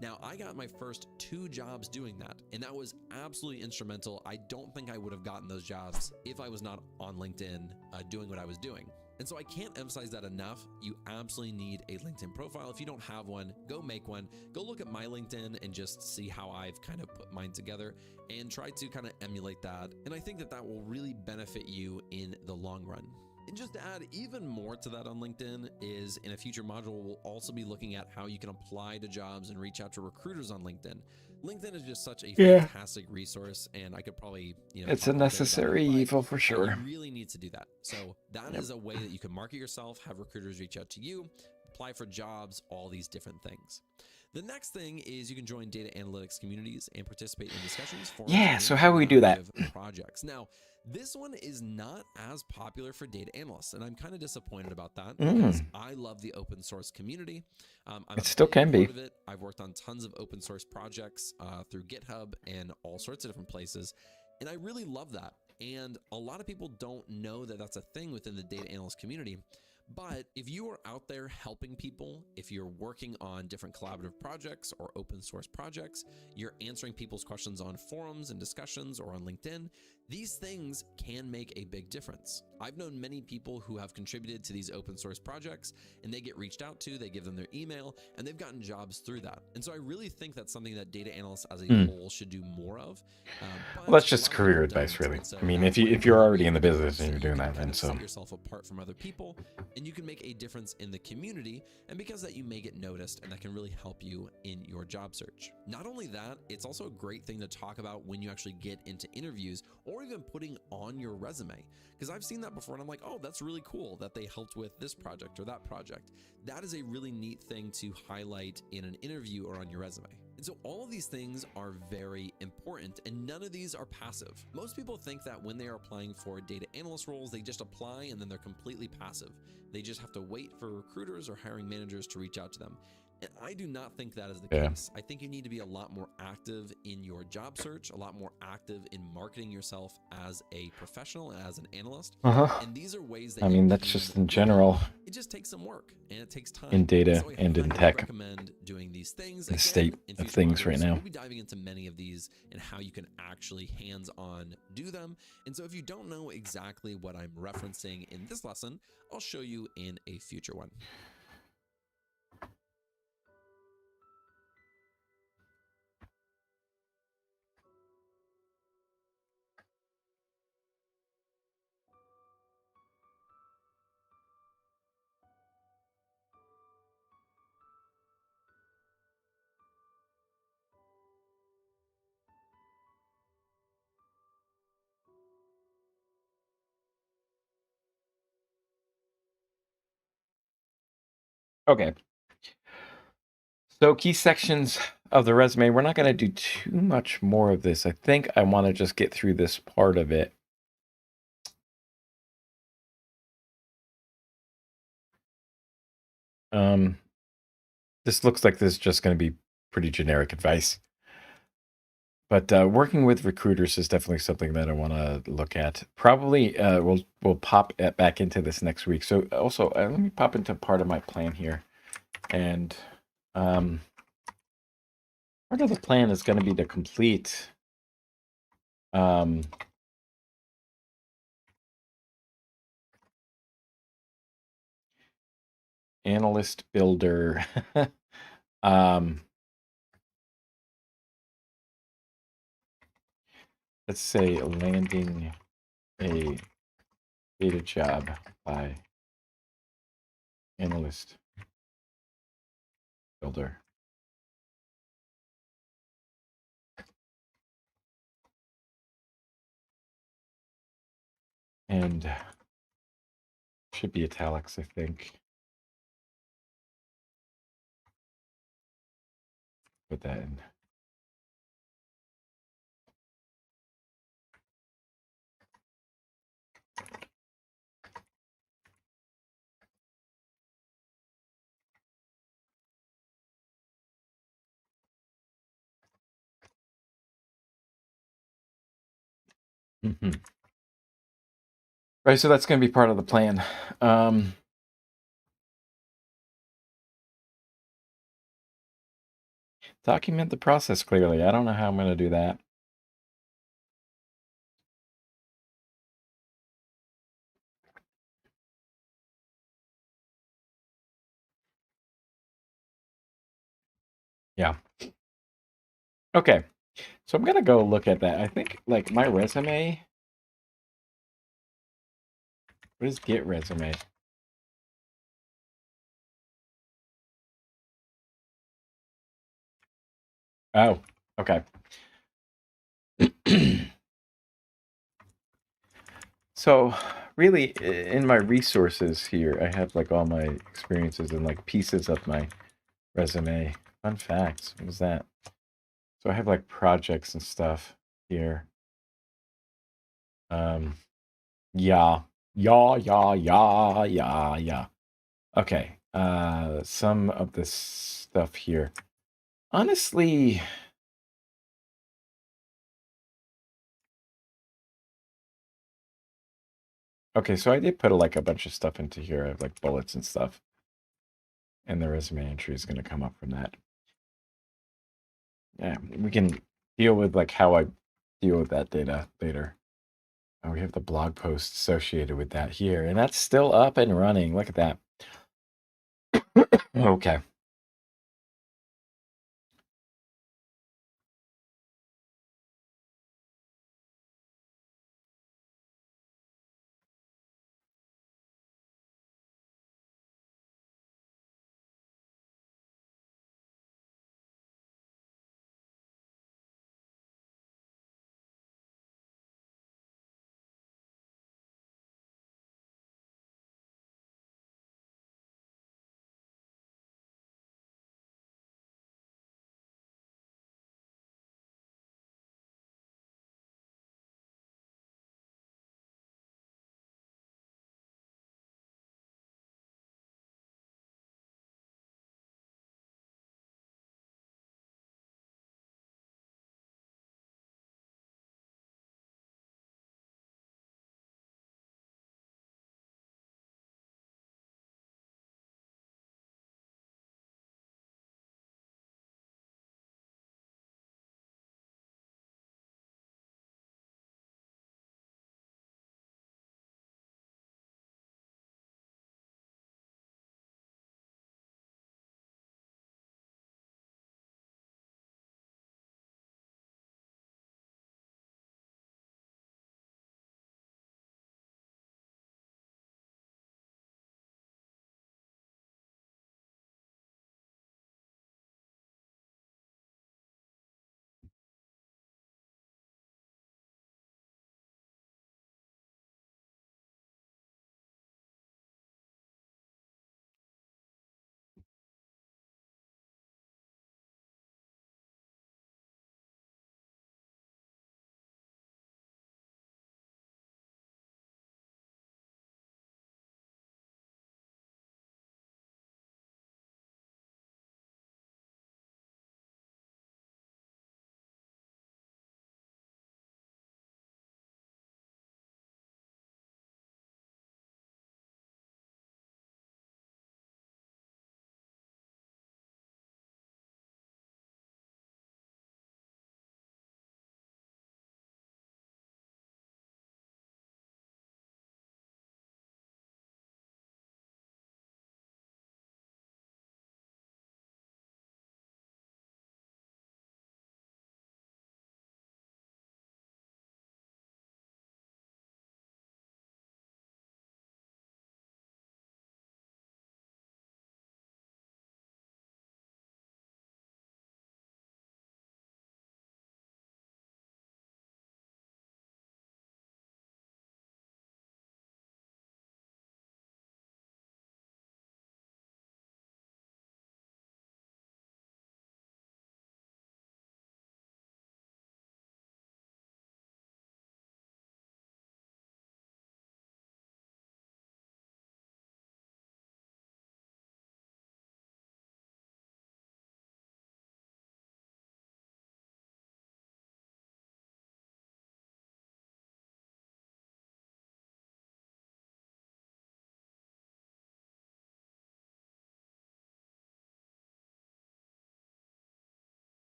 Speaker 2: Now, I got my first 2 jobs doing that, and that was absolutely instrumental. I don't think I would have gotten those jobs if I was not on LinkedIn doing what I was doing. And so I can't emphasize that enough. You absolutely need a LinkedIn profile. If you don't have one, go make one. Go look at my LinkedIn and just see how I've kind of put mine together and try to kind of emulate that. And I think that that will really benefit you in the long run. And just to add even more to that on LinkedIn is in a future module, we'll also be looking at how you can apply to jobs and reach out to recruiters on LinkedIn. LinkedIn is just such a fantastic resource, and I could probably,
Speaker 1: it's
Speaker 2: talk
Speaker 1: a
Speaker 2: all day about
Speaker 1: necessary
Speaker 2: it, but
Speaker 1: evil for sure.
Speaker 2: you really need to do that. So that is a way that you can market yourself, have recruiters reach out to you, apply for jobs, all these different things. The next thing is you can join data analytics communities and participate in discussions, forums, and
Speaker 1: So how do we do that?
Speaker 2: collaborative projects. Now, this one is not as popular for data analysts, and I'm kind of disappointed about that because I love the open source community.
Speaker 1: It still can be.
Speaker 2: Part of it. I've worked on tons of open source projects through GitHub and all sorts of different places, and I really love that. And a lot of people don't know that that's a thing within the data analyst community. But if you are out there helping people, if you're working on different collaborative projects or open source projects, you're answering people's questions on forums and discussions or on LinkedIn, these things can make a big difference. I've known many people who have contributed to these open source projects, and they get reached out to, they give them their email, and they've gotten jobs through that. And so I really think that's something that data analysts as a whole should do more of.
Speaker 1: Well, that's just career advice, really.
Speaker 2: So
Speaker 1: I mean, if you're already in the business and you're doing that, then so
Speaker 2: set yourself apart from other people, and you can make a difference in the community, and because that you may get noticed, and that can really help you in your job search. Not only that, it's also a great thing to talk about when you actually get into interviews or or even putting on your resume. Because I've seen that before and I'm like, oh, that's really cool that they helped with this project or that project. That is a really neat thing to highlight in an interview or on your resume. And so all of these things are very important, and none of these are passive. Most people think that when they are applying for data analyst roles, they just apply and then they're completely passive. They just have to wait for recruiters or hiring managers to reach out to them. And I do not think that is the case. I think you need to be a lot more active in your job search, a lot more active in marketing yourself as a professional and as an analyst. And these are ways that
Speaker 1: I mean, that's just in general.
Speaker 2: It just takes some work and it takes time.
Speaker 1: In data
Speaker 2: so
Speaker 1: and in
Speaker 2: highly
Speaker 1: tech.
Speaker 2: recommend doing these things.
Speaker 1: The
Speaker 2: Again,
Speaker 1: state
Speaker 2: in
Speaker 1: of
Speaker 2: future
Speaker 1: things right
Speaker 2: modules,
Speaker 1: now.
Speaker 2: We'll be diving into many of these and how you can actually hands-on do them. And so if you don't know exactly what I'm referencing in this lesson, I'll show you in a future one.
Speaker 1: Okay. So key sections of the resume. We're not going to do too much more of this. I think I want to just get through this part of it. This looks like this is just going to be pretty generic advice. But working with recruiters is definitely something that I want to look at. Probably we'll pop back into this next week. So also let me pop into part of my plan here. And part of the plan is going to be to complete Analyst Builder. Let's say landing a data job by Analyst Builder. And should be italics, I think. Put that in. Right, so that's going to be part of the plan. Document the process clearly. I don't know how I'm going to do that. Yeah. Okay. So I'm going to go look at that. I think like my resume. What is Get Resume? Oh, okay. So really in my resources here, I have like all my experiences and like pieces of my resume. Fun facts. What is that? So I have like projects and stuff here. Yeah. Yeah. Okay. Some of this stuff here. Honestly, okay, so I did put like a bunch of stuff into here. I have like bullets and stuff. And the resume entry is going to come up from that. Yeah, we can deal with like how I deal with that data later. And we have the blog post associated with that here, and that's still up and running. Look at that. Okay.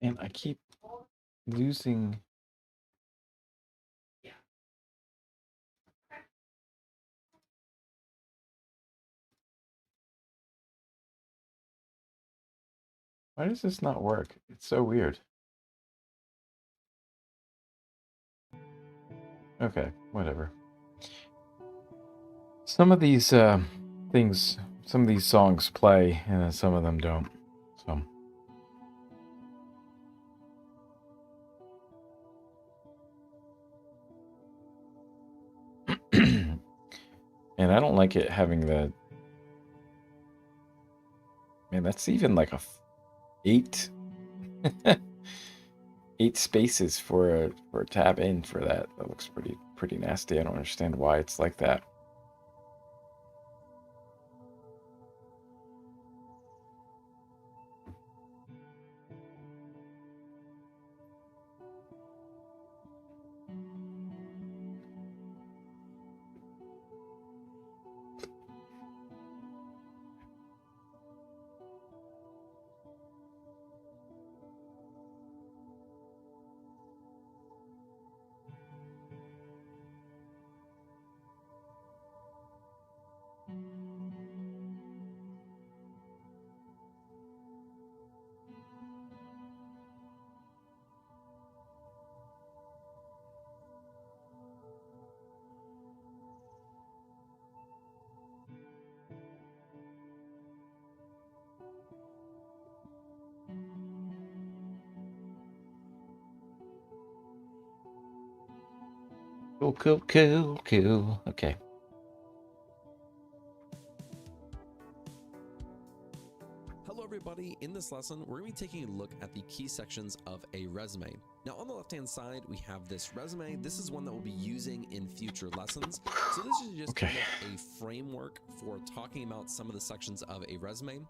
Speaker 1: And I keep losing. Why does this not work? It's so weird. Okay, whatever. Some of these things, some of these songs play, and then some of them don't. So. And I don't like it having the. Man, that's even like a 8 8 spaces for a tab in for that. That looks pretty nasty. I don't understand why it's like that. Cool. Okay.
Speaker 2: Hello everybody, in this lesson we're going to be taking a look at the key sections of a resume. Now on the left hand side we have this resume. This is one that we'll be using in future lessons. So this is just
Speaker 1: Okay.
Speaker 2: kind of a framework for talking about some of the sections of a resume.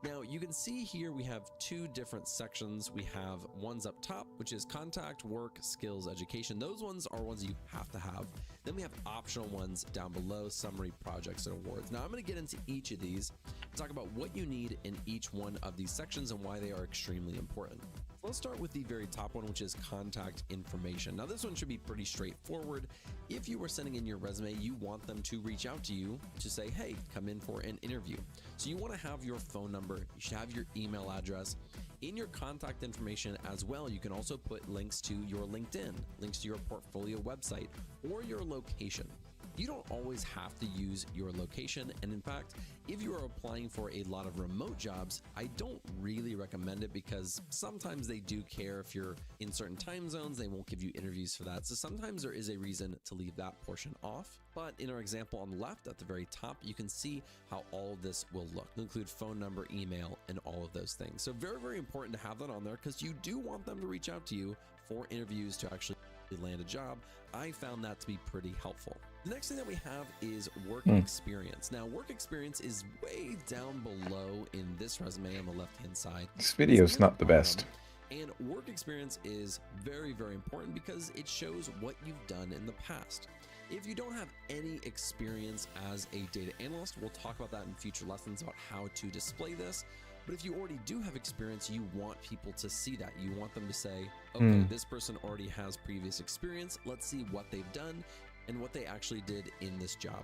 Speaker 2: Now you can see here we have two different sections. We have ones up top, which is contact, work, skills, education. Those ones are ones you have to have. Then we have optional ones down below, summary, projects, and awards. Now I'm going to get into each of these and talk about what you need in each one of these sections and why they are extremely important. Let's start with the very top one, which is contact information. Now this one should be pretty straightforward. If you were sending in your resume, you want them to reach out to you to say, hey, come in for an interview. So you want to have your phone number, you should have your email address. In your contact information as well, you can also put links to your LinkedIn, links to your portfolio website, or your location. You don't always have to use your location, and in fact, if you are applying for a lot of remote jobs, I don't really recommend it because sometimes they do care if you're in certain time zones, they won't give you interviews for that. So sometimes there is a reason to leave that portion off. But in our example on the left at the very top, you can see how all of this will look. It'll include phone number, email, and all of those things. So very, very important to have that on there because you do want them to reach out to you for interviews to actually land a job. I found that to be pretty helpful. The next thing that we have is work experience. Now, work experience is way down below in this resume on the left-hand side.
Speaker 1: This video is not the best.
Speaker 2: And work experience is very, very important because it shows what you've done in the past. If you don't have any experience as a data analyst, we'll talk about that in future lessons about how to display this. But if you already do have experience, you want people to see that. You want them to say, okay, this person already has previous experience. Let's see what they've done and what they actually did in this job.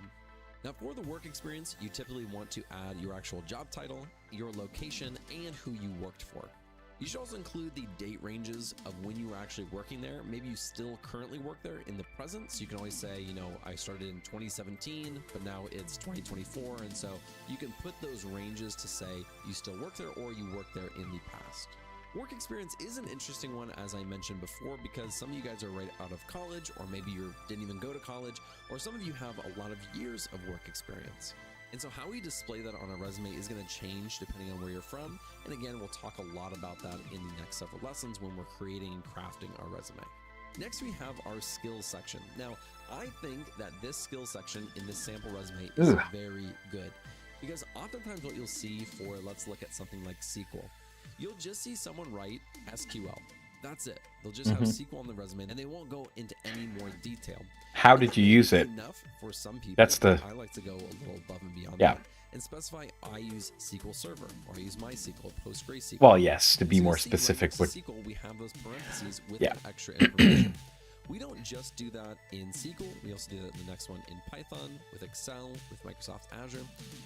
Speaker 2: Now for the work experience, you typically want to add your actual job title, your location, and who you worked for. You should also include the date ranges of when you were actually working there. Maybe you still currently work there in the present. So you can always say, you know, I started in 2017, but now it's 2024. And so you can put those ranges to say you still work there or you worked there in the past. Work experience is an interesting one, as I mentioned before, because some of you guys are right out of college, or maybe you didn't even go to college, or some of you have a lot of years of work experience. And so how we display that on a resume is going to change depending on where you're from. And again, we'll talk a lot about that in the next several lessons when we're creating and crafting our resume. Next, we have our skills section. Now, I think that this skills section in this sample resume is very good because oftentimes what you'll see for, let's look at something like SQL, you'll just see someone write SQL. That's it. They'll just have SQL on the resume, and they won't go into any more detail.
Speaker 1: How
Speaker 2: And
Speaker 1: did
Speaker 2: that
Speaker 1: you
Speaker 2: may
Speaker 1: use
Speaker 2: be
Speaker 1: it?
Speaker 2: enough for some people.
Speaker 1: That's the.
Speaker 2: I like to go a little above and beyond
Speaker 1: Yeah.
Speaker 2: that and specify I use SQL Server or I use MySQL, PostgreSQL.
Speaker 1: Well, yes, to be
Speaker 2: So you
Speaker 1: more
Speaker 2: see, right
Speaker 1: specific.
Speaker 2: next to
Speaker 1: With
Speaker 2: SQL, we have those parentheses with
Speaker 1: Yeah.
Speaker 2: that extra information. We don't just do that in SQL, we also do that in the next one in Python, with Excel, with Microsoft Azure.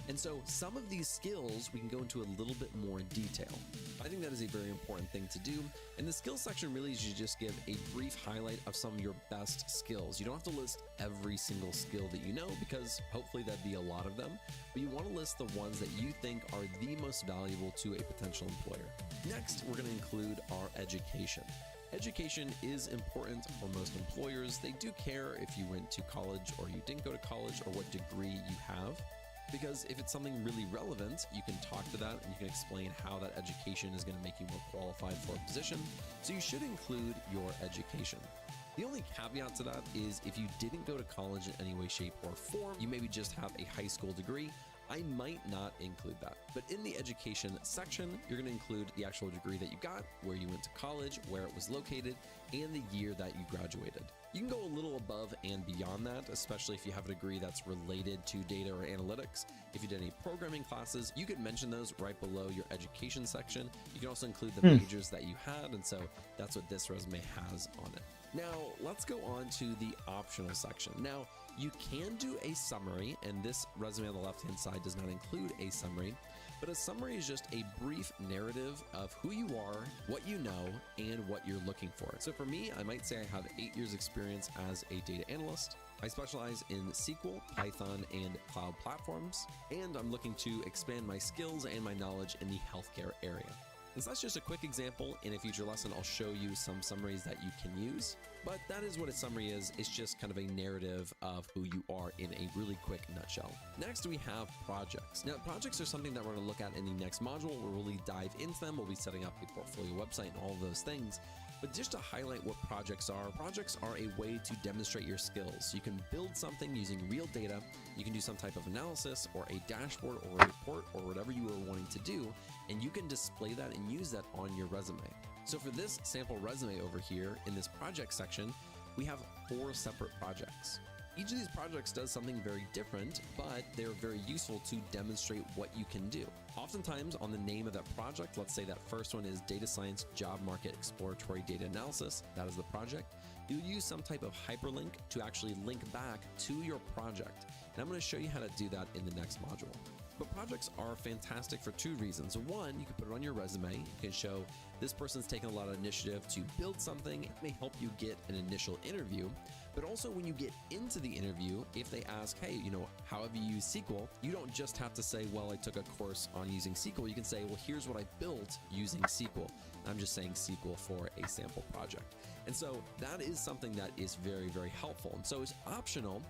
Speaker 2: And so some of these skills we can go into a little bit more detail. I think that is a very important thing to do. And the skills section really is you just give a brief highlight of some of your best skills. You don't have to list every single skill that you know, because hopefully that'd be a lot of them, but you want to list the ones that you think are the most valuable to a potential employer. Next, we're going to include our education. Education is important for most employers. They do care if you went to college or you didn't go to college or what degree you have. Because if it's something really relevant, you can talk to that and you can explain how that education is going to make you more qualified for a position. So you should include your education. The only caveat to that is if you didn't go to college in any way, shape, or form, you maybe just have a high school degree, I might not include that. But in the education section, you're going to include the actual degree that you got, where you went to college, where it was located, and the year that you graduated. You can go a little above and beyond that, especially if you have a degree that's related to data or analytics. If you did any programming classes, you could mention those right below your education section. You can also include the majors that you had, and so that's what this resume has on it. Now, let's go on to the optional section. Now, you can do a summary, and this resume on the left-hand side does not include a summary, but a summary is just a brief narrative of who you are, what you know, and what you're looking for. So for me, I might say I have 8 years experience as a data analyst. I specialize in SQL, Python, and cloud platforms, and I'm looking to expand my skills and my knowledge in the healthcare area. And so that's just a quick example. In a future lesson, I'll show you some summaries that you can use. But that is what a summary is. It's just kind of a narrative of who you are in a really quick nutshell. Next, we have projects. Now, projects are something that we're going to look at in the next module. We'll really dive into them. We'll be setting up a portfolio website and all of those things. But just to highlight what projects are a way to demonstrate your skills. You can build something using real data. You can do some type of analysis or a dashboard or a report or whatever you are wanting to do, and you can display that and use that on your resume. So for this sample resume over here in this project section, we have 4 separate projects. Each of these projects does something very different, but they're very useful to demonstrate what you can do. Oftentimes on the name of that project, let's say that first one is Data Science Job Market Exploratory Data Analysis. That is the project. You'll use some type of hyperlink to actually link back to your project. And I'm going to show you how to do that in the next module. But projects are fantastic for 2 reasons. One, you can put it on your resume. You can show this person's taken a lot of initiative to build something. It may help you get an initial interview. But also when you get into the interview, if they ask, hey, how have you used SQL? You don't just have to say, well, I took a course on using SQL. You can say, well, here's what I built using SQL. I'm just saying SQL for a sample project. And so that is something that is very, very helpful. And so it's optional,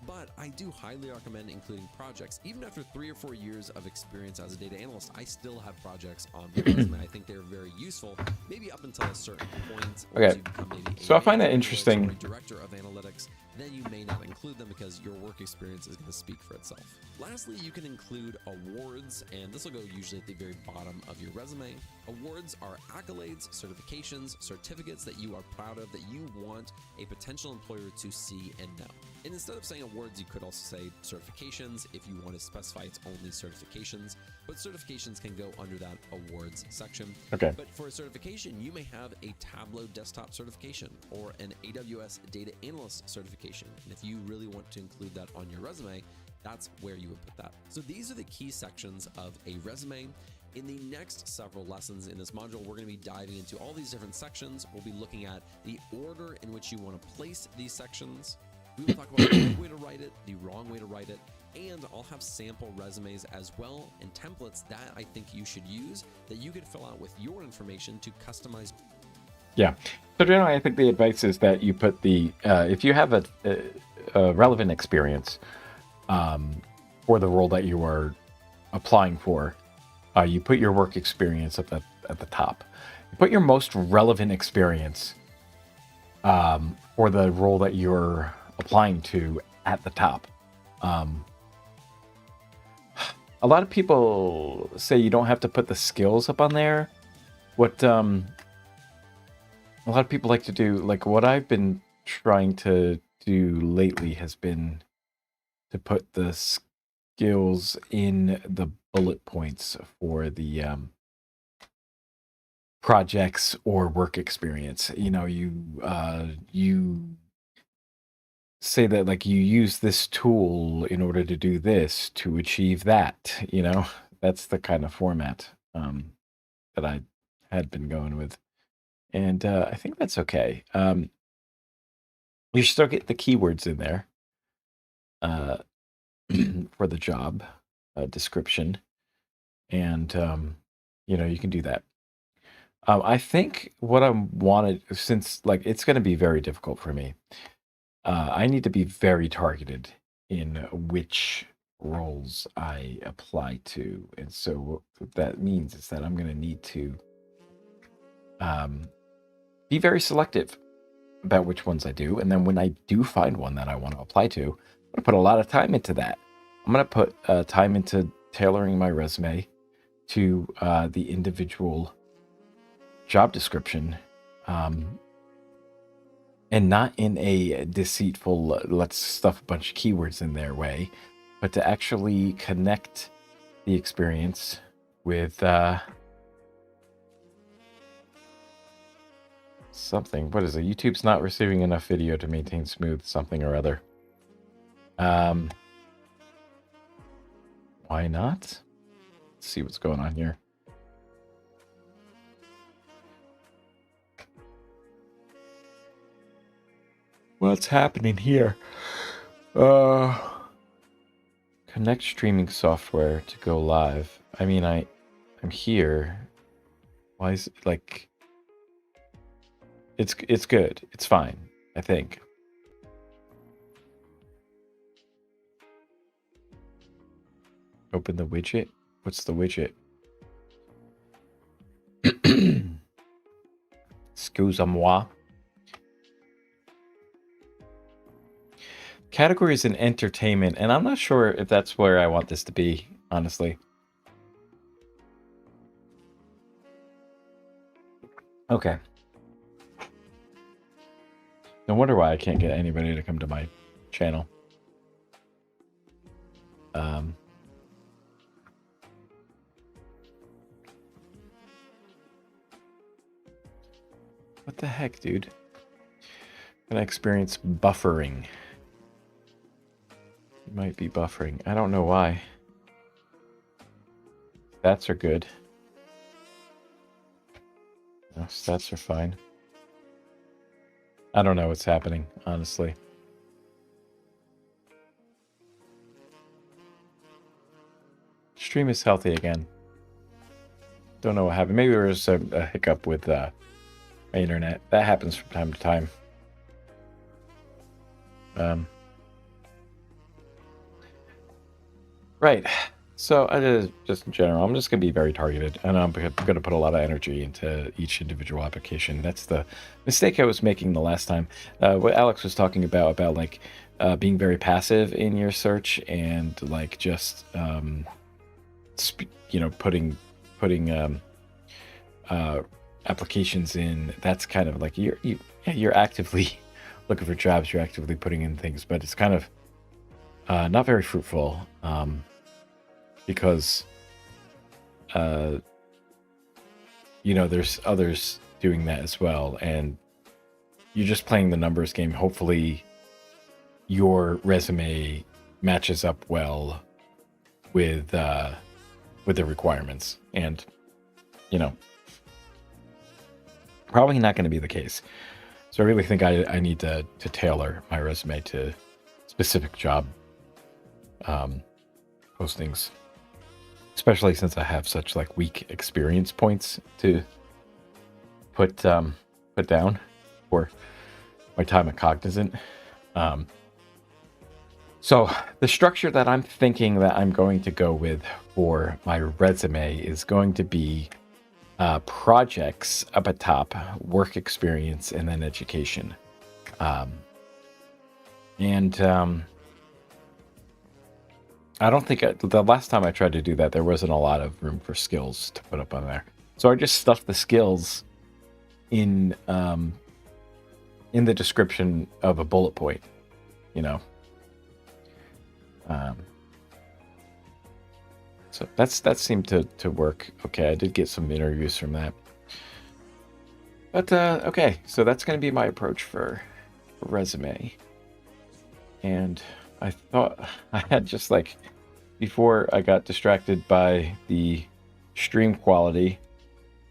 Speaker 2: but I do highly recommend including projects. Even after 3 or 4 years of experience as a data analyst, I still have projects on my resume. I think they're very useful, maybe up until a certain point. Or
Speaker 1: Okay.
Speaker 2: you become maybe
Speaker 1: So I find that
Speaker 2: analytics
Speaker 1: interesting.
Speaker 2: or a director of analytics, then you may not include them because your work experience is going to speak for itself. Lastly, you can include awards, and this will go usually at the very bottom of your resume. Awards are accolades, certifications, certificates that you are proud of, that you want a potential employer to see and know. And instead of saying awards, you could also say certifications if you want to specify it's only certifications, but certifications can go under that awards section.
Speaker 1: Okay.
Speaker 2: But for a certification, you may have a Tableau desktop certification or an AWS data analyst certification. And if you really want to include that on your resume, that's where you would put that. So these are the key sections of a resume. In the next several lessons in this module, we're going to be diving into all these different sections. We'll be looking at the order in which you want to place these sections. We will talk about the right way to write it, the wrong way to write it, and I'll have sample resumes as well and templates that I think you should use that you can fill out with your information to customize.
Speaker 1: Yeah. So generally, I think the advice is that you put the if you have a relevant experience for the role that you are applying for, you put your work experience at the top. You put your most relevant experience for the role that you're applying to at the top. A lot of people say you don't have to put the skills up on there. What a lot of people like to do, like what I've been trying to do lately has been to put the skills in the bullet points for the projects or work experience. You know, you say that like you use this tool in order to do this to achieve that. You know, that's the kind of format that I had been going with, and I think that's okay. You still get the keywords in there uh, for the job description, and you know you can do that. I think what I wanted, since like it's going to be very difficult for me, I need to be very targeted in which roles I apply to, and so what that means is that I'm going to need to um, be very selective about which ones I do, and then when I do find one that I want to apply to, I'm going to put a lot of time into that. I'm going to put time into tailoring my resume to the individual job description, um, and not in a deceitful let's stuff a bunch of keywords in their way, but to actually connect the experience with something. What is it? YouTube's not receiving enough video to maintain smooth something or other. Why not? Let's see what's going on here. What's happening here? Connect streaming software to go live. I mean, I'm here. Why is it like? It's good. It's fine. I think. Open the widget. What's the widget? Excuse-moi. Categories in entertainment, and I'm not sure if that's where I want this to be, honestly. Okay. No wonder why I can't get anybody to come to my channel. What the heck, dude? Gonna experience buffering. You might be buffering. I don't know why. Stats are good. No, stats are fine. I don't know what's happening, honestly. Stream is healthy again. Don't know what happened. Maybe there was a hiccup with my internet. That happens from time to time. Right. So just in general, I'm just going to be very targeted, and I'm going to put a lot of energy into each individual application. That's the mistake I was making the last time. What Alex was talking about like being very passive in your search and like just putting applications in. That's kind of like you're actively looking for jobs. You're actively putting in things, but it's kind of not very fruitful. Because there's others doing that as well, and you're just playing the numbers game. Hopefully your resume matches up well with the requirements, and probably not going to be the case. So I really think I need to tailor my resume to specific job postings, especially since I have such like weak experience points to put down for my time at Cognizant. So the structure that I'm thinking that I'm going to go with for my resume is going to be projects up at top, work experience, and then education. I don't think the last time I tried to do that, there wasn't a lot of room for skills to put up on there. So I just stuffed the skills in the description of a bullet point, you know. So that seemed to work okay. I did get some interviews from that. But okay, so that's going to be my approach for resume. And I thought I had just like, before I got distracted by the stream quality,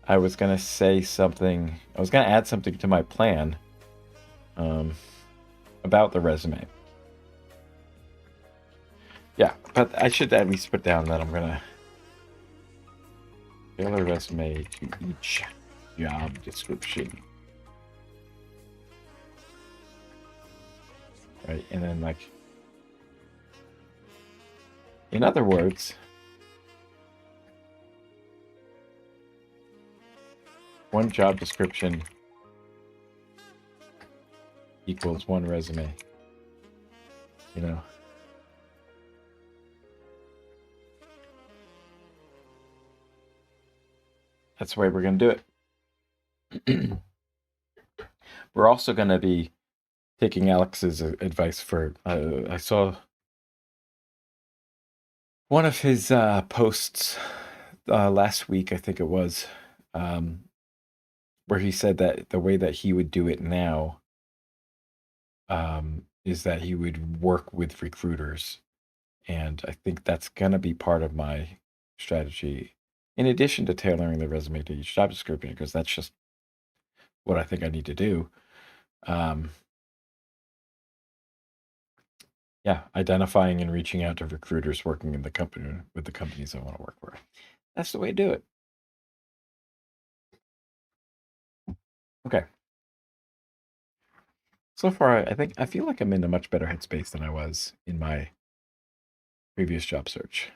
Speaker 1: I was going to say something, I was going to add something to my plan about the resume. Yeah, but I should at least put down that I'm going to tailor resume to each job description. Right, and then like, in other words, one job description equals one resume, you know. That's the way we're going to do it. We're also going to be taking Alex's advice for, I saw one of his posts last week, I think it was, where he said that the way that he would do it now is that he would work with recruiters. And I think that's going to be part of my strategy, in addition to tailoring the resume to each job description, because that's just what I think I need to do. Yeah, identifying and reaching out to recruiters working in the company with the companies I want to work for. That's the way to do it. Okay. So far, I feel like I'm in a much better headspace than I was in my previous job search.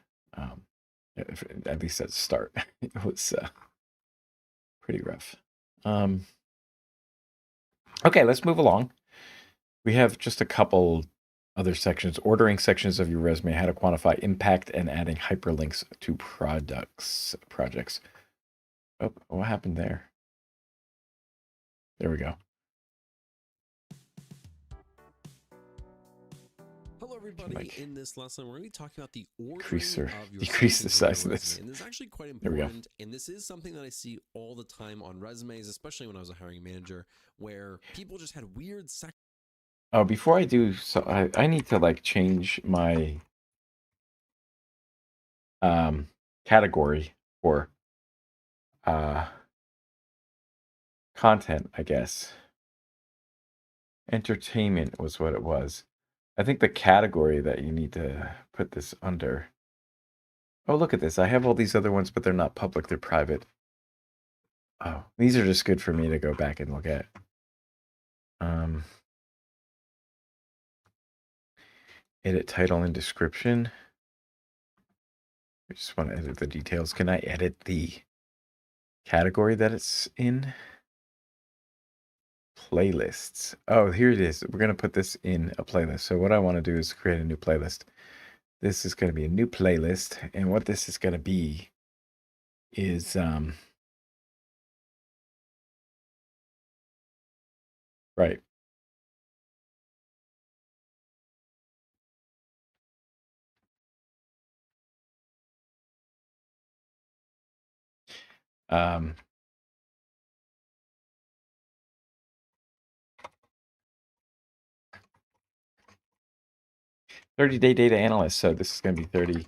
Speaker 1: At least at the start, it was pretty rough. Okay, let's move along. We have just a couple other sections. Ordering sections of your resume, how to quantify impact, and adding hyperlinks to projects. Oh, what happened there? There we go.
Speaker 2: Hello, everybody. In this lesson, we're going to be talking about the
Speaker 1: Decrease
Speaker 2: ordering of your
Speaker 1: the
Speaker 2: sections
Speaker 1: size
Speaker 2: of
Speaker 1: of
Speaker 2: your
Speaker 1: this.
Speaker 2: resume. And this is actually quite
Speaker 1: There we go.
Speaker 2: important. And this is something that I see all the time on resumes, especially when I was a hiring manager, where people just had weird sections.
Speaker 1: Oh, before I do, so I need to like change my category for content, I guess. Entertainment was what it was. I think the category that you need to put this under. Oh, look at this. I have all these other ones, but they're not public, they're private. Oh, these are just good for me to go back and look at. Edit title and description. I just want to edit the details. Can I edit the category that it's in? Playlists. Oh, here it is. We're going to put this in a playlist. So what I want to do is create a new playlist. This is going to be a new playlist. And what this is going to be is, right. 30-day data analyst. So this is going to be 30.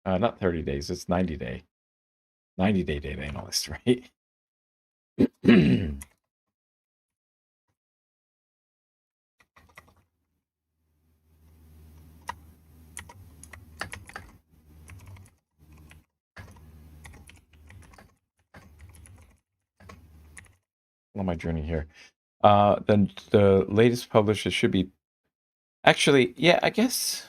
Speaker 1: Not 30 days. It's 90 day. 90-day data analyst, right? On my journey here. Then the latest published, it should be, actually, yeah, I guess.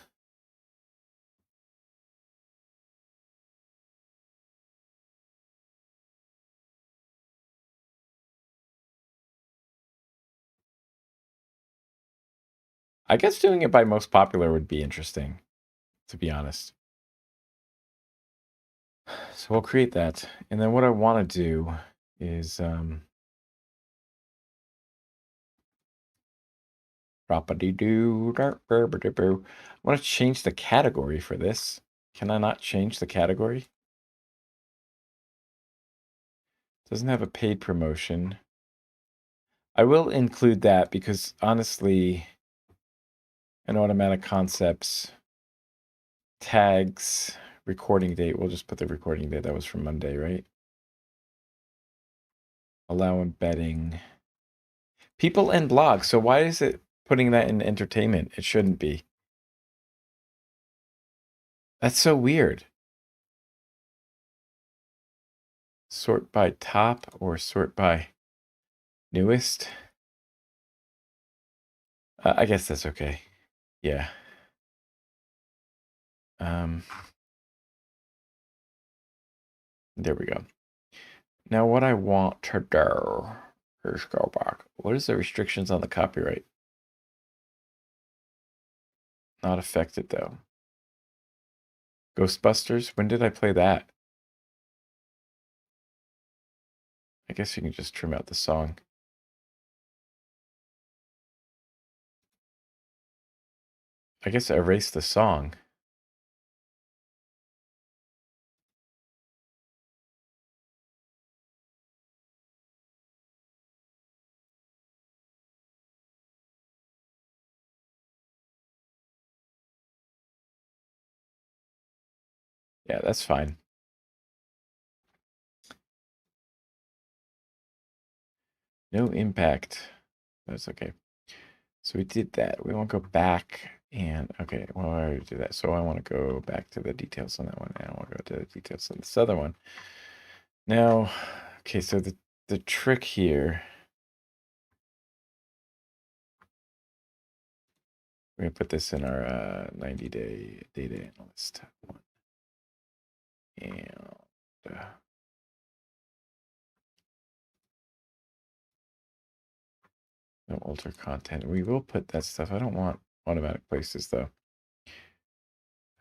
Speaker 1: I guess doing it by most popular would be interesting, to be honest. So we'll create that. And then what I want to do is I want to change the category for this. Can I not change the category? Doesn't have a paid promotion. I will include that because honestly, an automatic concepts, tags, recording date. We'll just put the recording date. That was from Monday, right? Allow embedding. People and blogs. So why is it putting that in entertainment? It shouldn't be. That's so weird. Sort by top or sort by newest? I guess that's okay. Yeah. There we go. Now what I want to do is go back. What is the restrictions on the copyright? Not affected though. Ghostbusters? When did I play that? I guess you can just trim out the song. I guess erase the song. Yeah, that's fine. No impact. That's okay. So we did that. We won't go back and okay, well, I already did that. So I want to go back to the details on that one. And I want to go to the details on this other one. Now, okay, so the trick here. We're gonna put this in our 90-day data analyst one. And no alter content. We will put that stuff. I don't want automatic places though.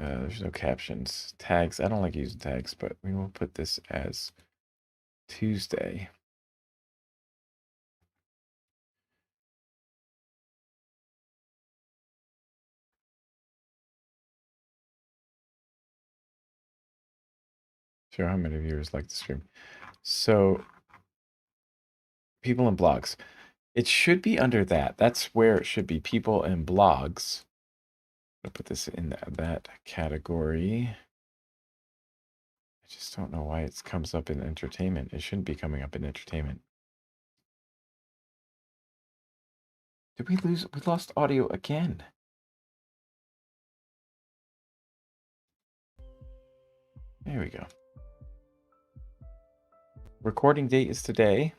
Speaker 1: There's no captions. Tags. I don't like using tags, but we will put this as Tuesday. Sure, how many viewers like the stream? So, people and blogs. It should be under that. That's where it should be. People and blogs. I'll put this in that category. I just don't know why it comes up in entertainment. It shouldn't be coming up in entertainment. Did we lose? We lost audio again. There we go. Recording date is today.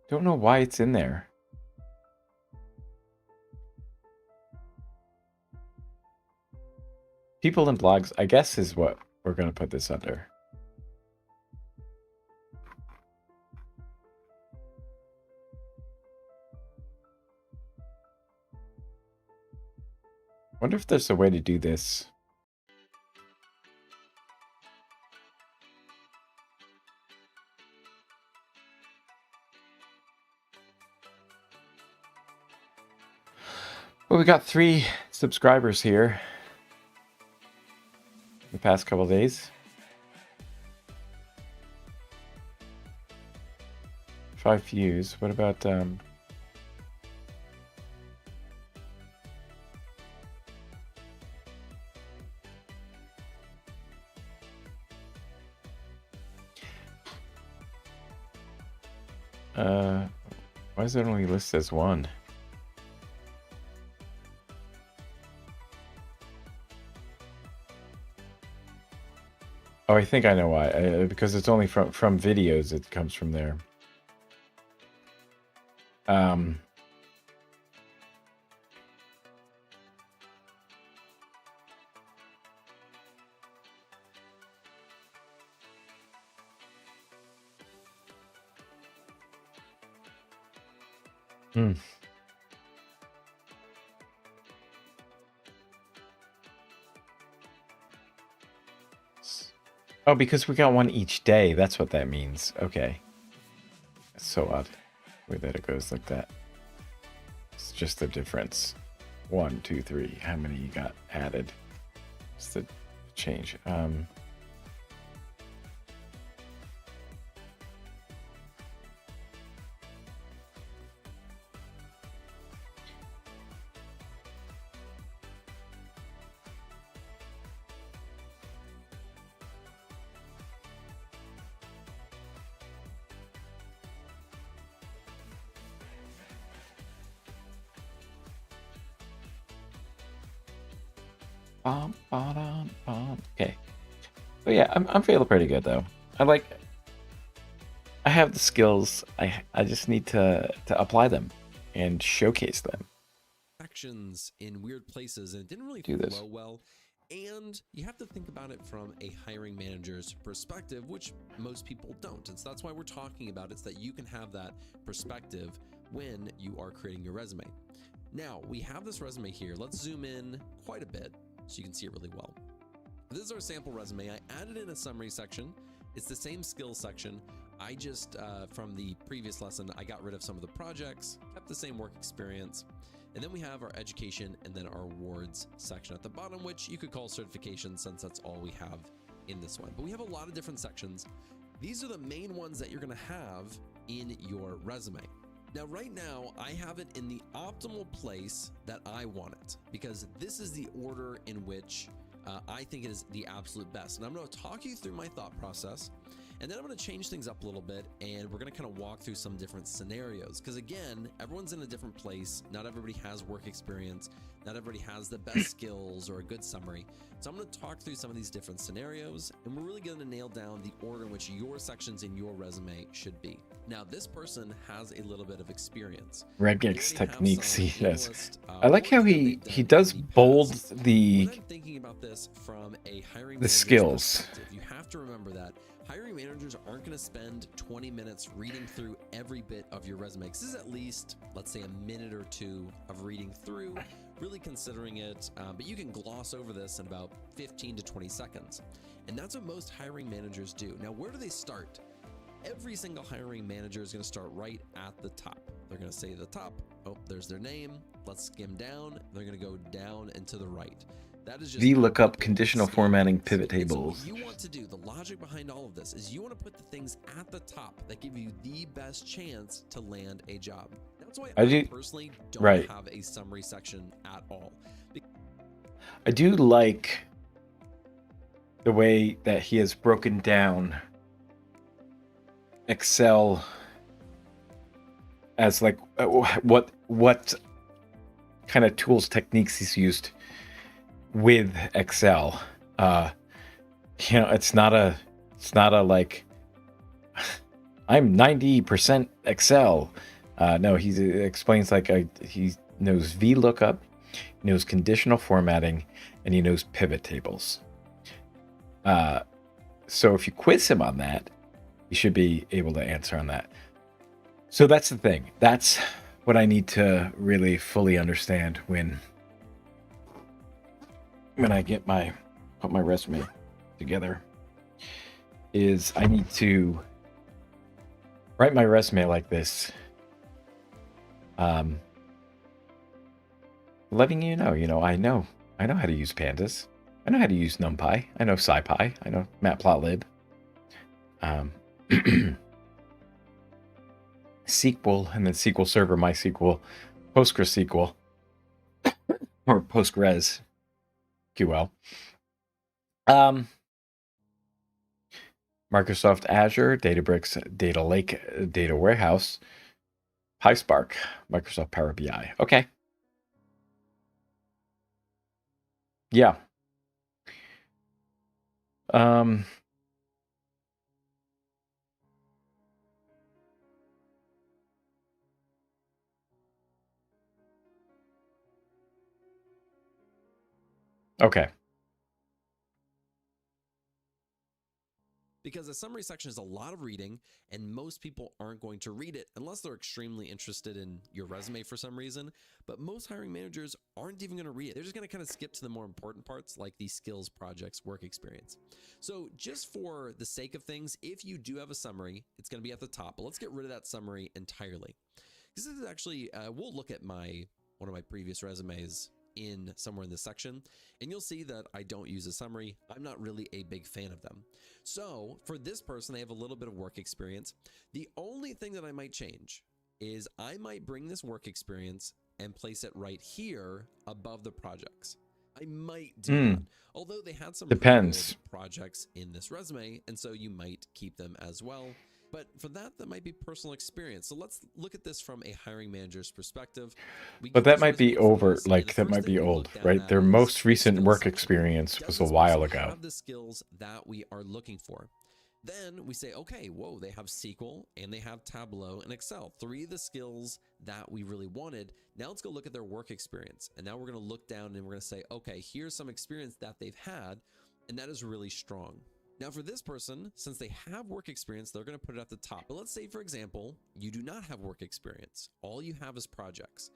Speaker 1: Don't know why it's in there. People and blogs, I guess, is what we're going to put this under. Wonder if there's a way to do this. Well, we got 3 subscribers here the past couple days. 5 views. What about why is it only listed as 1? Oh, I think I know why. Because it's only from videos. It comes from there. Hmm. Oh, because we got one each day. That's what that means. Okay. That's so odd. The way that it goes like that. It's just the difference. 1, 2, 3. How many you got added? It's the change. Okay. But yeah, I'm feeling pretty good though. I have the skills. I just need to apply them and showcase them.
Speaker 2: Actions in weird places, and it didn't really
Speaker 1: Do this.
Speaker 2: flow well. And you have to think about it from a hiring manager's perspective, which most people don't. And so that's why we're talking about it, so that you can have that perspective when you are creating your resume. Now, we have this resume here. Let's zoom in quite a bit so you can see it really well. This is our sample resume. I added in a summary section. It's the same skills section. I just, from the previous lesson, I got rid of some of the projects, kept the same work experience. And then we have our education and then our awards section at the bottom, which you could call certification since that's all we have in this one. But we have a lot of different sections. These are the main ones that you're gonna have in your resume. Now, right now, I have it in the optimal place that I want it, because this is the order in which I think it is the absolute best. And I'm going to talk you through my thought process, and then I'm going to change things up a little bit, and we're going to kind of walk through some different scenarios. Because again, everyone's in a different place. Not everybody has work experience. Not everybody has the best skills or a good summary. So I'm going to talk through some of these different scenarios, and we're really going to nail down the order in which your sections in your resume should be. Now, this person has a little bit of experience.
Speaker 1: Regex techniques he does.
Speaker 2: Analyst,
Speaker 1: I like how he does bold the
Speaker 2: when I'm thinking about this from a hiring
Speaker 1: the
Speaker 2: manager's
Speaker 1: skills.
Speaker 2: perspective, you have to remember that hiring managers aren't going to spend 20 minutes reading through every bit of your resume. This is at least, let's say, a minute or two of reading through, really considering it, but you can gloss over this in about 15 to 20 seconds. And that's what most hiring managers do. Now, where do they start? Every single hiring manager is going to start right at the top. They're going to say the top, oh, there's their name. Let's skim down. They're going to go down and to the right. That is just
Speaker 1: VLOOKUP, conditional formatting, pivot
Speaker 2: and so
Speaker 1: tables.
Speaker 2: what you want to do, the logic behind all of this, is you want to put the things at the top that give you the best chance to land a job. That's why I personally don't have a summary section at all.
Speaker 1: I do like the way that he has broken down Excel as like what kind of tools, techniques he's used with Excel. It's not a like I'm 90% Excel. No, he explains like he knows VLOOKUP, he knows conditional formatting, and he knows pivot tables. So if you quiz him on that, you should be able to answer on that. So that's the thing. That's what I need to really fully understand when I put my resume together, is I need to write my resume like this. Letting you know, I know how to use pandas. I know how to use NumPy. I know SciPy. I know Matplotlib. SQL, and then SQL Server, MySQL, PostgreSQL, or Postgres QL. Microsoft Azure, Databricks, Data Lake, Data Warehouse, PySpark, Microsoft Power BI. Okay. Yeah. Okay.
Speaker 2: because the summary section is a lot of reading, and most people aren't going to read it unless they're extremely interested in your resume for some reason. But most hiring managers aren't even going to read it. They're just going to kind of skip to the more important parts, like the skills, projects, work experience. So just for the sake of things, if you do have a summary, it's going to be at the top. But let's get rid of that summary entirely. This is actually, we'll look at one of my previous resumes in somewhere in this section, and you'll see that I don't use a summary. I'm not really a big fan of them. So for this person, they have a little bit of work experience. The only thing that I might change is I might bring this work experience and place it right here above the projects. I might do that. Although they had some
Speaker 1: Depends.
Speaker 2: pretty good projects in this resume, and so you might keep them as well. But for that might be personal experience. So let's look at this from a hiring manager's perspective.
Speaker 1: But that might be over, like that might be old, right? Their most recent work experience was a while ago.
Speaker 2: Have the skills that we are looking for. Then we say, okay, whoa, they have SQL and they have Tableau and Excel. 3 of the skills that we really wanted. Now let's go look at their work experience. And now we're going to look down and we're going to say, okay, here's some experience that they've had, and that is really strong. Now for this person, since they have work experience, they're going to put it at the top. But let's say, for example, you do not have work experience. All you have is projects.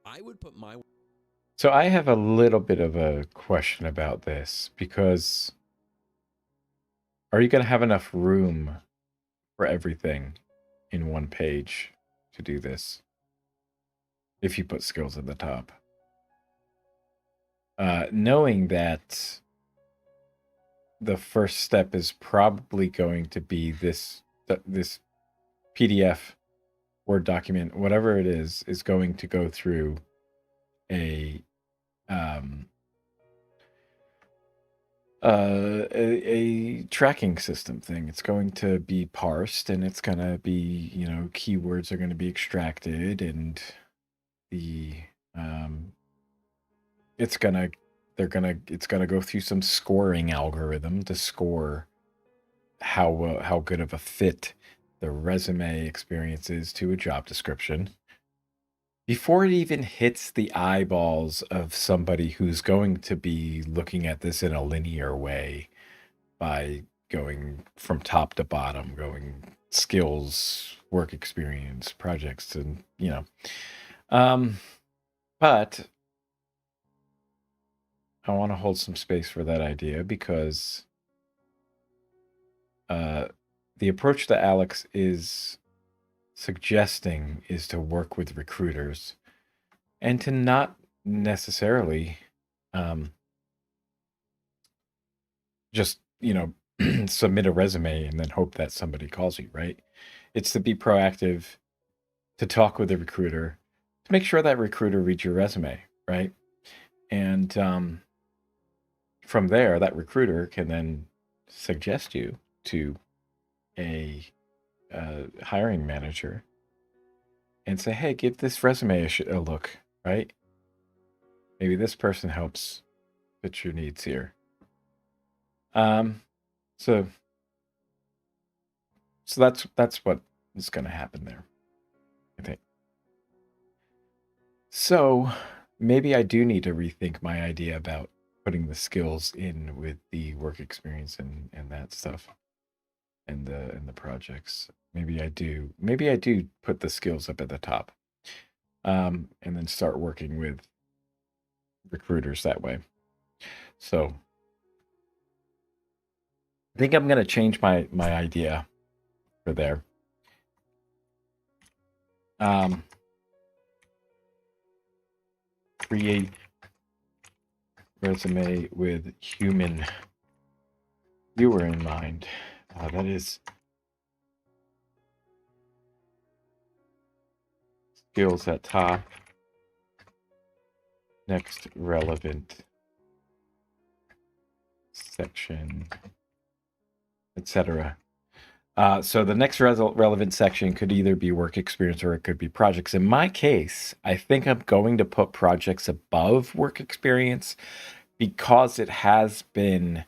Speaker 2: I would put my...
Speaker 1: So I have a little bit of a question about this, because are you going to have enough room for everything in one page to do this if you put skills at the top? Knowing that the first step is probably going to be this PDF, Word document, whatever it is going to go through a tracking system thing. It's going to be parsed, and it's going to be, keywords are going to be extracted, and it's going to go through some scoring algorithm to score how good of a fit the resume experience is to a job description before it even hits the eyeballs of somebody who's going to be looking at this in a linear way by going from top to bottom, going skills, work experience, projects, and but I want to hold some space for that idea, because the approach that Alex is suggesting is to work with recruiters and to not necessarily just submit a resume and then hope that somebody calls you, right? It's to be proactive, to talk with a recruiter, to make sure that recruiter reads your resume, right? And from there, that recruiter can then suggest you to a hiring manager and say, hey, give this resume a look, right? Maybe this person helps fit your needs here. So that's what is going to happen there, I think. So maybe I do need to rethink my idea about putting the skills in with the work experience and that stuff, and the projects. Maybe I do put the skills up at the top, and then start working with recruiters that way. So I think I'm going to change my idea for there. Create resume with human viewer in mind. That is skills at top, next relevant section, etc. So the next relevant section could either be work experience or it could be projects. In my case, I think I'm going to put projects above work experience, because it has been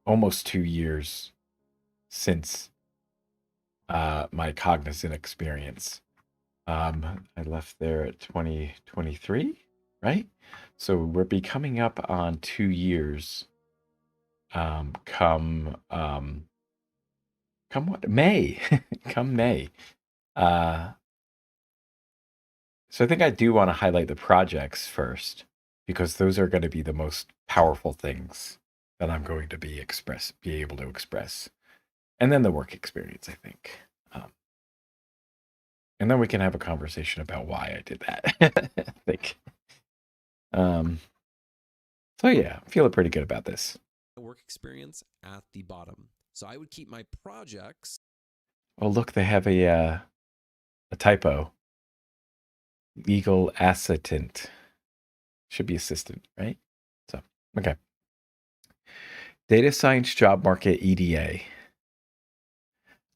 Speaker 1: almost 2 years since my cognizant experience. I left there at 2023, right? So we're be coming up on 2 years come come what May, come May. Uh, so I think I do want to highlight the projects first because those are going to be the most powerful things that I'm going to be able to express, and then the work experience, I think. And then we can have a conversation about why I did that. I think. So yeah, I'm feeling pretty good about this.
Speaker 2: Work experience at the bottom. So I would keep my projects.
Speaker 1: Oh, look, they have a typo. Legal assistant. Should be assistant, right? So, okay. Data science job market EDA.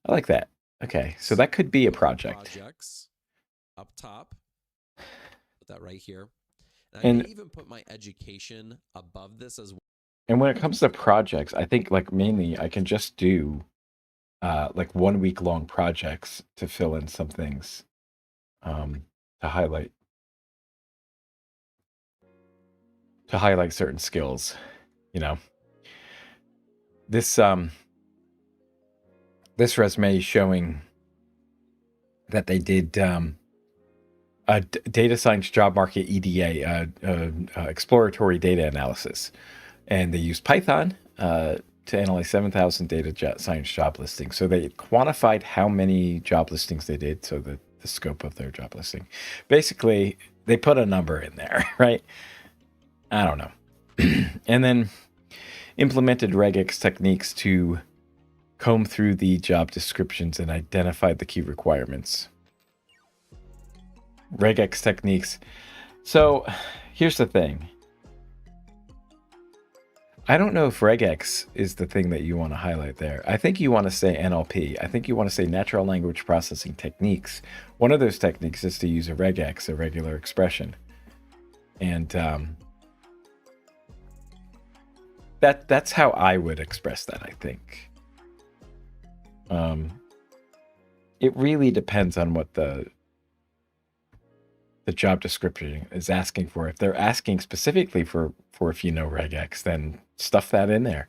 Speaker 1: I like that. Okay, so that could be a project.
Speaker 2: Projects up top. Put that right here. And I may even put my education above this as well.
Speaker 1: And when it comes to projects, I think like mainly I can just do like 1 week long projects to fill in some things, to highlight certain skills. You know, this this resume is showing that they did a data science job market EDA, exploratory data analysis, and they used Python to analyze 7,000 data science job listings. So they quantified how many job listings they did, so the scope of their job listing. Basically, they put a number in there, right? I don't know. And then implemented regex techniques to comb through the job descriptions and identified the key requirements. Regex techniques. So here's the thing. I don't know if regex is the thing that you want to highlight there. I think you want to say NLP. I think you want to say natural language processing techniques. One of those techniques is to use a regex, a regular expression. And that's how I would express that, I think. It really depends on what the job description is asking for. If they're asking specifically for if you know regex, then stuff that in there.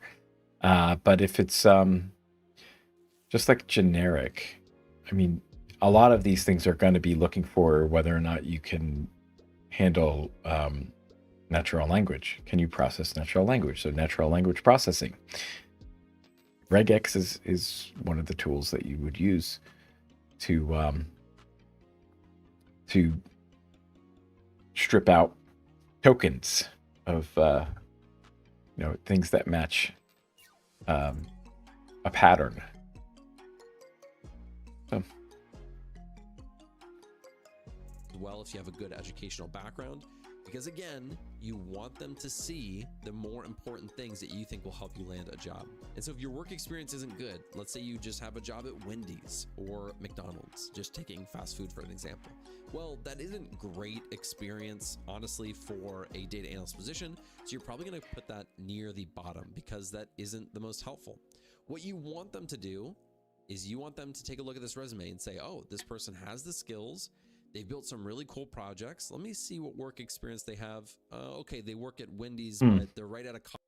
Speaker 1: But if it's just like generic, I mean, a lot of these things are going to be looking for whether or not you can handle natural language. Can you process natural language? So natural language processing. Regex is one of the tools that you would use to strip out tokens of things that match a pattern. So.
Speaker 2: Well, if you have a good educational background, because again, you want them to see the more important things that you think will help you land a job. And so if your work experience isn't good, let's say you just have a job at Wendy's or McDonald's, just taking fast food for an example. Well, that isn't great experience, honestly, for a data analyst position. So you're probably going to put that near the bottom because that isn't the most helpful. What you want them to do is you want them to take a look at this resume and say, oh, this person has the skills. They've built some really cool projects. Let me see what work experience they have. Okay, they work at Wendy's, but they're right out of college.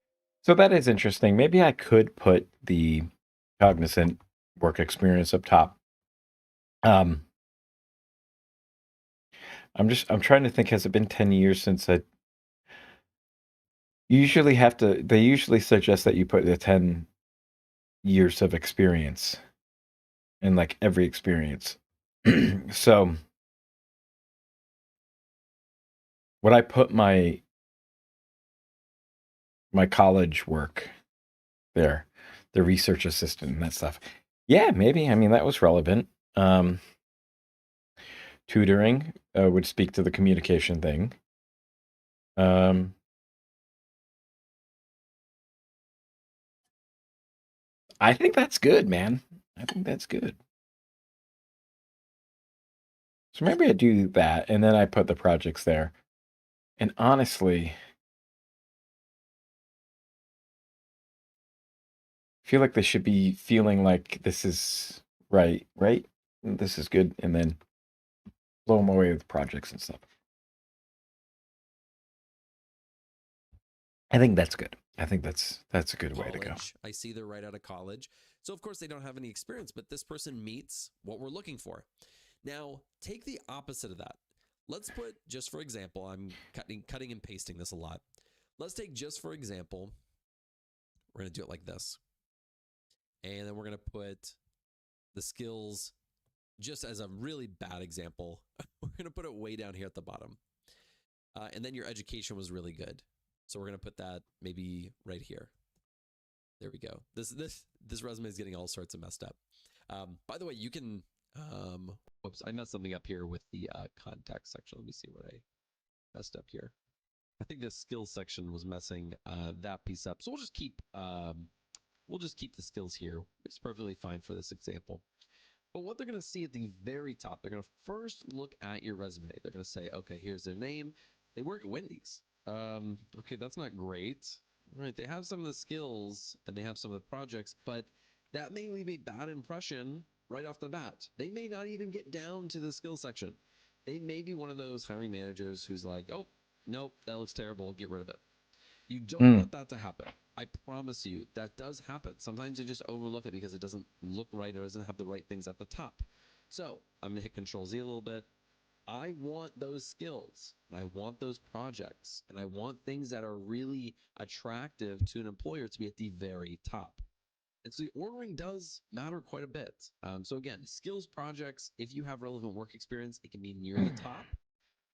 Speaker 1: So that is interesting. Maybe I could put the cognizant work experience up top. I'm trying to think, has it been 10 years since they usually suggest that you put the 10 years of experience in like every experience. So would I put my college work there, the research assistant and that stuff? Yeah, maybe. I mean, that was relevant. Tutoring would speak to the communication thing. I think that's good, man. I think that's good. So maybe I do that, and then I put the projects there. And honestly, I feel like they should be feeling like this is right? This is good, and then blow them away with projects and stuff. I think that's good. I think that's a good way to go.
Speaker 2: College. I see they're right out of college. So, of course, they don't have any experience, but this person meets what we're looking for. Now, take the opposite of that. Let's put, just for example, I'm cutting and pasting this a lot. Let's take, just for example, we're going to do it like this. And then we're going to put the skills, just as a really bad example, we're going to put it way down here at the bottom. And then your education was really good. So we're going to put that maybe right here. There we go. This resume is getting all sorts of messed up. By the way, you can, whoops, I messed something up here with the contact section. Let me see what I messed up here. I think the skills section was messing that piece up. So we'll just keep the skills here. It's perfectly fine for this example. But what they're going to see at the very top, they're going to first look at your resume. They're going to say, okay, here's their name. They work at Wendy's. Okay, that's not great. Right, they have some of the skills and they have some of the projects, but that may leave a bad impression right off the bat. They may not even get down to the skill section. They may be one of those hiring managers who's like, oh, nope, that looks terrible, get rid of it. You don't want that to happen. I promise you, that does happen. Sometimes you just overlook it because it doesn't look right or doesn't have the right things at the top. So I'm gonna hit Control Z a little bit. I want those skills, and I want those projects, and I want things that are really attractive to an employer to be at the very top. And so the ordering does matter quite a bit. So again, skills, projects, if you have relevant work experience, it can be near the top.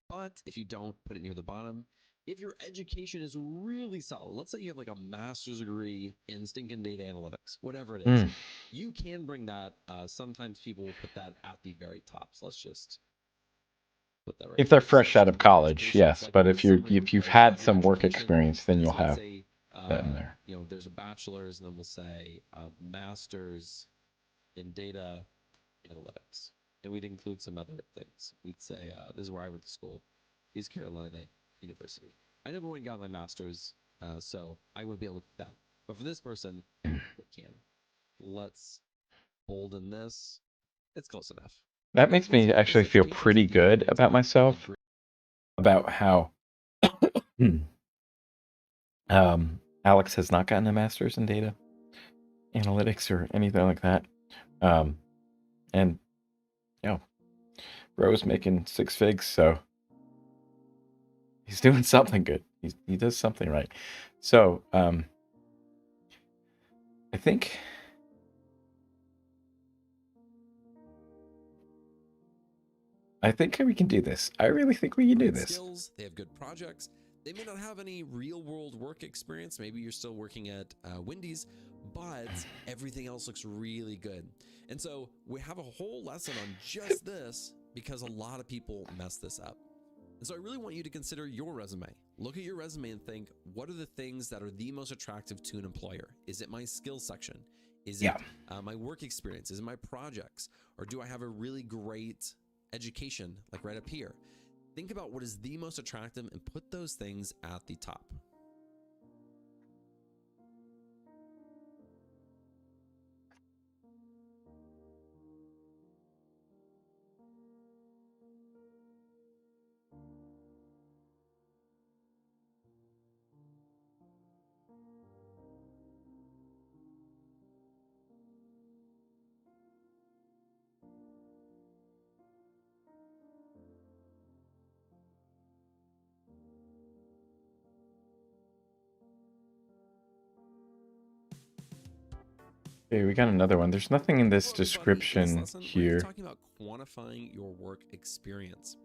Speaker 2: But if you don't, put it near the bottom. If your education is really solid, let's say you have like a master's degree in stinking data analytics, whatever it is, you can bring that. Sometimes people will put that at the very top. So let's just put that right
Speaker 3: If they're
Speaker 2: here.
Speaker 3: fresh out of college,
Speaker 2: Education.
Speaker 3: yes.
Speaker 2: Like
Speaker 3: But
Speaker 2: the
Speaker 3: if
Speaker 2: summary
Speaker 3: you've
Speaker 2: of
Speaker 3: had
Speaker 2: your
Speaker 3: some work
Speaker 2: education
Speaker 3: experience, then
Speaker 2: is,
Speaker 3: you'll
Speaker 2: let's
Speaker 3: have
Speaker 2: say,
Speaker 3: that in there.
Speaker 2: there's a bachelor's, and then we'll say master's in data analytics, and we'd include some other things. We'd say this is where I went to school, East Carolina University. I never went and got my master's, so I wouldn't be able to do that. But for this person, it can. Let's bolden this. It's close enough.
Speaker 3: That makes me actually feel pretty good about myself, about how
Speaker 1: Alex has not gotten a master's in data analytics or anything like that. And Bro's making 6 figs, so he's doing something good. He does something right. So I think we can do this. I really think we can do this.
Speaker 2: Skills, they have good projects. They may not have any real world work experience. Maybe you're still working at Wendy's, but everything else looks really good. And so we have a whole lesson on just this because a lot of people mess this up. And so I really want you to consider your resume. Look at your resume and think, what are the things that are the most attractive to an employer? Is it my skills section? Is it my work experience? Is it my projects? Or do I have a really great education, like right up here? Think about what is the most attractive and put those things at the top.
Speaker 1: Okay, we got another one. There's nothing in this description here.
Speaker 2: We're talking about quantifying your work experience.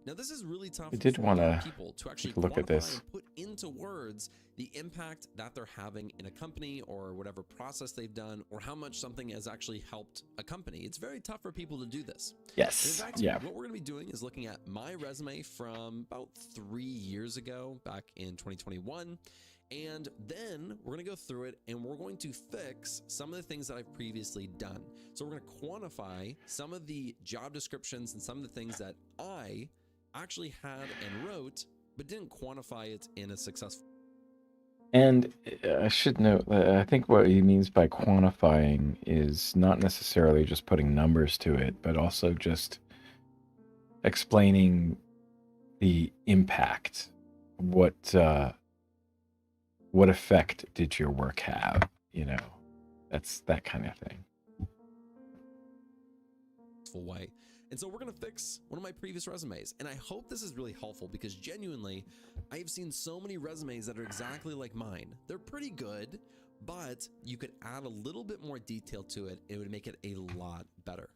Speaker 2: Now, this is really tough
Speaker 1: I did
Speaker 2: for
Speaker 1: want to
Speaker 2: people to actually
Speaker 1: look at this.
Speaker 2: and put into words the impact that they're having in a company or whatever process they've done or how much something has actually helped a company. It's very tough for people to do this.
Speaker 1: Yes.
Speaker 2: In fact, what we're going to be doing is looking at my resume from about 3 years ago, back in 2021. And then we're going to go through it and we're going to fix some of the things that I've previously done. So we're going to quantify some of the job descriptions and some of the things that I actually had and wrote, but didn't quantify it in a successful.
Speaker 1: And I should note, I think what he means by quantifying is not necessarily just putting numbers to it, but also just explaining the impact, what what effect did your work have? You know, that's that kind of thing.
Speaker 2: Full way. And so we're going to fix one of my previous resumes. And I hope this is really helpful because genuinely, I have seen so many resumes that are exactly like mine. They're pretty good, but you could add a little bit more detail to it. It would make it a lot better.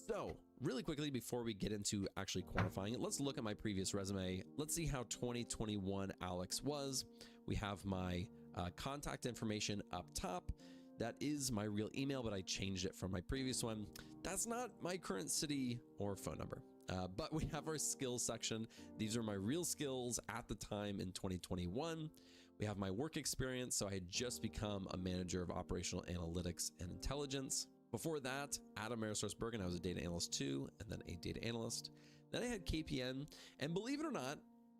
Speaker 2: So really quickly, before we get into actually quantifying it, let's look at my previous resume. Let's see how 2021 Alex was. We have my contact information up top. That is my real email, but I changed it from my previous one. That's not my current city or phone number. But we have our skills section. These are my real skills at the time in 2021. We have my work experience. So I had just become a manager of operational analytics and intelligence. Before that, at AmerisourceBergen, I was a data analyst 2 and then a data analyst. Then I had KPN. And believe it or not,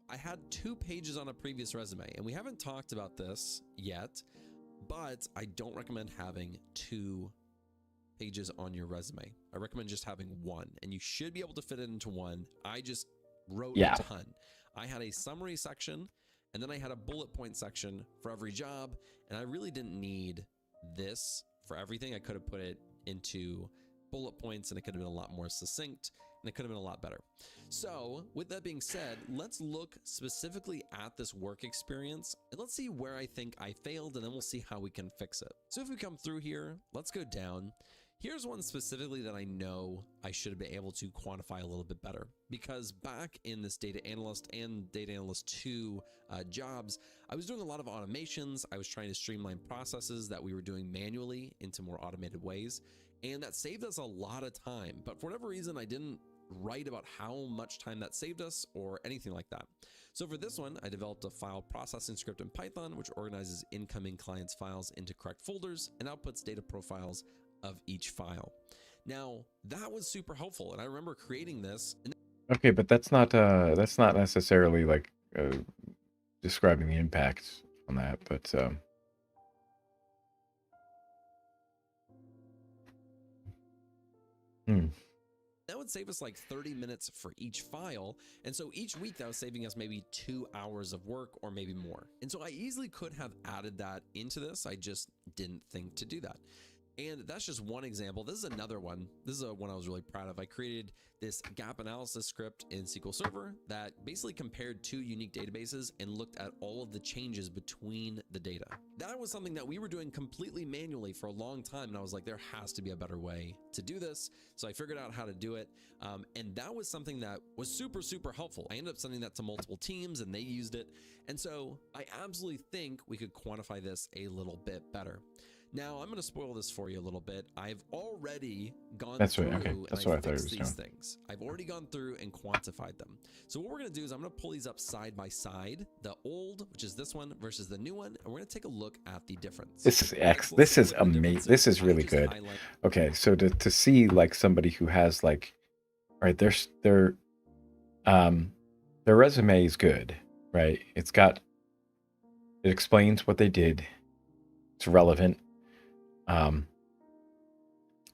Speaker 2: I had 2 pages on a previous resume. And we haven't talked about this yet, but I don't recommend having 2 pages on your resume. I recommend just having 1, and you should be able to fit it into 1. I just wrote a ton. I had a summary section, and then I had a bullet point section for every job, and I really didn't need this for everything. I could have put it into bullet points, and it could have been a lot more succinct, and it could have been a lot better. So with that being said, let's look specifically at this work experience and let's see where I think I failed, and then we'll see how we can fix it. So if we come through here, let's go down. Here's one specifically that I know I should have been able to quantify a little bit better, because back in this data analyst and data analyst 2 jobs, I was doing a lot of automations. I was trying to streamline processes that we were doing manually into more automated ways. And that saved us a lot of time. But for whatever reason, I didn't write about how much time that saved us or anything like that. So for this one, I developed a file processing script in Python, which organizes incoming clients' files into correct folders and outputs data profiles of each file. Now, that was super helpful. And I remember creating this.
Speaker 1: Okay, but that's not necessarily like describing the impact on that, but
Speaker 2: that would save us like 30 minutes for each file. And so each week that was saving us maybe 2 hours of work or maybe more. And so I easily could have added that into this. I just didn't think to do that. And that's just one example. This is another one. This is one I was really proud of. I created this gap analysis script in SQL Server that basically compared 2 unique databases and looked at all of the changes between the data. That was something that we were doing completely manually for a long time. And I was like, there has to be a better way to do this. So I figured out how to do it. And that was something that was super, super helpful. I ended up sending that to multiple teams and they used it. And so I absolutely think we could quantify this a little bit better. Now, I'm going to spoil this for you a little bit. I've already gone through and I fixed these things. I've already gone through and quantified them. So what we're going to do is I'm going to pull these up side by side, the old, which is this one, versus the new one, and we're going to take a look at the difference.
Speaker 1: This is amazing. This is really good. Okay, so to see like somebody who has like, right, their resume is good, right? It explains what they did. It's relevant.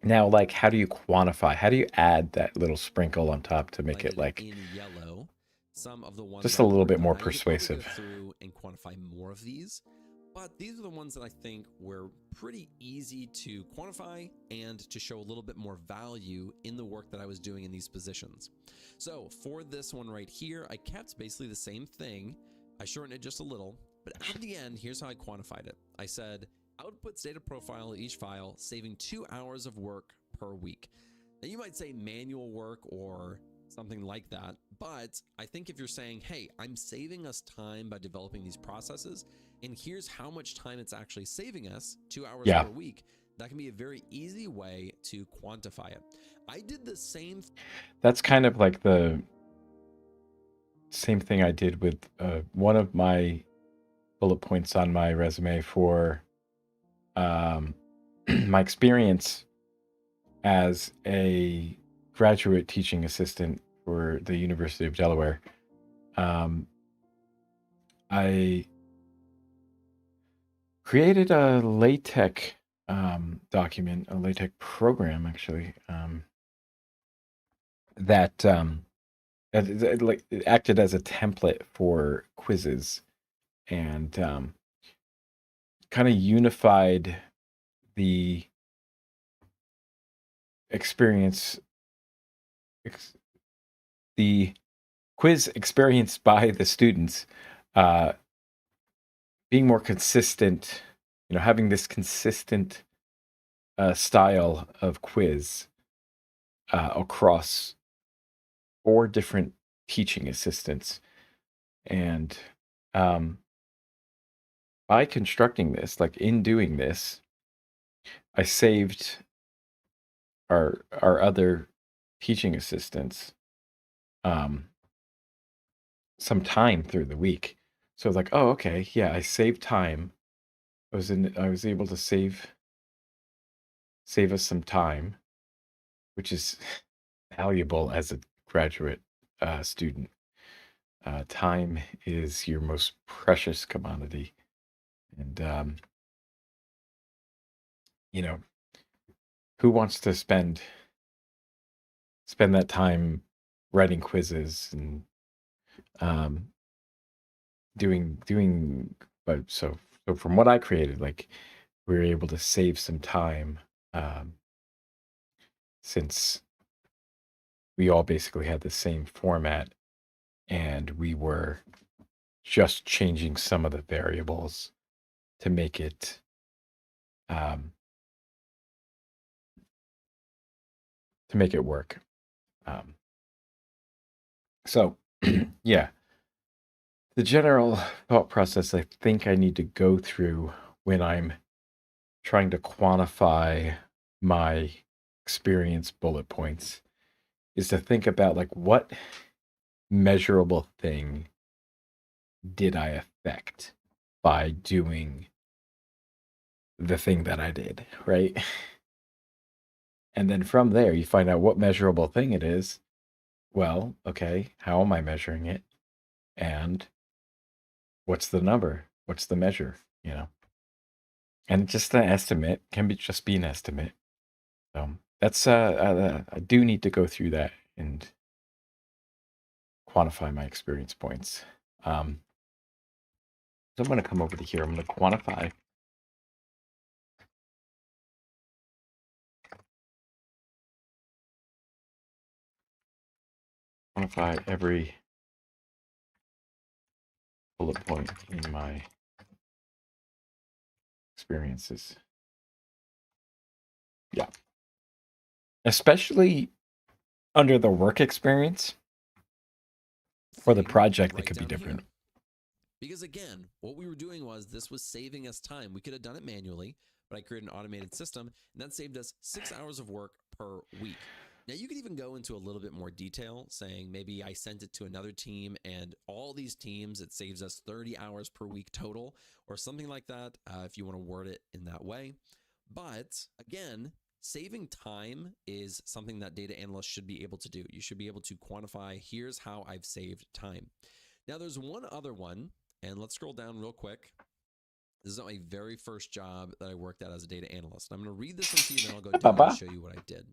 Speaker 1: Now, like, how do you quantify? How do you add that little sprinkle on top to make it like
Speaker 2: in yellow? Some of the ones
Speaker 1: just a little bit more persuasive.
Speaker 2: Go through and quantify more of these, but these are the ones that I think were pretty easy to quantify and to show a little bit more value in the work that I was doing in these positions. So for this one right here, I kept basically the same thing. I shortened it just a little, but at the end, here's how I quantified it. I said, outputs data profile of each file, saving 2 hours of work per week. Now you might say manual work or something like that, but I think if you're saying, hey, I'm saving us time by developing these processes, and here's how much time it's actually saving us, 2 hours per week, that can be a very easy way to quantify it. I did the same.
Speaker 1: That's kind of like the same thing I did with one of my bullet points on my resume for my experience as a graduate teaching assistant for the University of Delaware. I created a LaTeX document, a LaTeX program actually, that it acted as a template for quizzes, and kind of unified the experience, the quiz experience by the students, uh, being more consistent, having this consistent style of quiz across 4 different teaching assistants. And by constructing this, like in doing this, I saved our other teaching assistants some time through the week. So I was like, oh, okay, yeah, I saved time. I was able to save us some time, which is valuable as a graduate student. Time is your most precious commodity, and you know, who wants to spend that time writing quizzes and um, doing? But so from what I created, like we were able to save some time um, since we all basically had the same format and we were just changing some of the variables to make it um, work. So yeah, the general thought process I think I need to go through when I'm trying to quantify my experience bullet points is to think about like what measurable thing did I affect by doing the thing that I did, right? And then from there, you find out what measurable thing it is. Well, okay, how am I measuring it? And what's the number? What's the measure? And just an estimate can be just be an estimate. So that's I do need to go through that and quantify my experience points. So I'm going to come over to here. I'm going to quantify every bullet point in my experiences. Yeah. Especially under the work experience or the project, that could be different.
Speaker 2: Here. Because again, what we were doing was this was saving us time. We could have done it manually, but I created an automated system, and that saved us 6 hours of work per week. Now, you could even go into a little bit more detail, saying maybe I sent it to another team, and all these teams, it saves us 30 hours per week total, or something like that, if you want to word it in that way. But again, saving time is something that data analysts should be able to do. You should be able to quantify, here's how I've saved time. Now, there's one other one, and let's scroll down real quick. This is not my very first job that I worked at as a data analyst. I'm going to read this one to you, then I'll go down and show you what I did.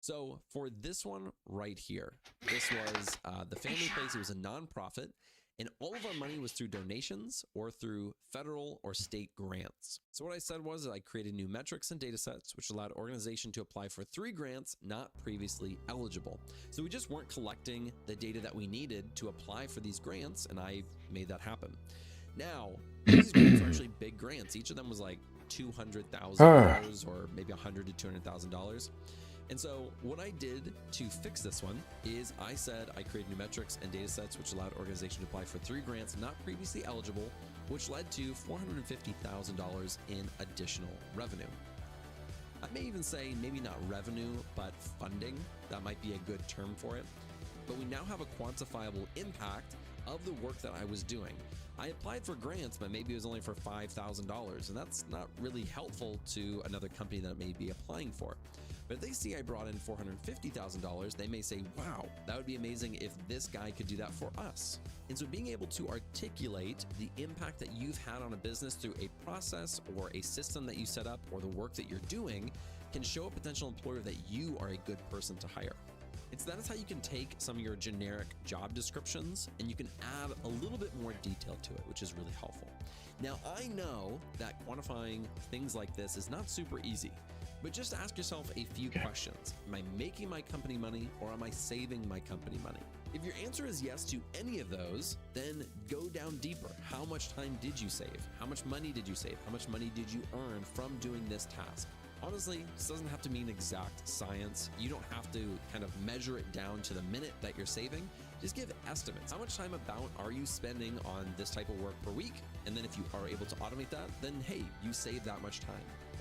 Speaker 2: So for this one right here, this was the family place. It was a nonprofit, and all of our money was through donations or through federal or state grants. So what I said was I created new metrics and data sets, which allowed organization to apply for 3 grants not previously eligible. So we just weren't collecting the data that we needed to apply for these grants, and I made that happen. Now, these grants are actually big grants. Each of them was like $200,000 or maybe $100,000 to $200,000. And so what I did to fix this one is I said I created new metrics and data sets which allowed organizations to apply for 3 grants not previously eligible, which led to $450,000 in additional revenue. I may even say maybe not revenue, but funding. That might be a good term for it. But we now have a quantifiable impact of the work that I was doing. I applied for grants, but maybe it was only for $5,000, and that's not really helpful to another company that may be applying for. But if they see I brought in $450,000, they may say, wow, that would be amazing if this guy could do that for us. And so being able to articulate the impact that you've had on a business through a process or a system that you set up or the work that you're doing can show a potential employer that you are a good person to hire. That is how you can take some of your generic job descriptions and you can add a little bit more detail to it, which is really helpful. Now, I know that quantifying things like this is not super easy, but just ask yourself a few questions. Am I making my company money or am I saving my company money? If your answer is yes to any of those, then go down deeper. How much time did you save? How much money did you save? How much money did you earn from doing this task? Honestly, this doesn't have to mean exact science. You don't have to kind of measure it down to the minute that you're saving. Just give estimates. How much time about are you spending on this type of work per week? And then if you are able to automate that, then hey, you save that much time.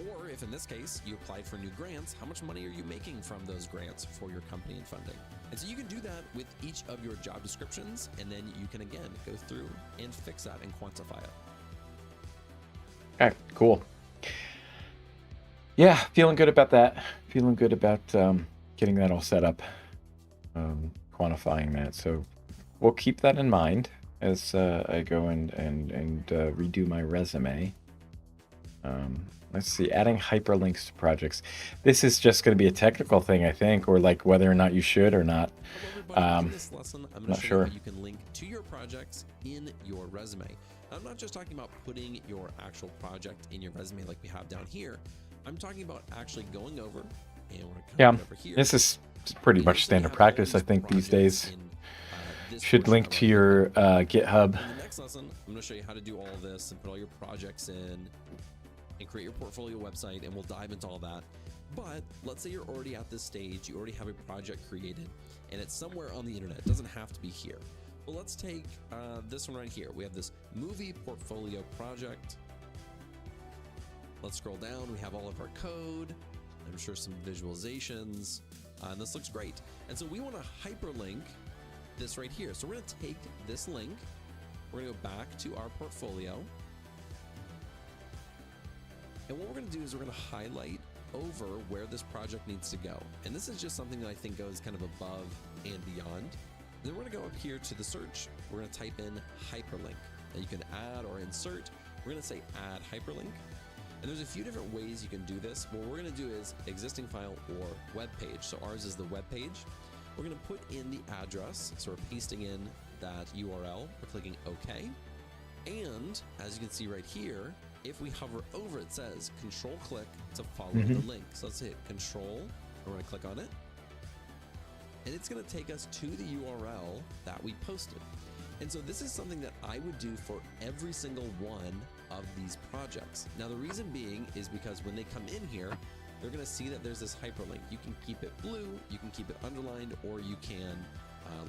Speaker 2: Or if in this case, you applied for new grants, how much money are you making from those grants for your company and funding? And so you can do that with each of your job descriptions, and then you can again go through and fix that and quantify it.
Speaker 1: Okay, cool. Yeah, feeling good about that. Feeling good about getting that all set up, quantifying that. So we'll keep that in mind as I go and redo my resume. Let's see, adding hyperlinks to projects. This is just going to be a technical thing, I think, or like whether or not you should or not.
Speaker 2: In this lesson, I'm going to show you how you can link to your projects in your resume. I'm not just talking about putting your actual project in your resume like we have down here. I'm talking about actually going over and we're going to come over here.
Speaker 1: This is pretty much standard practice, I think, these days. Should link to your GitHub.
Speaker 2: In the next lesson, I'm going to show you how to do all of this and put all your projects in and create your portfolio website, and we'll dive into all that. But let's say you're already at this stage, you already have a project created, and it's somewhere on the internet. It doesn't have to be here. Well, let's take this one right here. We have this movie portfolio project. Let's scroll down. We have all of our code. I'm sure some visualizations, and this looks great. And so we want to hyperlink this right here. So we're going to take this link. We're going to go back to our portfolio. And what we're going to do is we're going to highlight over where this project needs to go. And this is just something that I think goes kind of above and beyond. Then we're going to go up here to the search. We're going to type in hyperlink. Now you can add or insert. We're going to say add hyperlink. And there's a few different ways you can do this. What we're going to do is existing file or web page. So ours is the web page. We're going to put in the address. So we're pasting in that URL. We're clicking OK. And as you can see right here, if we hover over, it says control click to follow the link. So let's hit control. We're going to click on it. And it's going to take us to the URL that we posted. And so this is something that I would do for every single one of these projects. Now, the reason being is because when they come in here, they're going to see that there's this hyperlink. You can keep it blue, you can keep it underlined, or you can,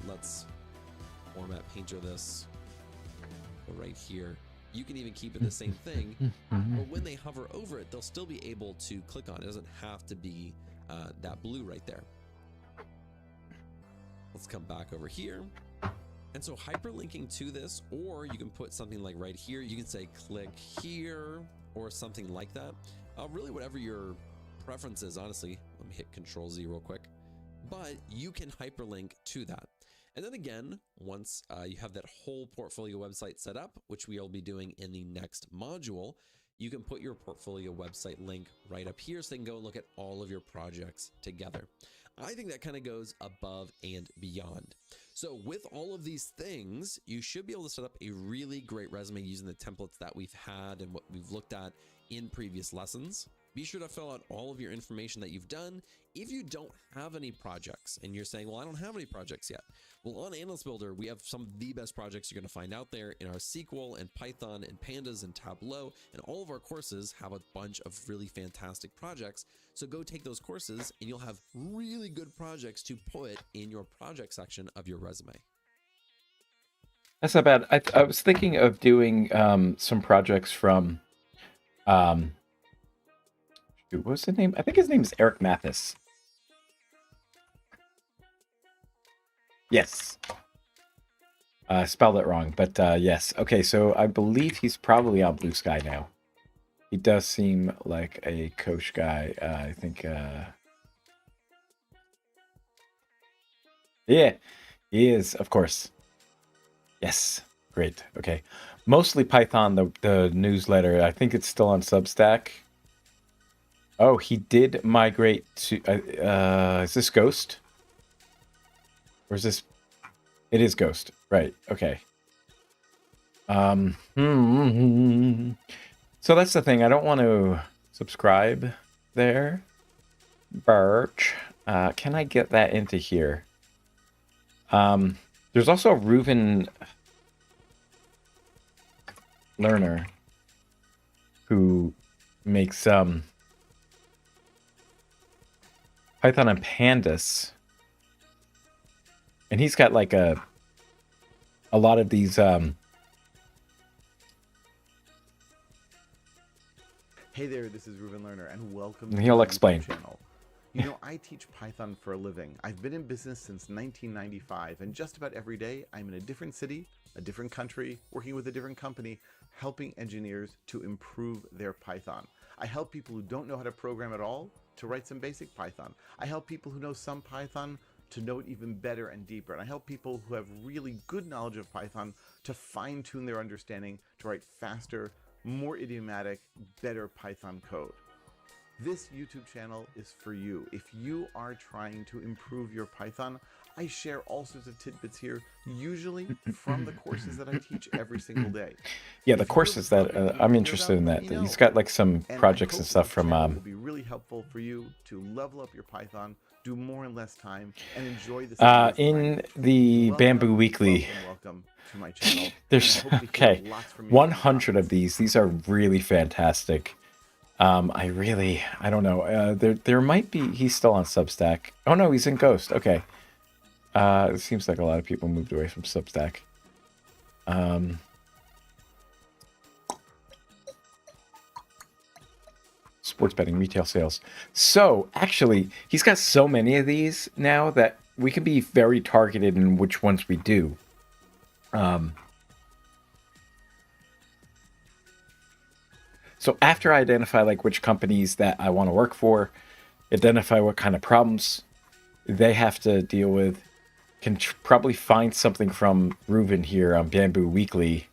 Speaker 2: let's format painter this right here. You can even keep it the same thing, but when they hover over it, they'll still be able to click on it. It doesn't have to be that blue right there. Let's come back over here. And so hyperlinking to this, or you can put something like right here, you can say click here or something like that. Really whatever your preference is, honestly. Let me hit Control Z real quick. But you can hyperlink to that. And then again, once you have that whole portfolio website set up, which we'll be doing in the next module, you can put your portfolio website link right up here so they can go and look at all of your projects together. I think that kind of goes above and beyond. So with all of these things, you should be able to set up a really great resume using the templates that we've had and what we've looked at in previous lessons. Be sure to fill out all of your information that you've done. If you don't have any projects and you're saying, well, I don't have any projects yet. Well, on Analyst Builder, we have some of the best projects you're going to find out there in our SQL and Python and Pandas and Tableau. And all of our courses have a bunch of really fantastic projects. So go take those courses and you'll have really good projects to put in your project section of your resume.
Speaker 1: That's not bad. I was thinking of doing some projects from what's his name? I think his name is Eric Mathis. Yes. I spelled it wrong, but yes. Okay, so I believe he's probably on Blue Sky now. He does seem like a coach guy. I think... yeah, he is, of course. Yes, great. Okay. Mostly Python, the newsletter. I think it's still on Substack. Oh, he did migrate to... is this Ghost? Or is this? It is Ghost, right? Okay. So that's the thing. I don't want to subscribe there. Birch. Can I get that into here? There's also a Reuven learner who makes Python and Pandas, and he's got like a lot of these
Speaker 4: Hey there, this is Reuven Lerner, and welcome
Speaker 1: And
Speaker 4: to
Speaker 1: he'll
Speaker 4: my
Speaker 1: explain.
Speaker 4: YouTube channel. You know, I teach Python for a living. I've been in business since 1995, and just about every day I'm in a different city, a different country, working with a different company, helping engineers to improve their Python. I help people who don't know how to program at all to write some basic Python. I help people who know some Python to know it even better and deeper. And I help people who have really good knowledge of Python to fine-tune their understanding to write faster, more idiomatic, better Python code. This YouTube channel is for you. If you are trying to improve your Python, I share all sorts of tidbits here, usually from the courses that I teach every single day.
Speaker 1: Yeah, the courses that I'm interested in that. He's got like some projects and stuff from
Speaker 4: will be really helpful for you to level up your Python, do more in less time, and enjoy this
Speaker 1: in the Bamboo Weekly.
Speaker 4: Welcome to my channel.
Speaker 1: There's 100 of these. These are really fantastic. I don't know. There might be. He's still on Substack. Oh no, he's in Ghost. Okay. It seems like a lot of people moved away from Substack. Sports betting, retail sales. So actually, he's got so many of these now that we can be very targeted in which ones we do. So after I identify like which companies that I want to work for, identify what kind of problems they have to deal with, can probably find something from Reuven here on Bamboo Weekly,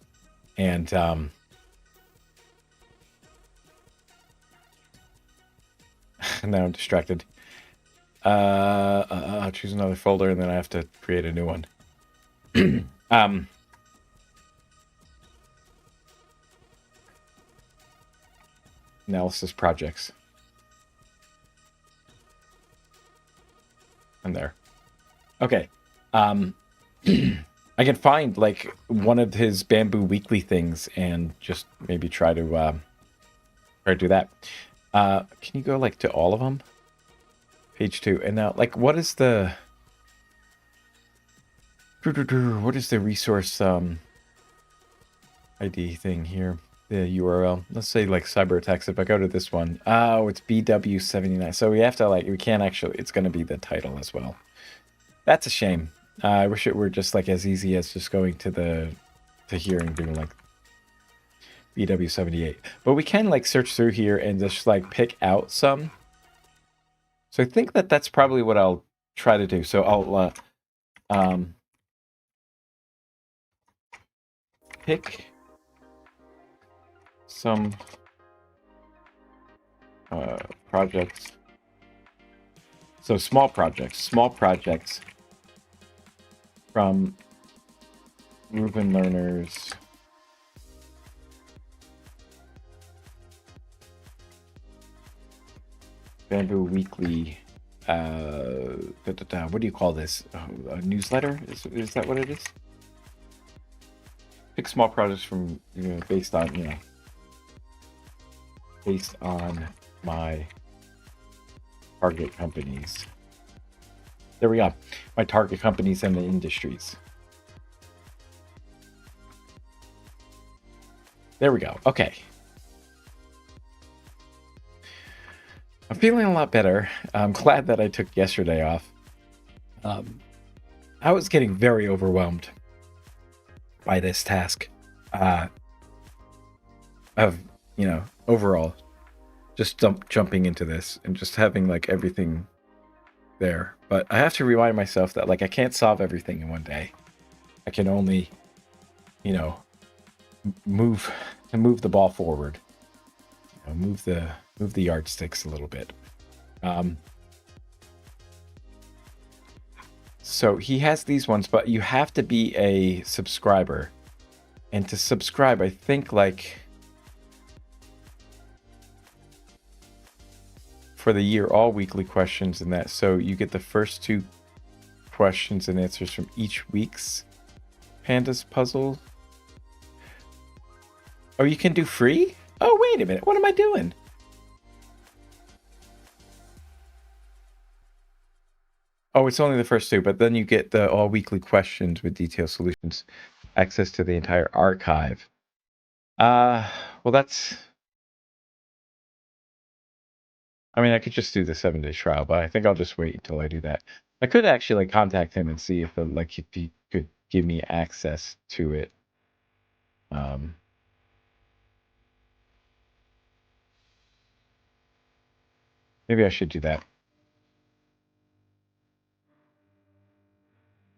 Speaker 1: and now I'm distracted. I'll choose another folder and then I have to create a new one. Analysis projects. And there. Okay. I can find like one of his Bamboo Weekly things and just maybe try to do that. Can you go like to all of them? Page 2. And now, like, what is the resource ID thing here? The URL. Let's say like cyber attacks. If I go to this one, oh, it's BW79. So we have to like, we can't actually. It's going to be the title as well. That's a shame. I wish it were just like as easy as just going to here and doing like BW78. But we can like search through here and just like pick out some. So I think that that's probably what I'll try to do. So I'll pick some projects. So small projects from Reuven Learner's Bamboo Weekly. What do you call this? A newsletter? Is that what it is? Pick small projects from based on my target companies. There we go. My target companies and the industries. There we go. Okay. I'm feeling a lot better. I'm glad that I took yesterday off. I was getting very overwhelmed by this task. Overall, just jumping into this and just having like everything there. But I have to remind myself that like I can't solve everything in one day. I can only, move the ball forward. Move the yardsticks a little bit. So he has these ones, but you have to be a subscriber. And to subscribe, I think like for the year, all weekly questions and that. So you get the first 2 questions and answers from each week's Pandas puzzle. Oh, you can do free? Oh, wait a minute. What am I doing? Oh, it's only the first 2, but then you get the all weekly questions with detailed solutions, access to the entire archive. Well, that's... I mean, I could just do the 7-day trial, but I think I'll just wait until I do that. I could actually like contact him and see if if he could give me access to it. Maybe I should do that.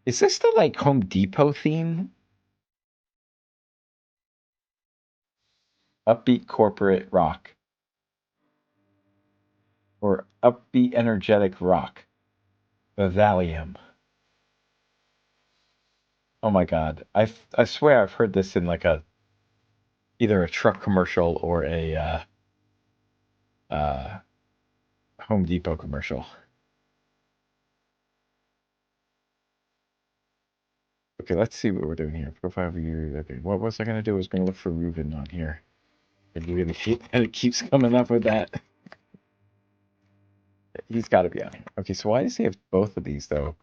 Speaker 1: Is this the like Home Depot theme? Upbeat corporate rock. Or upbeat energetic rock. The Valium. Oh my god. I swear I've heard this in like either a truck commercial or a Home Depot commercial. Okay, let's see what we're doing here. Profile view. Okay, what was I gonna do? I was gonna look for Ruben on here. And it keeps coming up with that. He's got to be on here. Okay, so why does he have both of these though?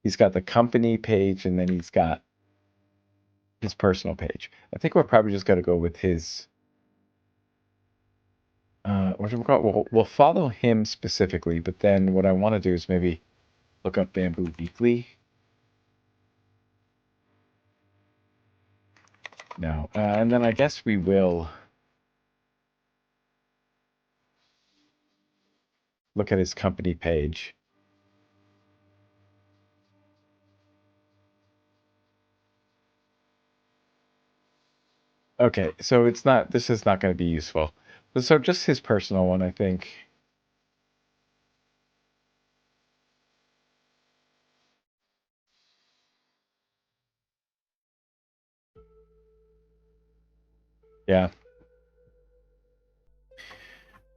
Speaker 1: He's got the company page and then he's got his personal page. I think we're probably just gonna go with his. What do we call it? We'll follow him specifically, but then what I want to do is maybe look up Bamboo Weekly. No, and then I guess we will look at his company page. Okay, so it's not. This is not going to be useful. So just his personal one, I think. Yeah.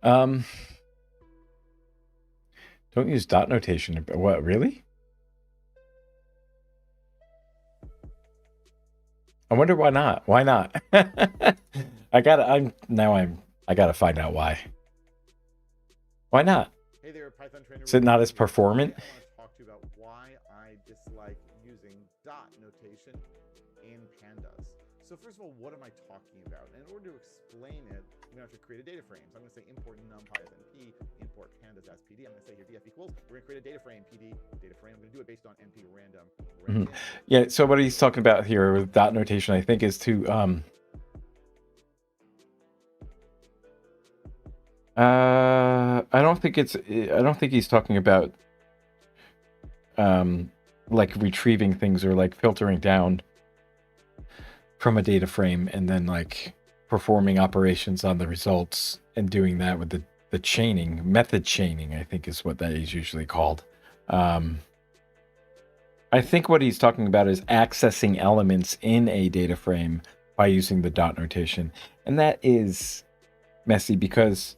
Speaker 1: Don't use dot notation. What, really? I wonder why not. Why not? I gotta find out why. Why not?
Speaker 4: Hey there, Python trainer.
Speaker 1: Is it not as performant?
Speaker 4: I want to talk to you about why I dislike using dot notation in pandas. So first of all, what am I talking about? And in order to explain it, I'm going to have to create a data frame. So I'm going to say import numpy as np, import pandas as pd. I'm going to say here df equals. We're going to create a data frame, pd, data frame. I'm going to do it based on np random.
Speaker 1: Yeah, so what he's talking about here with dot notation, I think, is to I don't think he's talking about like retrieving things or like filtering down from a data frame and then like performing operations on the results and doing that with the chaining, method chaining, I think is what that is usually called. I think what he's talking about is accessing elements in a data frame by using the dot notation. And that is messy because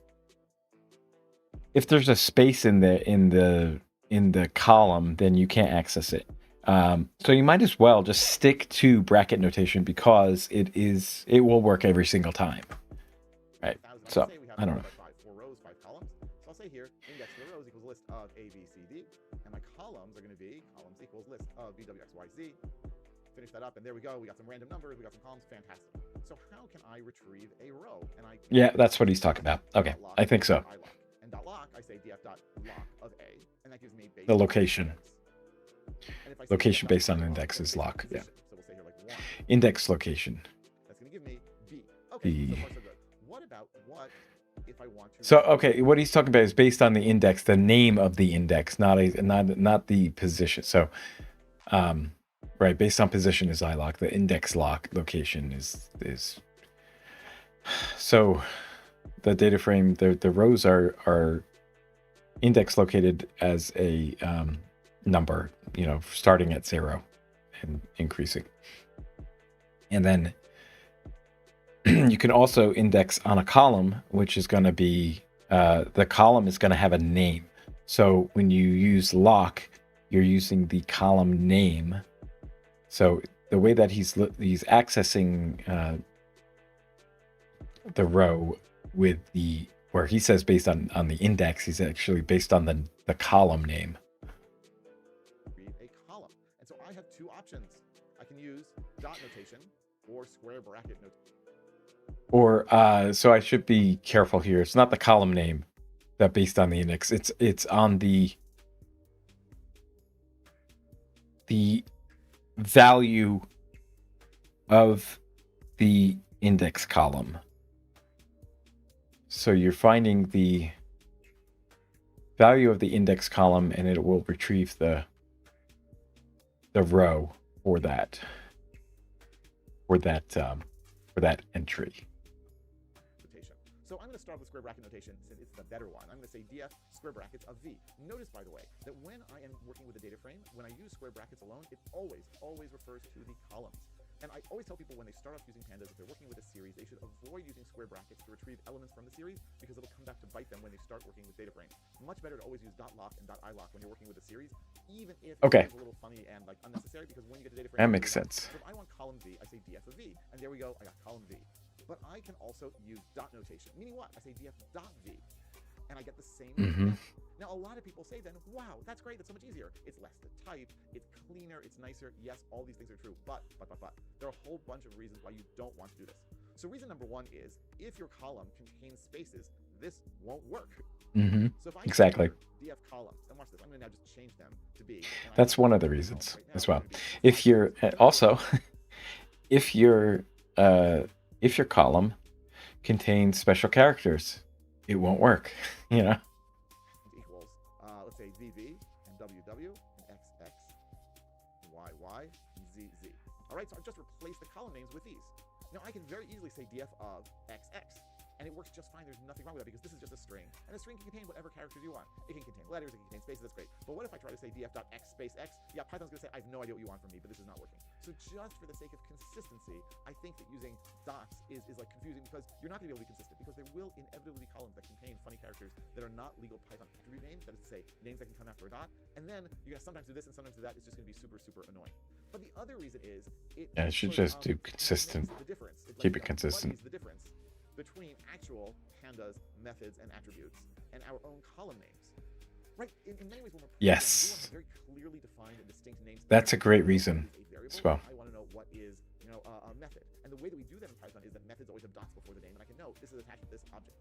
Speaker 1: if there's a space in the column, then you can't access it. So you might as well just stick to bracket notation because it will work every single time. Right. So I don't know.
Speaker 4: 4 rows, 5 columns. So I'll say here, index of the rows equals list of A, B, C, D. And my columns are going to be columns equals list of B, W, X, Y, Z. Finish that up, and there we go. We got some random numbers. We got some columns. Fantastic. So how can I retrieve a row? And
Speaker 1: yeah, that's what he's talking about. Okay, I think so.
Speaker 4: And dot lock, I say df dot lock of A, and that gives me
Speaker 1: the location. Location based on index is lock. Yeah.
Speaker 4: So we'll say here like 1.
Speaker 1: Index location.
Speaker 4: That's going to give me B. Okay.
Speaker 1: B.
Speaker 4: So far so good. What about if I want to?
Speaker 1: So okay, what he's talking about is based on the index, the name of the index, not the position. So, right, based on position is ilock. The index lock location is. So, the data frame, the rows are index located as a number, starting at 0 and increasing. And then you can also index on a column, which is going to be, the column is going to have a name. So when you use lock, you're using the column name. So the way that he's accessing the row with where he says based on the index, he's actually based on the column name.
Speaker 4: Read a column. And so I have two options. I can use dot notation or square bracket notation.
Speaker 1: Or so I should be careful here. It's not the column name that based on the index. It's on the value of the index column. So you're finding the value of the index column, and it will retrieve the row for that entry.
Speaker 4: So I'm going to start with square bracket notation since it's the better one. I'm going to say df square brackets of v. Notice, by the way, that when I am working with a data frame, when I use square brackets alone, it always refers to the columns. And I always tell people when they start off using pandas, if they're working with a series, they should avoid using square brackets to retrieve elements from the series because it'll come back to bite them when they start working with data frames. Much better to always use .lock and .ilock when you're working with a series, even if it's a little funny and like unnecessary, because when you get to data frame,
Speaker 1: that makes sense.
Speaker 4: So if I want column v, I say df of v, and there we go, I got column v. But I can also use dot notation, meaning what? I say df dot v, and I get the same. Now, a lot of people say then, wow, that's great, that's so much easier. It's less to type, it's cleaner, it's nicer. Yes, all these things are true, but. There are a whole bunch of reasons why you don't want to do this. So reason number one is, if your column contains spaces, this won't work. So if I
Speaker 1: Exactly.
Speaker 4: df columns, and watch this, I'm going to now just change them to be.
Speaker 1: That's one of the reasons as well. If you're also, if your column contains special characters, it won't work.
Speaker 4: Equals, let's say VV and WW and XX, YY and ZZ. All right, so I've just replaced the column names with these. Now I can very easily say df of XX, and it works just fine. There's nothing wrong with that because this is just a string, and a string can contain whatever characters you want. It can contain letters, it can contain spaces, that's great. But what if I try to say df.x space x? Yeah, Python's going to say, I have no idea what you want from me, but this is not working. So just for the sake of consistency, I think that using dots is like confusing because you're not going to be able to be consistent because there will inevitably be columns that contain funny characters that are not legal Python attribute names, that is to say, names that can come after a dot, and then you're going to sometimes do this and sometimes do that. It's just going to be super, super annoying. But the other reason is it
Speaker 1: should just do consistent. Keep it consistent.
Speaker 4: What is the difference between actual pandas, methods, and attributes, and our own column names? Right? In many ways, when we're
Speaker 1: yes,
Speaker 4: very clearly defined and distinct names.
Speaker 1: That's a great reason as well.
Speaker 4: I want to know what is, a method, and the way that we do that in Python is that methods always have dots before the name, and I can know this is attached to this object.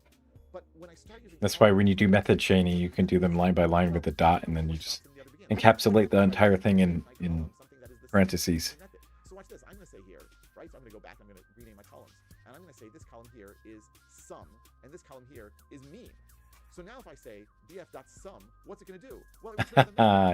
Speaker 4: But when I start using,
Speaker 1: that's why when you do method chaining, you can do them line by line with a dot, and then you just encapsulate the entire thing in parentheses.
Speaker 4: So watch this. I'm going to say here, right? So I'm going to go back. I'm going to rename my columns, and I'm going to say this column here is sum, and this column here is mean. So now if I say df.sum, what's it going to do? Well,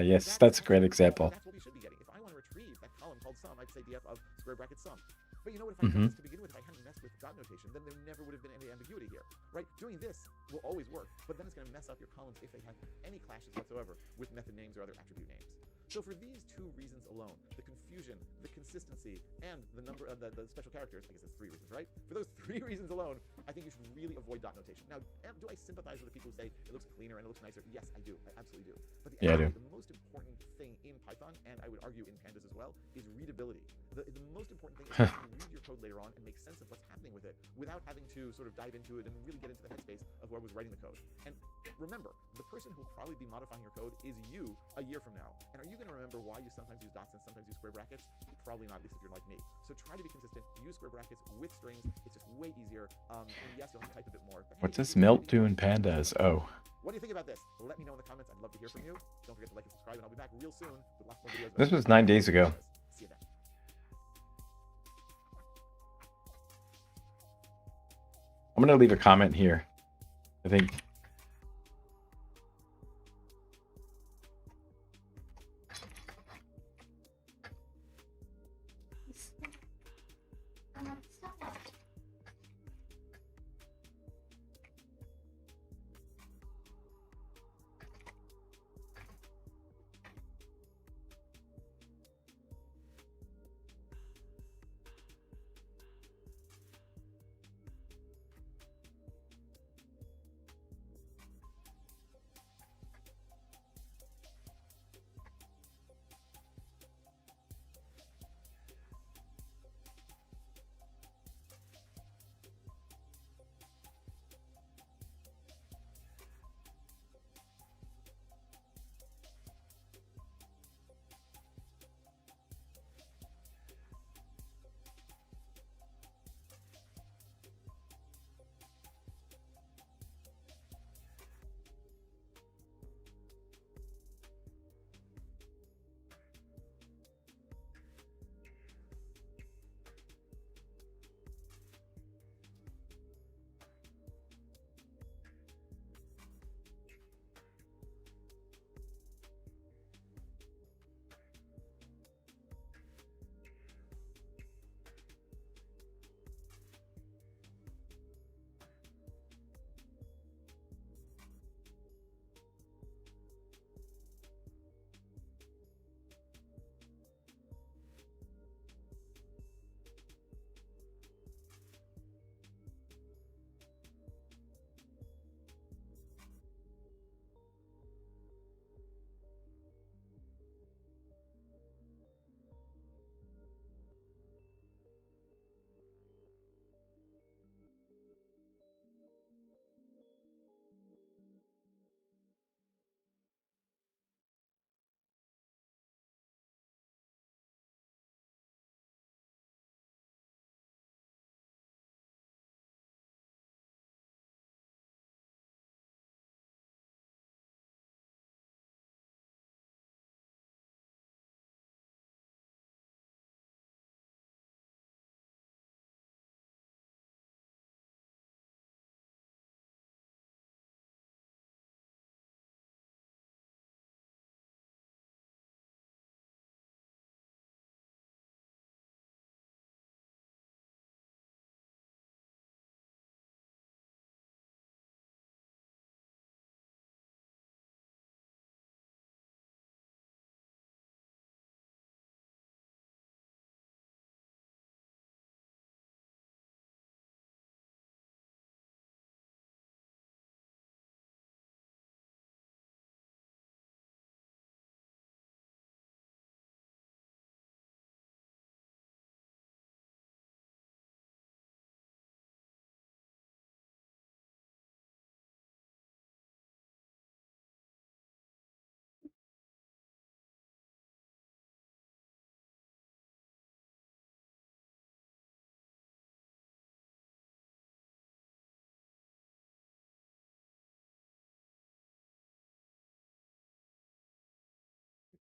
Speaker 1: yes, that's a great example.
Speaker 4: That's what we should be getting. If I want to retrieve that column called sum, I'd say df of square bracket sum. But you know what? If I did this to begin with, if I hadn't messed with dot notation, then there never would have been any ambiguity here, right? Doing this will always work, but then it's going to mess up your columns if they have any clashes whatsoever with method names or other attribute names. So for these two reasons alone, the confusion, the consistency, and the number of the special characters, I guess that's three reasons, right? For those three reasons alone, I think you should really avoid dot notation. Now, do I sympathize with the people who say it looks cleaner and it looks nicer? Yes, I do. I absolutely do. But the most important thing in Python, and I would argue in pandas as well, is readability. The most important thing is to read your code later on and make sense of what's happening with it without having to sort of dive into it and really get into the headspace of whoever was writing the code. And remember, the person who will probably be modifying your code is you a year from now. And are you going to remember why you sometimes use dots and sometimes use square brackets? Probably not, at least if you're like me. So try to be consistent. Use square brackets with strings. It's just way easier. And yes, you'll have to type a bit more. But
Speaker 1: what's this melt do in pandas? Oh.
Speaker 4: What do you think about this? Let me know in the comments. I'd love to hear from you. Don't forget to like and subscribe, and I'll be back real soon with lots more videos.
Speaker 1: This was 9 days ago.
Speaker 4: See you then.
Speaker 1: I'm going to leave a comment here. I think.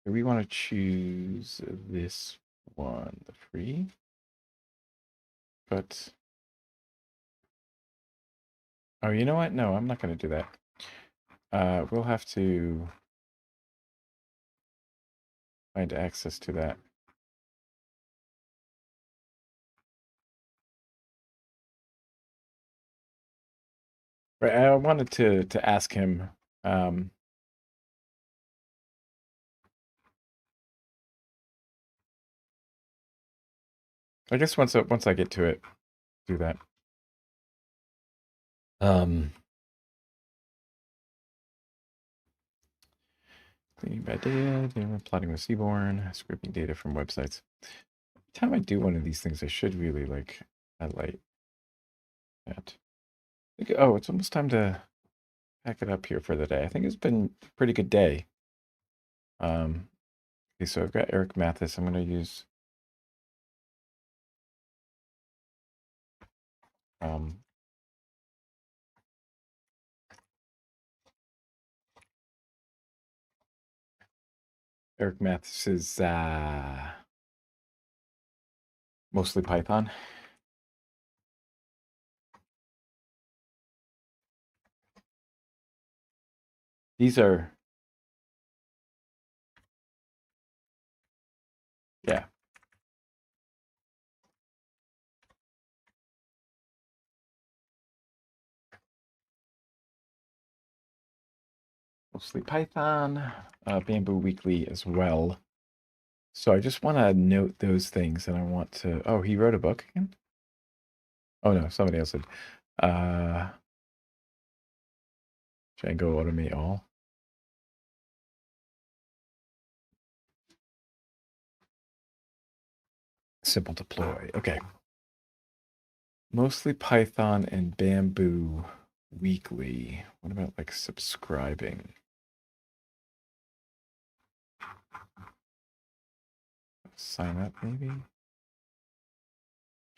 Speaker 1: Do we want to choose this one, the free? But, oh, you know what? No, I'm not going to do that. We'll have to find access to that. Right, I wanted to ask him. I guess once I get to it, do that. Cleaning bad data, plotting with Seaborn, scraping data from websites. Every time I do one of these things, I should really like highlight that. Oh, it's almost time to pack it up here for the day. I think it's been a pretty good day. Okay, so I've got Eric Mathis. I'm going to use Eric Mathis is mostly Python. These are, yeah. Mostly Python, Bamboo Weekly as well. So I just want to note those things, and I want to. Oh, he wrote a book again? Oh no, somebody else did. Django Automate All. Simple deploy. Okay. Mostly Python and Bamboo Weekly. What about like subscribing? Sign up maybe?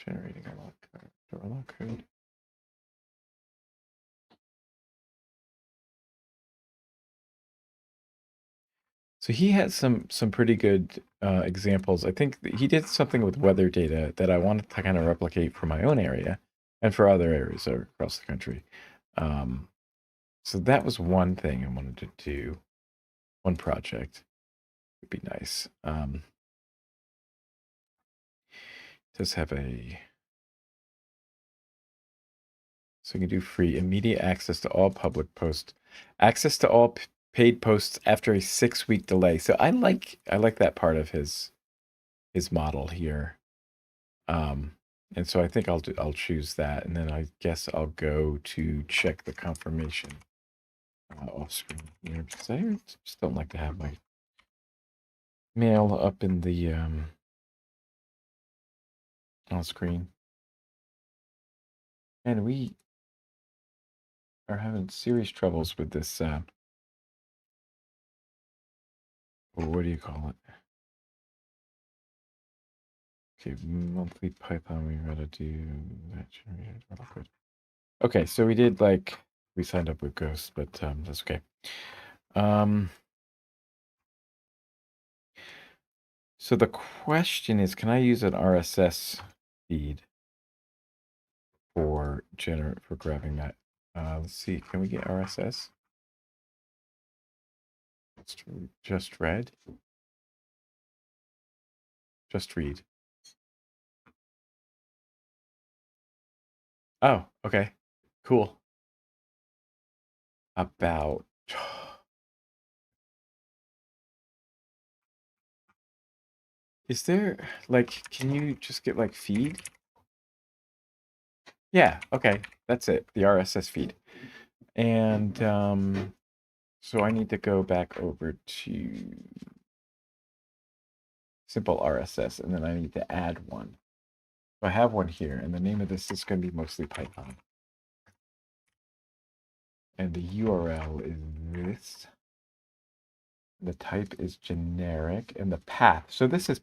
Speaker 1: Generating a log code. Or a log code. So he has some pretty good examples. I think he did something with weather data that I wanted to kind of replicate for my own area and for other areas across the country. So that was one thing I wanted to do. One project would be nice. Does have a so you can do free immediate access to all public posts, access to all paid posts after a 6-week delay. So I like that part of his model here. And so I think I'll choose that, and then I guess I'll go to check the confirmation off screen here because I just don't like to have my mail up in the on screen. And we are having serious troubles with this. What do you call it? Okay, monthly Python. We gotta do that generated real quick. Okay, so we signed up with Ghost, but that's okay. So the question is, can I use an RSS feed for grabbing that? Let's see, can we get RSS? Just read. Just read. Oh, okay. Cool. About is there like can you just get like feed? Yeah, okay. That's it. The RSS feed. And so I need to go back over to simple RSS and then I need to add one. So I have one here, and the name of this is going to be mostly Python. And the URL is this. The type is generic, and the path. So this is,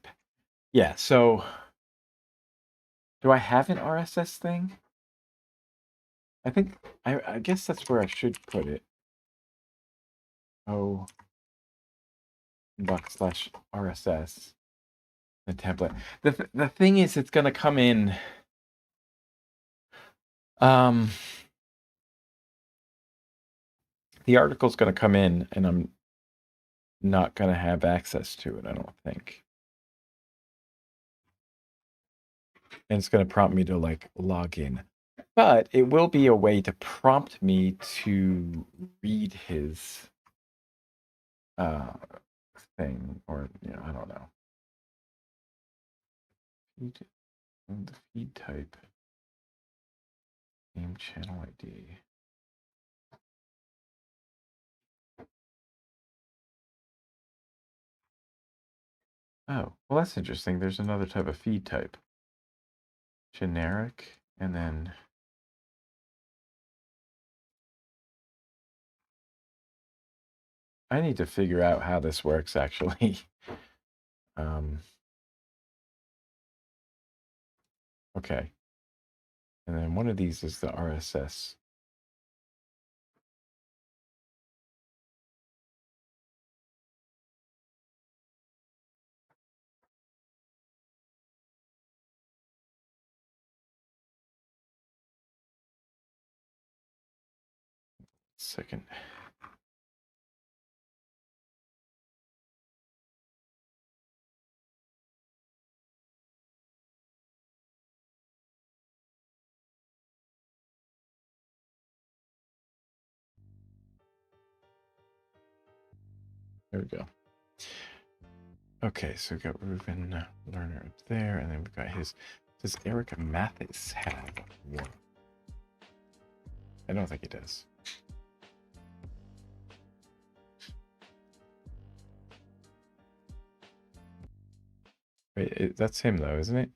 Speaker 1: yeah, so do I have an RSS thing? I think, I guess that's where I should put it. Oh, inbox/RSS. The template. The thing is, it's gonna come in. The article's gonna come in, and I'm not gonna have access to it. I don't think. And it's gonna prompt me to like log in. But it will be a way to prompt me to read his thing, or I don't know. The feed type, name, channel ID. Oh, well, that's interesting. There's another type of feed type. Generic, and then I need to figure out how this works, actually. Okay. And then one of these is the RSS. Second. There we go. Okay, so we've got Reuben Learner up there, and then we've got his. Does Eric Mathis have one? I don't think he does. Wait, that's him though, isn't it?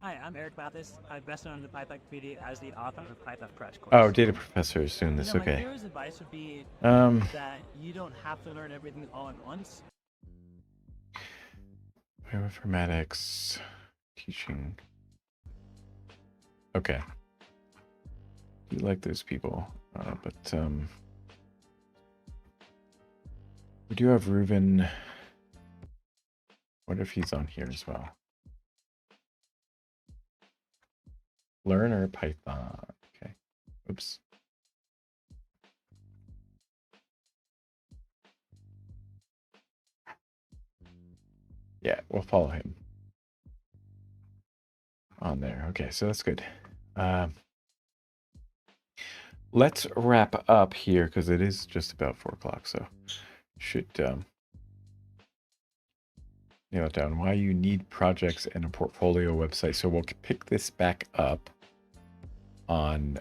Speaker 5: Hi, I'm Eric Mathis. I'm best known in the Python community as the author of Python Crash Course.
Speaker 1: Oh, Data Professor is doing this.
Speaker 5: My
Speaker 1: Okay.
Speaker 5: hero's advice would be that you don't have to learn everything all at once.
Speaker 1: Bioinformatics, teaching. Okay. You like those people, but we do have Reuben. What if he's on here as well? Learner Python. Okay. Oops. Yeah, we'll follow him on there. Okay, so that's good. Let's wrap up here because it is just about 4 o'clock, so should nail it down. Why you need projects and a portfolio website. So we'll pick this back up on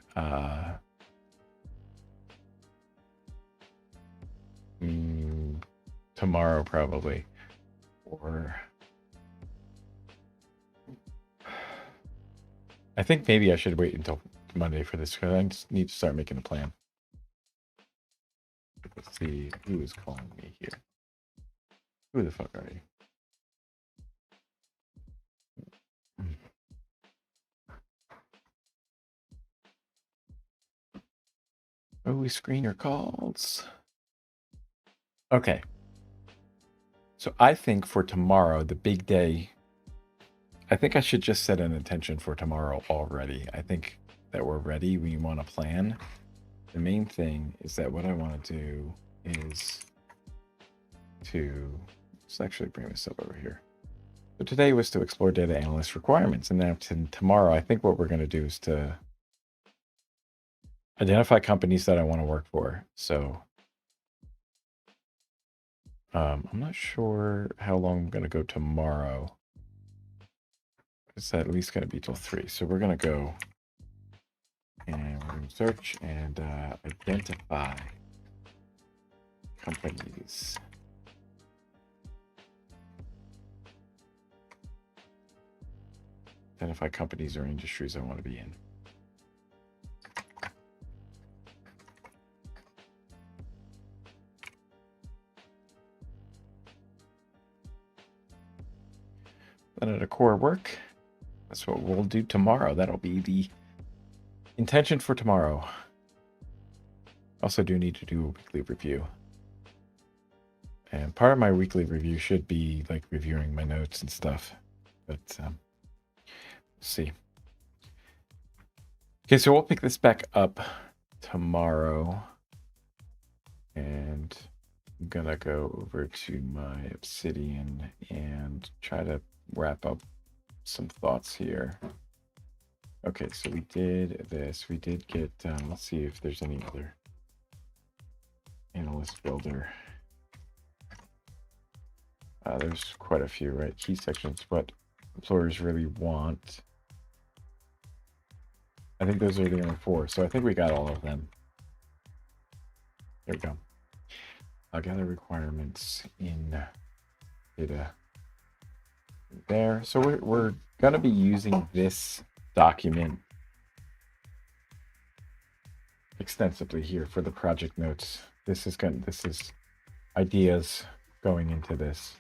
Speaker 1: tomorrow probably, or I think maybe I should wait until Monday for this because I just need to start making a plan. Let's see who is calling me here. Who the fuck are you? Oh, we screen your calls. Okay. So I think for tomorrow, the big day, I think I should just set an intention for tomorrow already. I think that we're ready. We want to plan. The main thing is that what I want to do is let's actually bring this up over here. So today was to explore data analyst requirements. And then tomorrow, I think what we're going to do is to identify companies that I want to work for. So I'm not sure how long I'm going to go tomorrow. It's at least going to be till 3. So we're going to go and we're going to search and identify companies. Identify companies or industries I want to be in. Then at a core work, that's what we'll do tomorrow. That'll be the intention for tomorrow. Also do need to do a weekly review. And part of my weekly review should be like reviewing my notes and stuff. But we'll see. Okay, so we'll pick this back up tomorrow. And I'm gonna go over to my Obsidian and try to wrap up some thoughts here. Okay, so we did this. We did get, let's see if there's any other analyst builder. There's quite a few, right? Key sections, what employers really want. I think those are the only 4. So I think we got all of them. There we go. I'll gather requirements in data there. So we're going to be using this document extensively here for the project notes. This is ideas going into this.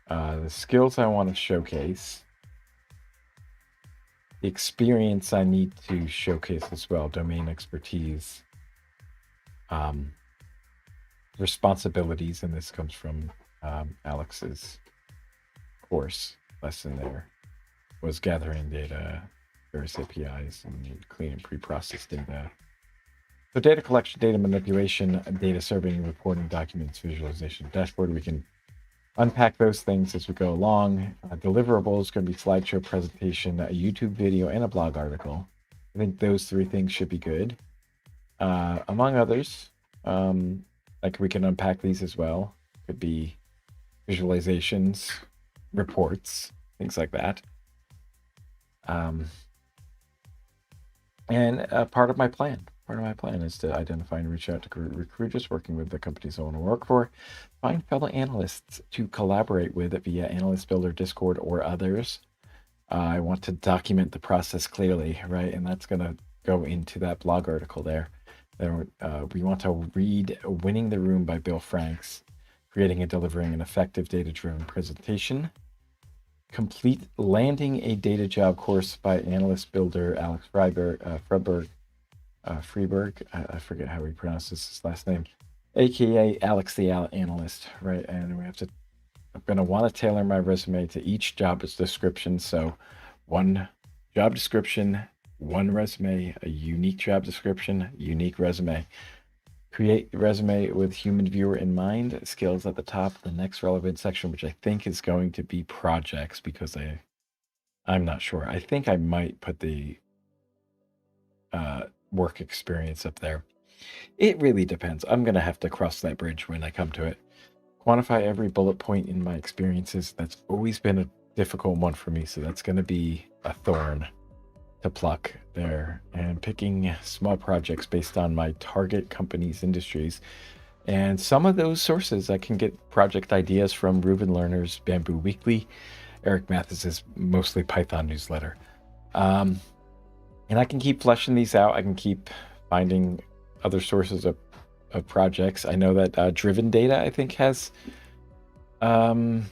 Speaker 1: The skills I want to showcase, the experience I need to showcase as well, domain expertise, responsibilities, and this comes from Alex's course lesson there, was gathering data, various APIs, and cleaning pre-processed data. So data collection, data manipulation, data serving, reporting, documents, visualization, dashboard. We can unpack those things as we go along. Deliverables going to be slideshow presentation, a YouTube video, and a blog article. I think those 3 things should be good. Among others, like we can unpack these as well. Could be visualizations, reports, things like that. And part of my plan is to identify and reach out to recruiters working with the companies I want to work for, find fellow analysts to collaborate with via Analyst Builder, Discord, or others. I want to document the process clearly, right? And that's going to go into that blog article there. We want to read Winning the Room by Bill Franks, creating and delivering an effective data-driven presentation. Complete Landing a Data Job course by Analyst Builder Alex Freeberg. I forget how he pronounces his last name, aka Alex the Analyst, right? And I'm going to want to tailor my resume to each job description. So 1 job description, 1 resume, a unique job description, unique resume. Create resume with human viewer in mind. Skills at the top. The next relevant section, which I think is going to be projects, because I'm not sure. I think I might put the work experience up there. It really depends. I'm going to have to cross that bridge when I come to it. Quantify every bullet point in my experiences. That's always been a difficult one for me. So that's going to be a thorn to pluck there, and picking small projects based on my target company's industries. And some of those sources I can get project ideas from Ruben Lerner's Bamboo Weekly, Eric Mathis's mostly Python newsletter. And I can keep fleshing these out. I can keep finding other sources of projects. I know that Driven Data, I think, has some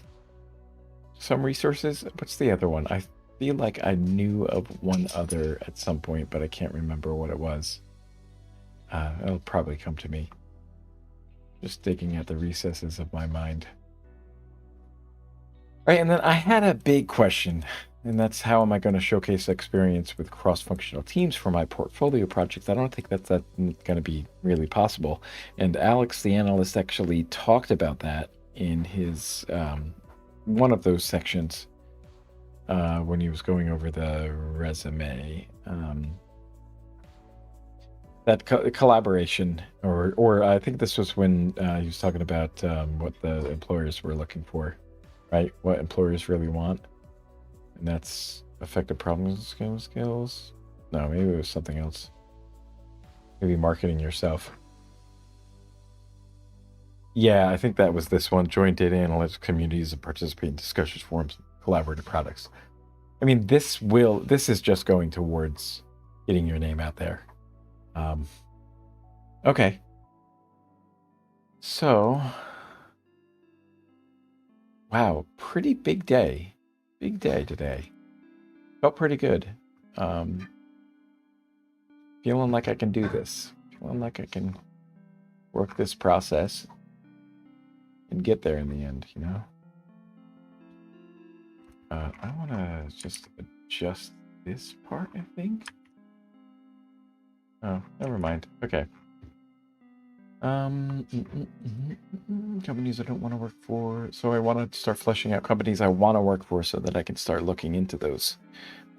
Speaker 1: resources. What's the other one? I feel like I knew of one other at some point, but I can't remember what it was. It'll probably come to me. Just digging at the recesses of my mind. All right, and then I had a big question, and that's how am I going to showcase experience with cross-functional teams for my portfolio projects? I don't think that's going to be really possible. And Alex, the analyst, actually talked about that in his one of those sections when he was going over the resume. That collaboration, or I think this was when he was talking about what the employers were looking for, right? What employers really want. And that's effective problem skills. No, maybe it was something else. Maybe marketing yourself. Yeah, I think that was this one. Join data analytics communities and participate in discussions, forums, collaborative products. I mean, this is just going towards getting your name out there. Okay. So, wow, pretty big day. Big day today. Felt pretty good. Feeling like I can do this. Feeling like I can work this process and get there in the end, you know? I want to just adjust this part, I think. Oh, never mind. Okay. Companies I don't want to work for. So I want to start fleshing out companies I want to work for so that I can start looking into those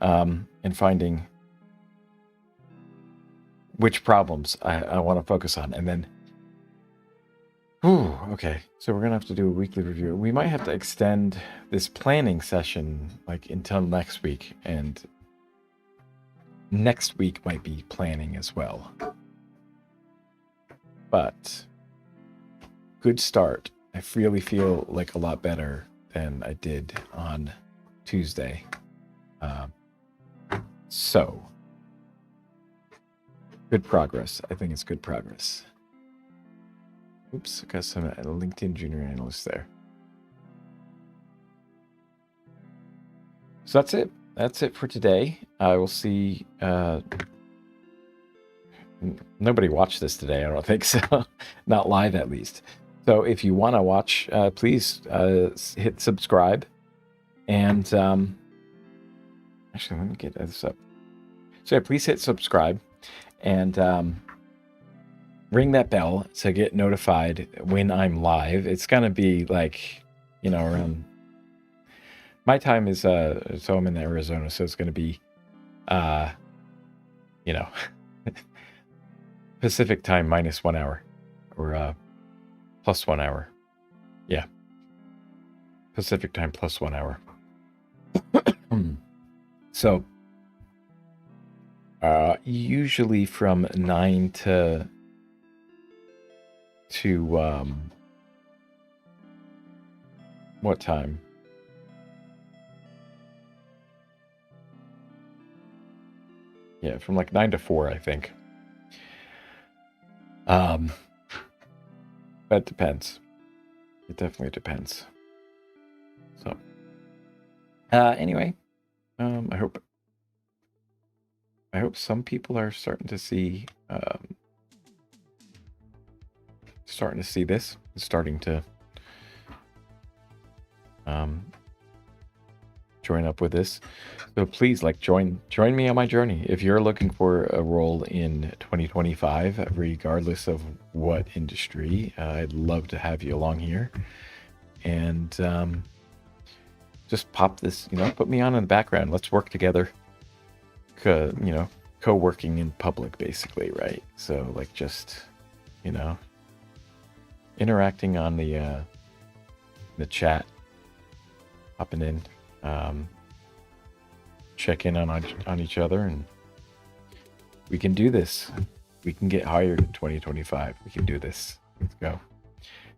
Speaker 1: and finding which problems I want to focus on. And then, okay. So we're going to have to do a weekly review. We might have to extend this planning session like until next week. And next week might be planning as well. But good start. I really feel like a lot better than I did on Tuesday. So, good progress. I think it's good progress. Oops, got some LinkedIn junior analysts there. So that's it. That's it for today. I will see. Nobody watched this today, I don't think so. Not live, at least. So if you want to watch, please hit subscribe. And actually, let me get this up. So yeah, please hit subscribe and ring that bell to get notified when I'm live. It's going to be like, you know, around... My time is, so I'm in Arizona, so it's going to be, you know... Pacific time minus 1 hour, or plus 1 hour. Yeah. Pacific time plus 1 hour. So, usually from 9 to what time? Yeah, from like 9 to 4, I think. That depends. It definitely depends. So, anyway, I hope some people are starting to see this, starting to join up with this. So please, like, join me on my journey. If you're looking for a role in 2025, regardless of what industry, I'd love to have you along here. And just pop this, you know, put me on in the background. Let's work together. You know, co-working in public, basically, right? So, like, just, you know, interacting on the chat, hopping in. Check in on each other, and we can do this. We can get hired in 2025. We can do this. Let's go.